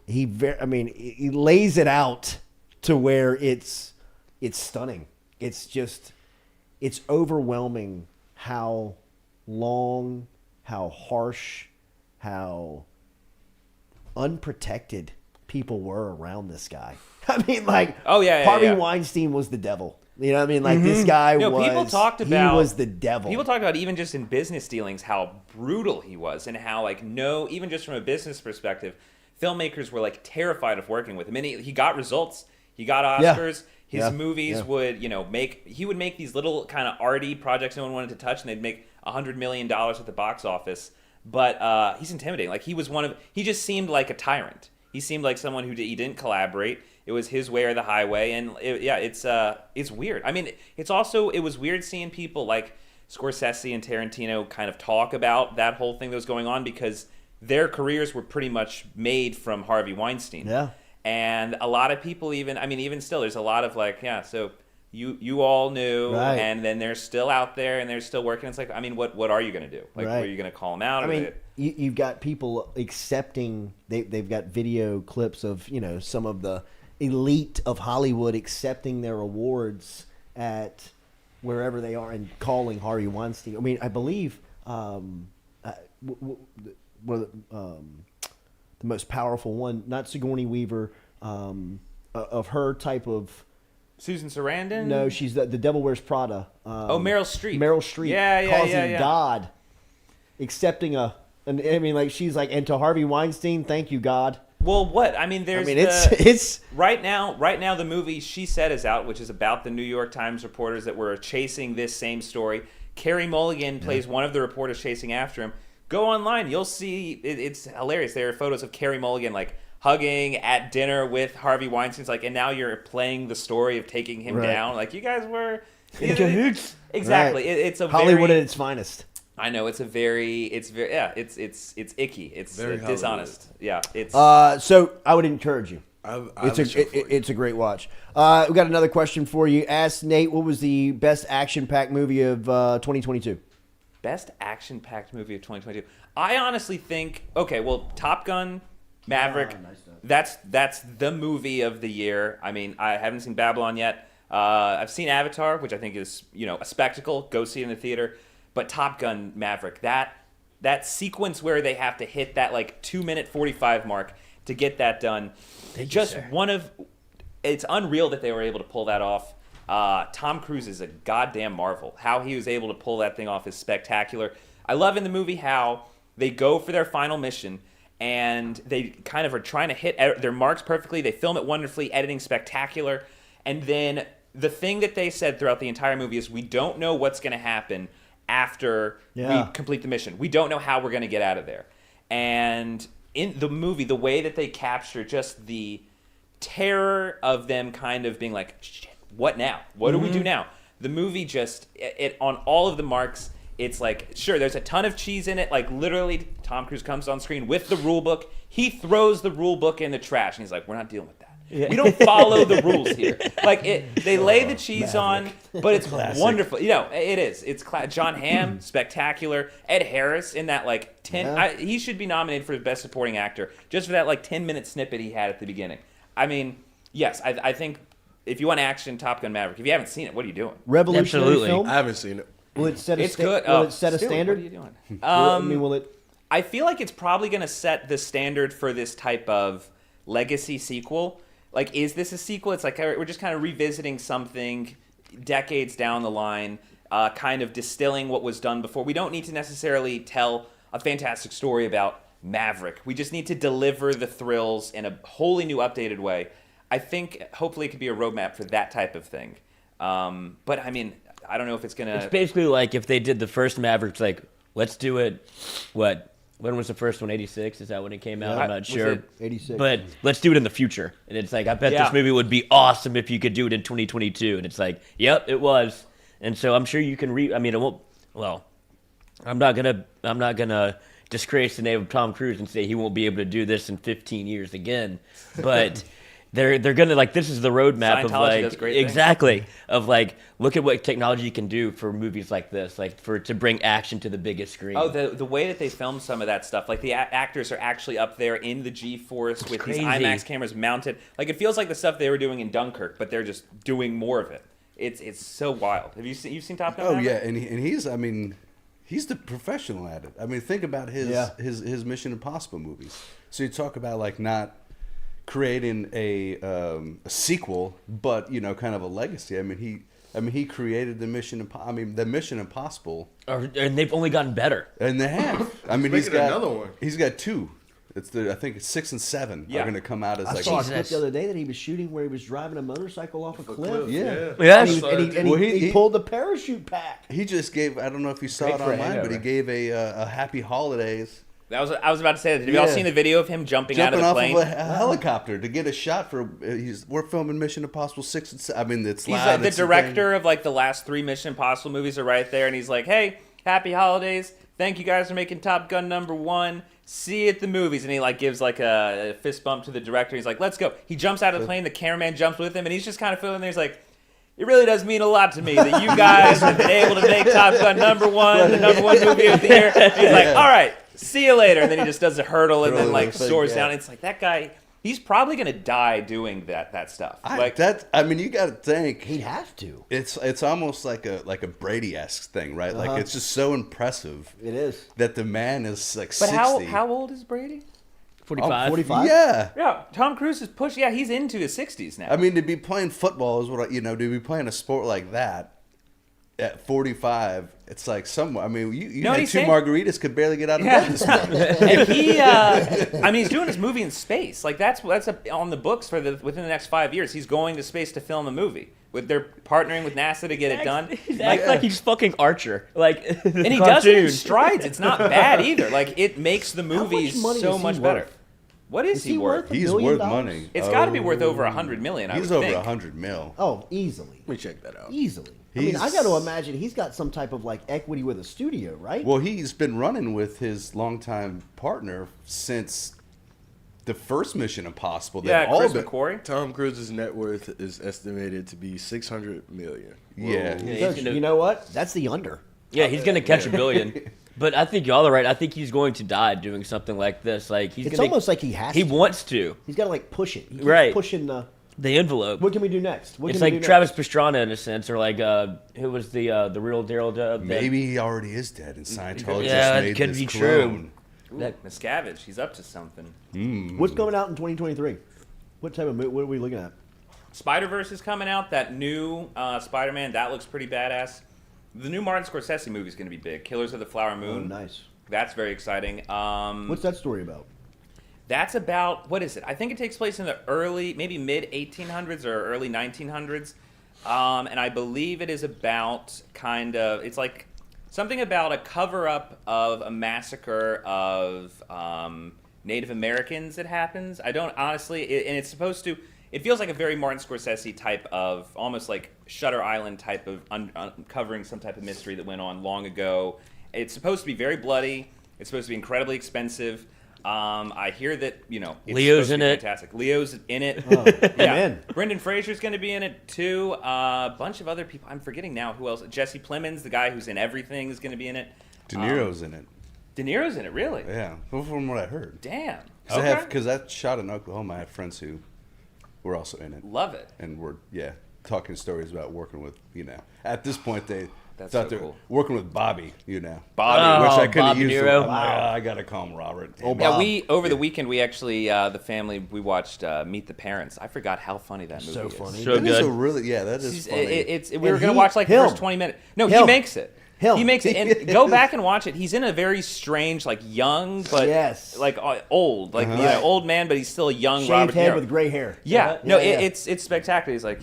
he lays it out to where it's stunning. It's overwhelming how long, how harsh, how unprotected people were around this guy. I mean, Harvey Weinstein was the devil. You know what I mean? Like, this guy people talked about, he was the devil. People talked about, even just in business dealings, how brutal he was, and how, even just from a business perspective, filmmakers were, terrified of working with him. And he got results. He got Oscars. His movies would, he would make these little kind of arty projects no one wanted to touch, and they'd make $100 million at the box office. But he's intimidating. He just seemed like a tyrant. He seemed like someone he didn't collaborate. It was his way or the highway, and it's weird. I mean, it was weird seeing people like Scorsese and Tarantino kind of talk about that whole thing that was going on, because their careers were pretty much made from Harvey Weinstein. Yeah. And a lot of people even still, there's a lot of so you all knew, right. And then they're still out there and they're still working. It's like, I mean, what are you going to do? Right. Are you going to call them out? I mean, you've got people accepting, they've got video clips of, some of the elite of Hollywood accepting their awards at wherever they are and calling Harvey Weinstein. I mean, I believe the most powerful one, not Sigourney Weaver, of her type of... Susan Sarandon? No, she's the Devil Wears Prada. Meryl Streep. Meryl Streep. Yeah. Causing God, accepting she's like, and to Harvey Weinstein, thank you, God. Well, what? I mean, it's right now the movie She Said is out, which is about the New York Times reporters that were chasing this same story. Carey Mulligan plays one of the reporters chasing after him. Go online, you'll see it's hilarious. There are photos of Carey Mulligan hugging at dinner with Harvey Weinstein. It's like, and now you're playing the story of taking him down. Like, you guys were in cahoots. Exactly. Right. It's a Hollywood at its finest. I know it's icky. It's very dishonest. Hollywood. Yeah. It's so I would encourage you. It's a great watch. We got another question for you. Ask Nate, what was the best action-packed movie of 2022? Best action-packed movie of 2022. I honestly think, Top Gun, Maverick. Nice. That's the movie of the year. I mean, I haven't seen Babylon yet. I've seen Avatar, which I think is a spectacle. Go see it in the theater. But Top Gun, Maverick, that sequence where they have to hit that 2-minute 45 mark to get that done. It's unreal that they were able to pull that off. Tom Cruise is a goddamn marvel. How he was able to pull that thing off is spectacular. I love in the movie how they go for their final mission and they kind of are trying to hit their marks perfectly. They film it wonderfully, editing spectacular. And then the thing that they said throughout the entire movie is, we don't know what's going to happen after we complete the mission. We don't know how we're going to get out of there. And in the movie, the way that they capture just the terror of them kind of being like, shit, what now? What do we do now? The movie just, it on all of the marks, it's like, sure, there's a ton of cheese in it. Like, literally, Tom Cruise comes on screen with the rule book. He throws the rule book in the trash, and he's like, we're not dealing with that. Yeah. We don't follow the rules here. They lay the cheese Maverick. On, but it's classic. Wonderful. It is. It's John Hamm, spectacular. Ed Harris in that 10. Yeah. He should be nominated for Best Supporting Actor just for that 10-minute snippet he had at the beginning. I mean, yes, I think if you want action, Top Gun Maverick. If you haven't seen it, what are you doing? Revolutionary film. I haven't seen it. Will it set a It's good. Will it set a Stuart, standard? What are you doing? I mean, will it? I feel like it's probably going to set the standard for this type of legacy sequel. Like, is this a sequel? It's like we're just kind of revisiting something decades down the line, kind of distilling what was done before. We don't need to necessarily tell a fantastic story about Maverick. We just need to deliver the thrills in a wholly new, updated way. I think hopefully it could be a roadmap for that type of thing. But I mean, I don't know if it's going to... It's basically like if they did the first Mavericks, like, let's do it, what? When was the first one? 86? Is that when it came out? Yeah, I'm not sure. 86. But let's do it in the future. And it's like, I bet this movie would be awesome if you could do it in 2022. And it's like, yep, it was. And so I'm sure you can I mean, it won't. Well, I'm not gonna disgrace the name of Tom Cruise and say he won't be able to do this in 15 years again. But they're gonna, like, this is the roadmap of, like, does great things. exactly, of, like, look at what technology can do for movies like this, like, to bring action to the biggest screen. Oh, the way that they film some of that stuff, like the actors are actually up there in the G-force with crazy. these IMAX cameras mounted. Like, it feels like the stuff they were doing in Dunkirk, but they're just doing more of it. It's so wild. Have you've seen Top Gun? Oh Maverick? yeah, and he's, I mean, he's the professional at it. I mean, think about his Mission Impossible movies. So you talk about, like, not creating a sequel, but, you know, kind of a legacy. I mean, he created the Mission Impossible, and they've only gotten better. And they have. I mean, he's got another one. He's got two. I think it's 6 and 7 are going to come out as I like. saw a clip the other day that he was shooting where he was driving a motorcycle off a cliff. Yeah. And he pulled the parachute pack. He just gave. I don't know if you saw it online, but he gave a Happy Holidays. I was about to say that. Have y'all seen the video of him jumping out of the off plane? Of a helicopter to get a shot for. We're filming Mission Impossible 6 and 7. I mean, it's He's live. the director of, like, the last 3 Mission Impossible movies are right there, and he's like, "Hey, happy holidays! Thank you guys for making Top Gun #1. See you at the movies." And he, like, gives, like, a fist bump to the director. He's like, "Let's go." He jumps out of the plane. The cameraman jumps with him, and he's just kind of feeling there. He's like, "It really does mean a lot to me that you guys have been able to make Top Gun #1, the #1 movie of the year." And he's like, "All right, see you later." And then he just does a hurdle and then, like, soars down. It's like, that guy, he's probably gonna die doing that stuff. I mean, you got to think he'd have to. It's almost like a Brady-esque thing, right? Like, it's just so impressive. It is that the man is like but 60. how old is Brady? 45. 45? Yeah. Tom Cruise is pushed. Yeah, he's into his 60s now. I mean, to be playing football is what to be playing a sport like that at 45. It's like I mean, you had 2 margaritas, could barely get out of bed this morning. And he, I mean, he's doing his movie in space. Like, that's on the books for within the next 5 years. He's going to space to film a movie. They're partnering with NASA to get it done. He's like he's fucking Archer. Like, and he does it in strides. It's not bad either. Like, it makes the movies so much better. What is he worth? He's worth money. It's got to be worth over $100 million. He's over $100 million. Oh, easily. Let me check that out. Easily. I mean, I got to imagine he's got some type of, like, equity with a studio, right? Well, he's been running with his longtime partner since the first Mission Impossible. Chris McQuarrie. Tom Cruise's net worth is estimated to be $600 million. Yeah. You know what? That's the under. Yeah, he's going to catch $1 billion. But I think y'all are right. I think he's going to die doing something like this. Like, It's almost like he has to. He wants to. He's got to, like, push it. He keeps Right. pushing the envelope. What can we do next? It's like Travis Pastrana in a sense, or like who was the real Daryl? Maybe he already is dead, and Scientology yeah, just made that could this be clone. Ooh, Miscavige, he's up to something. What's coming out in 2023? What type of movie? What are we looking at? Spider-Verse is coming out. That new Spider-Man, that looks pretty badass. The new Martin Scorsese movie is going to be big. Killers of the Flower Moon. Oh, nice. That's very exciting. What's that story about? That's about, what is it? I think it takes place in the early, maybe mid-1800s or early 1900s. And I believe it is about it's like something about a cover-up of a massacre of Native Americans that happens. I don't, honestly, and it's supposed to, it feels like a very Martin Scorsese type of, almost like Shutter Island type of uncovering some type of mystery that went on long ago. It's supposed to be very bloody. It's supposed to be incredibly expensive. I hear that, it's Leo's in it. fantastic. Leo's in it. Oh, man. Brendan Fraser's going to be in it too. A bunch of other people. I'm forgetting now who else. Jesse Plemons, the guy who's in everything, is going to be in it. De Niro's in it. De Niro's in it, really? Yeah, from what I heard. Damn. Because I shot in Oklahoma. I have friends who We're also in it. Love it. And we're talking stories about working with at this point That's thought so they're cool. working with Bobby, Bobby. which I couldn't Bobby use. Nero. I gotta call him Robert. Yeah, over the weekend we actually the family we watched Meet the Parents. I forgot how funny that movie is. funny. So that good. Is a really that is funny. We were gonna watch like the first 20 minutes. No, he makes it. He makes it, and go back and watch it. He's in a very strange, like young, but like old, like old man, but he's still a young Shaved Robert De head Niro. with gray hair. Yeah, it's spectacular. He's like,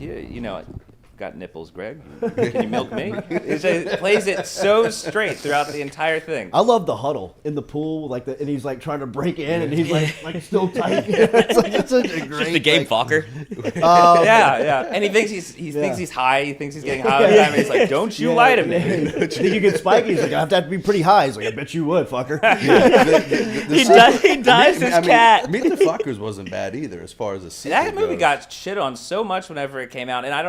got nipples, Greg. Can you milk me? It plays it so straight throughout the entire thing. I love the huddle in the pool, and he's like trying to break in, and he's like still tight. It's such a great. Just the game Fokker. Yeah, and he thinks he's high. He thinks he's getting high all the time. And he's like, "Don't you lie to me." Think you get spiky? He's like, "I have to be pretty high." He's like, "I bet you would, fucker." He dives his cat. Meet the Fuckers wasn't bad either, as far as the sequel That movie goes. got shit on so much whenever it came out, and I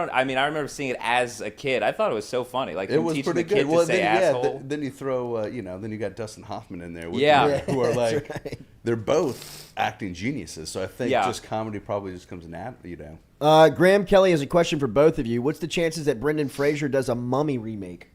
remember seeing it as a kid. I thought it was so funny. Like It was teaching pretty the kid good. Well, to say then, asshole. then you throw, then you got Dustin Hoffman in there. Who are like, they're both acting geniuses. So I think just comedy probably just comes Graham Kelly has a question for both of you. What's the chances that Brendan Fraser does a Mummy remake?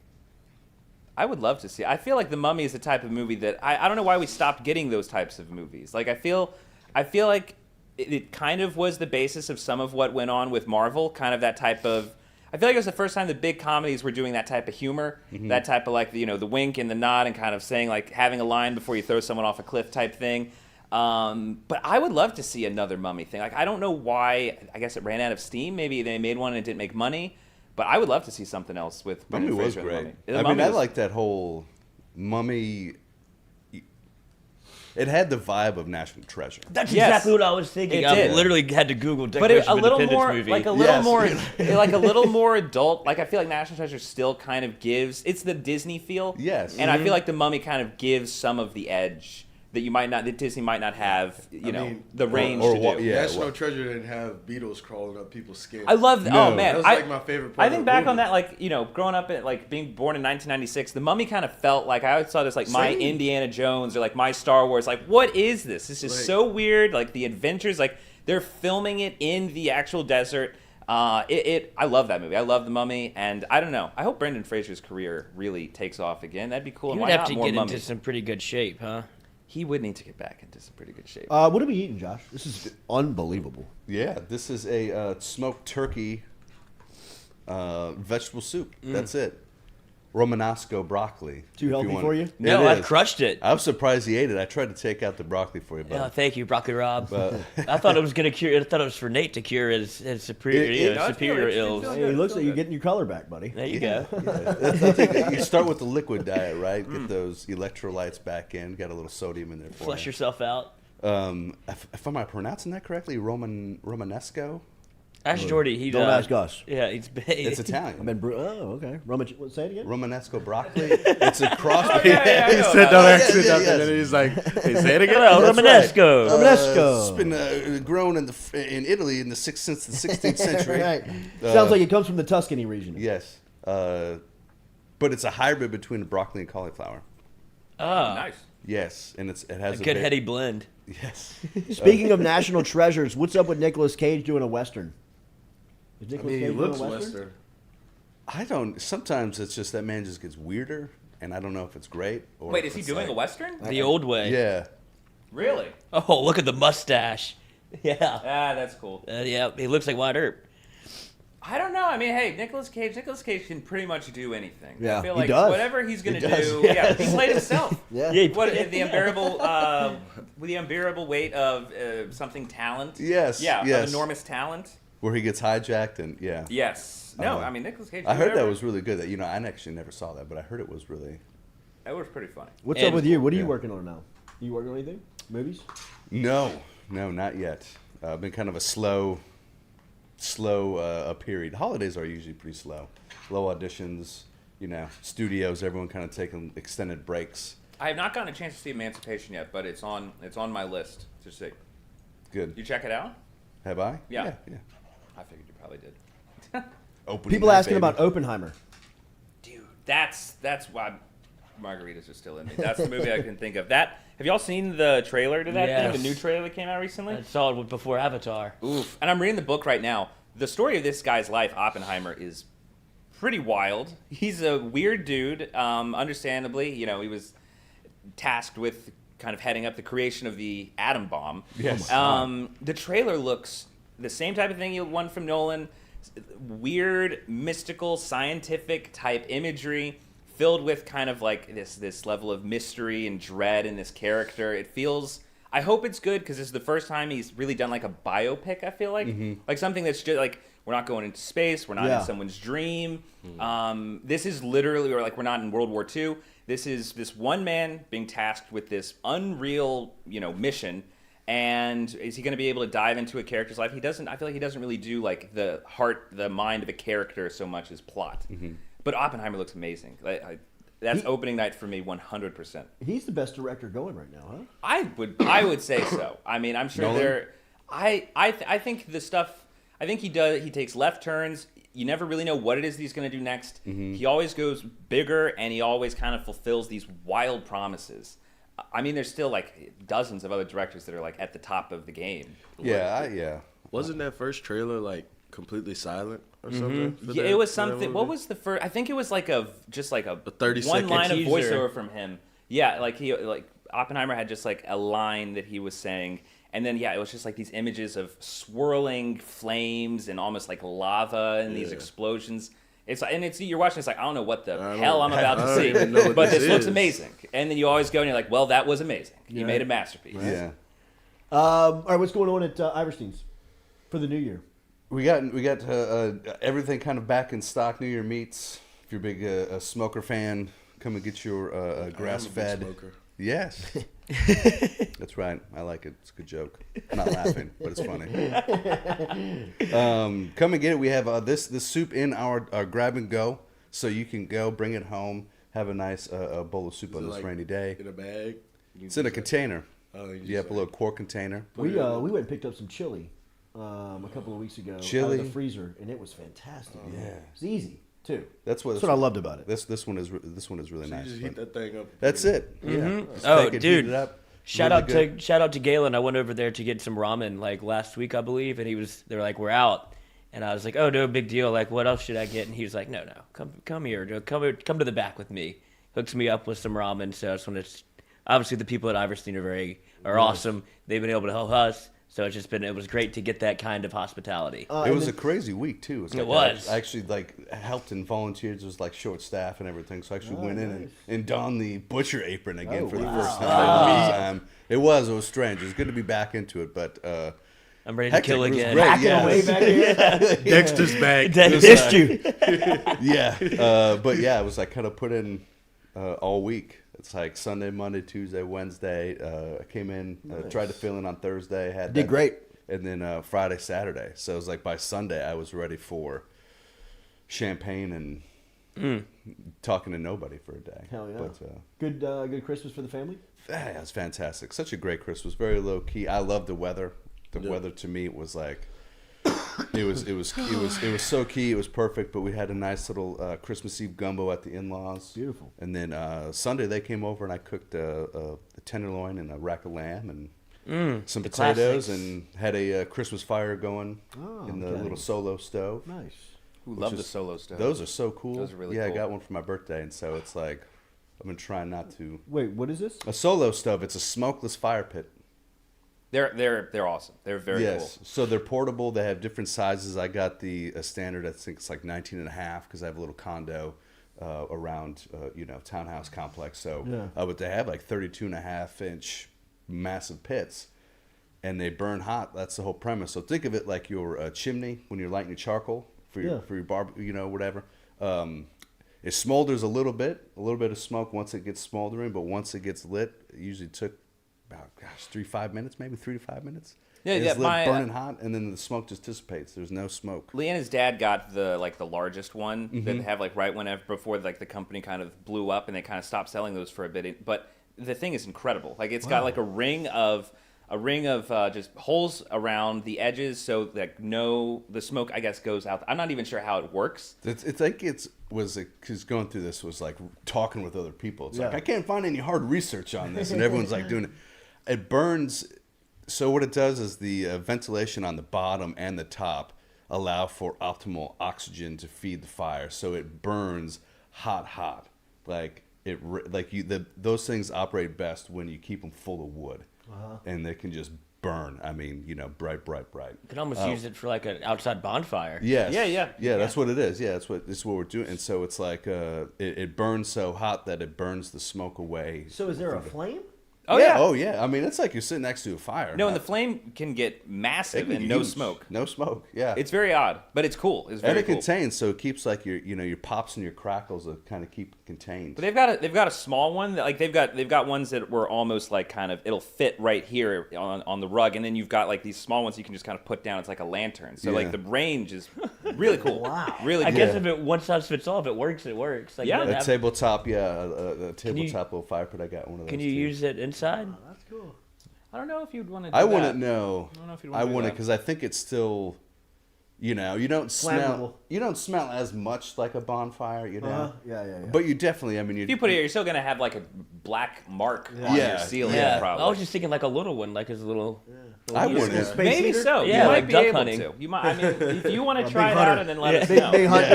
I would love to see. I feel like The Mummy is the type of movie that I don't know why we stopped getting those types of movies. Like I feel like it kind of was the basis of some of what went on with Marvel. Kind of that type of. I feel like it was the first time the big comedies were doing that type of humor, that type of like the wink and the nod and kind of saying like having a line before you throw someone off a cliff type thing. But I would love to see another Mummy thing. Like I don't know why. I guess it ran out of steam. Maybe they made one and it didn't make money. But I would love to see something else with Mummy Brendan was Fraser great. and The Mummy. I like that whole Mummy. It had the vibe of National Treasure. That's exactly what I was thinking. I literally had to Google Declaration of Independence movie. Like a little more adult. Like I feel like National Treasure still kind of gives. It's the Disney feel. Yes. And I feel like The Mummy kind of gives some of the edge that Disney might not have. The range to do. National Treasure didn't have beetles crawling up people's skin. I love that. No. Oh man, that was like my favorite part. I think back on that, like growing up at being born in 1996, The Mummy kind of felt like I always saw this like my Indiana Jones or like my Star Wars. Like, what is this? This is so weird. Like the adventures, like they're filming it in the actual desert. I love that movie. I love The Mummy, and I don't know. I hope Brendan Fraser's career really takes off again. That'd be cool. He And would why have not to more get Mummies? into some pretty good shape, huh? He would need to get back into some pretty good shape. What are we eating, Josh? This is unbelievable. Yeah, this is a smoked turkey vegetable soup. That's it. Romanesco broccoli. Too healthy for you? No, I crushed it. I'm surprised he ate it. I tried to take out the broccoli for you, but Yeah, thank you, Broccoli Rob. I thought it was gonna cure. I thought it was for Nate to cure his superior ills. Hey, it looks like you're getting your color back, buddy. There you go. I think you start with the liquid diet, right? Get those electrolytes back in. Got a little sodium in there for Flush you. yourself out. If am I pronouncing that correctly? Romanesco. Ask Jordy. He Don't ask us. Yeah, It's Italian. I've been okay. Say it again. Romanesco broccoli. It's a cross. He said don't accent up, and then he's like, "Hey, say it again." Hello, Romanesco. Romanesco. It's been grown in Italy since the 16th century. Right. Sounds like it comes from the Tuscany region. Yes, but it's a hybrid between broccoli and cauliflower. Oh, nice. Yes, and it has a good heady blend. Yes. Speaking of national treasures, what's up with Nicolas Cage doing a Western? Is Nicolas Cage he doing looks a Western? Western. I don't. Sometimes it's just that man just gets weirder, and I don't know if it's great or. Wait, if is he it's doing like, a Western? The old way. Yeah. Really? Oh, look at the mustache. Yeah. Ah, that's cool. Yeah, he looks like Wyatt Earp. I don't know. I mean, hey, Nicolas Cage can pretty much do anything. Yeah, I feel he like does. whatever he's going He to does, do, yes. he played himself. Yeah. What the unbearable weight of something talent. Yes. Yeah, yes. of enormous talent. Where he gets hijacked and yeah. Yes. No, I mean Nicolas Cage. I heard that was really good. That I actually never saw that, but I heard it was really. That was pretty funny. What's up with you? What are you working on now? You working on anything? Movies? No, not yet. I've been kind of a slow period. Holidays are usually pretty slow. Low auditions, studios, everyone kind of taking extended breaks. I have not gotten a chance to see Emancipation yet, but it's on my list to see. Good. You check it out? Have I? Yeah. Yeah. I figured you probably did. Opening People night, asking baby. about Oppenheimer. Dude, that's why margaritas are still in me. That's the movie I can think of. Have y'all seen the trailer to that Yes. thing? The new trailer that came out recently? I saw it before Avatar. Oof. And I'm reading the book right now. The story of this guy's life, Oppenheimer, is pretty wild. He's a weird dude. Understandably, he was tasked with kind of heading up the creation of the atom bomb. Yes. The trailer looks the same type of thing you won from Nolan. Weird, mystical, scientific type imagery filled with kind of like this level of mystery and dread in this character. It feels... I hope it's good because this is the first time he's really done like a biopic, I feel like. Like something that's just like, we're not going into space, we're not in someone's dream. This is literally, or like we're not in World War II. This is this one man being tasked with this unreal, mission. And is he going to be able to dive into a character's life? I feel like he doesn't really do like the mind of a character so much as plot. But Oppenheimer looks amazing. That's opening night for me, 100%. He's the best director going right now, huh? I would say so. I mean, I'm sure Nolan? I think the stuff. I think he does. He takes left turns. You never really know what it is that he's going to do next. He always goes bigger, and he always kind of fulfills these wild promises. I mean, there's still like dozens of other directors that are like at the top of the game. Yeah. Wasn't that first trailer like completely silent or something? Yeah, it was something. What was the first? I think it was like a 30-second one line of teaser. voiceover from him. Yeah, like Oppenheimer had just like a line that he was saying, and then it was just like these images of swirling flames and almost like lava and these explosions. You're watching. It's like I don't know what the hell I'm about to see, but this looks amazing. And then you always go and you're like, well, that was amazing. You made a masterpiece. Right. Yeah. All right, what's going on at Iverstein's for the new year? We got everything kind of back in stock. New Year meats. If you're a big smoker fan, come and get your grass-fed. Smoker. Yes, that's right. I like it. It's a good joke. I'm not laughing, but it's funny. Come and get it. We have this soup in our grab and go, so you can go bring it home, have a nice bowl of soup on this rainy day. In a bag? It's in a container. Oh, you have a little quart container. We went and picked up some chili a couple of weeks ago out of the freezer, and it was fantastic. Yeah, it's easy too. That's what I loved about it. This one is really nice. You just heat that thing up. That's it. Yeah. Oh, dude. Shout out to Galen. I went over there to get some ramen like last week, I believe, and they were like, we're out. And I was like, oh, no big deal. Like, what else should I get? And he was like, no, come here. Come to the back with me. Hooks me up with some ramen. So I just want to, obviously the people at Iverstein are awesome. They've been able to help us. So it was great to get that kind of hospitality. It was a crazy week too. It was. I actually helped and volunteered. It was like short staff and everything. So I actually went in and donned the butcher apron again for the first time. It was strange. It was good to be back into it, but I'm ready to kill again. Dexter's back. Missed you. But it was like kind of put in all week. It's like Sunday, Monday, Tuesday, Wednesday. I came in, tried to fill in on Thursday. Did great. And then Friday, Saturday. So it was like by Sunday, I was ready for champagne and talking to nobody for a day. Hell yeah. But, good Christmas for the family? Yeah, it was fantastic. Such a great Christmas. Very low key. I love the weather. The weather to me was like... It was so key. It was perfect. But we had a nice little Christmas Eve gumbo at the in-laws. Beautiful. And then Sunday they came over and I cooked a tenderloin and a rack of lamb and some potatoes and had a Christmas fire going in the little solo stove. Nice. Love the solo stove. Those are so cool. Those are really cool. cool. I got one for my birthday, and so it's like I've been trying not to. Wait, what is this? A solo stove. It's a smokeless fire pit. They're awesome. They're very cool. So they're portable. They have different sizes. I got the standard. I think it's like 19.5 because I have a little condo around townhouse complex. So but they have like 32.5-inch massive pits, and they burn hot. That's the whole premise. So think of it like your chimney when you're lighting your charcoal for your barbecue, whatever. It smolders a little bit of smoke once it gets smoldering, but once it gets lit, it usually took about 3 to 5 minutes, maybe 3 to 5 minutes. It's lit, burning hot, and then the smoke just dissipates. There's no smoke. Leanna's dad got the largest one that they have before the company kind of blew up and they kind of stopped selling those for a bit. But the thing is incredible. Like it's got like a ring of a ring of just holes around the edges so that the smoke, I guess, goes out. I'm not even sure how it works. It's like because going through this was like talking with other people. It's like, I can't find any hard research on this, and everyone's like doing it. It burns. So what it does is the ventilation on the bottom and the top allow for optimal oxygen to feed the fire. So it burns hot. Those things operate best when you keep them full of wood. And they can just burn. I mean, bright. You can almost use it for like an outside bonfire. Yes. Yeah. That's what it is. Yeah, that's what we're doing. And so it's like it burns so hot that it burns the smoke away. So is there a flame? Oh yeah. Oh yeah. I mean, it's like you're sitting next to a fire. No, and the flame can get massive and no smoke. No smoke. Yeah. It's very odd, but it's cool. It's very and it cool. contains, so it keeps like your pops and your crackles that kind of keep contained. But they've got a small one. Like they've got ones that were almost like kind of it'll fit right here on the rug, and then you've got like these small ones you can just kind of put down. It's like a lantern. So like the range is really cool. Wow. Really. I cool. guess if it one size fits all, if it works, it works. Like, A tabletop, a tabletop little fire pit. I got one of those. Can you use it inside? Oh, that's cool. I don't know if you'd want to do I wouldn't know. I don't know if you'd I want to do wouldn't that. because I think it's still, you don't smell. You don't smell as much like a bonfire, Yeah. But you definitely, I mean, If you put it here, you're still gonna have like a black mark on your ceiling. Yeah. Probably. I was just thinking like a little one, like his little. I wouldn't. Maybe so. Yeah, you like might be duck able hunting. to. You might. I mean, if you want to try it out and then let us know. Big hunt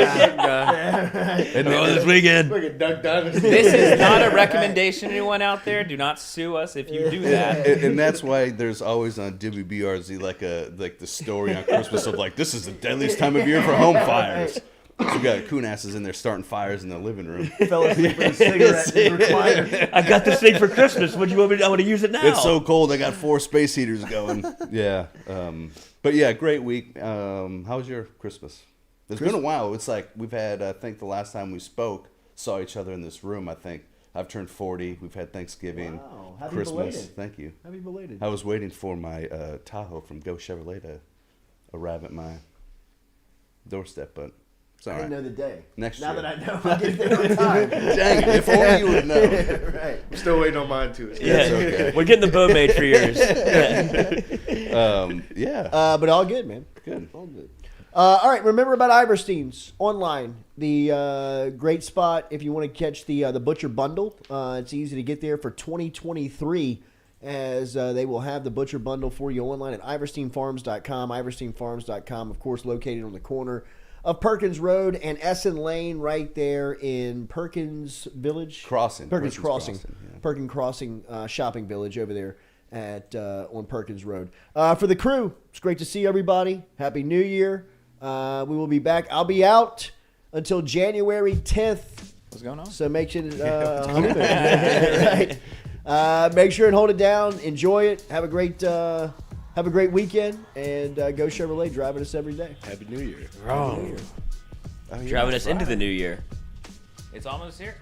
This weekend. Look at Duck Dynasty. This is not a recommendation to anyone out there. Do not sue us if you do that. And that's why there's always on WBRZ like the story on Christmas of like, this is the deadliest time of year for home fires. So we got coon asses in there starting fires in the living room. Fell asleep with a cigarette in his recliner. I got this thing for Christmas. What do you want me to? I want to use it now. It's so cold. I got 4 space heaters going. Yeah. But yeah, great week. How was your Christmas? It's been a while. It's like we've had, I think the last time we saw each other in this room, I think. I've turned 40. We've had Thanksgiving, Wow. Happy Christmas. belated. Thank you. Happy belated. I was waiting for my Tahoe from Go Chevrolet to arrive at my doorstep, but it's all I didn't right. know the day. Next now year. that I know, I'll get there on time. Dang it, if only you would know. Right. I'm still waiting on mine too. Yeah, okay. We're getting the bow made for yours. Yeah. But all good, man. Good. All good. All right, remember about Iverstein's online. The great spot if you want to catch the Butcher Bundle. It's easy to get there for 2023 as they will have the Butcher Bundle for you online at iversteinfarms.com. Iversteinfarms.com, of course, located on the corner of Perkins Road and Essen Lane right there in Perkins Village. Perkins Crossing. Yeah. Perkins Crossing Shopping Village over there at on Perkins Road. For the crew, it's great to see everybody. Happy New Year. We will be back. I'll be out until January 10th. What's going on? So make sure right. Make sure and hold it down. Enjoy it. Have a great weekend. And Go Chevrolet driving us every day. Happy New Year. Driving us into the new year. It's almost here.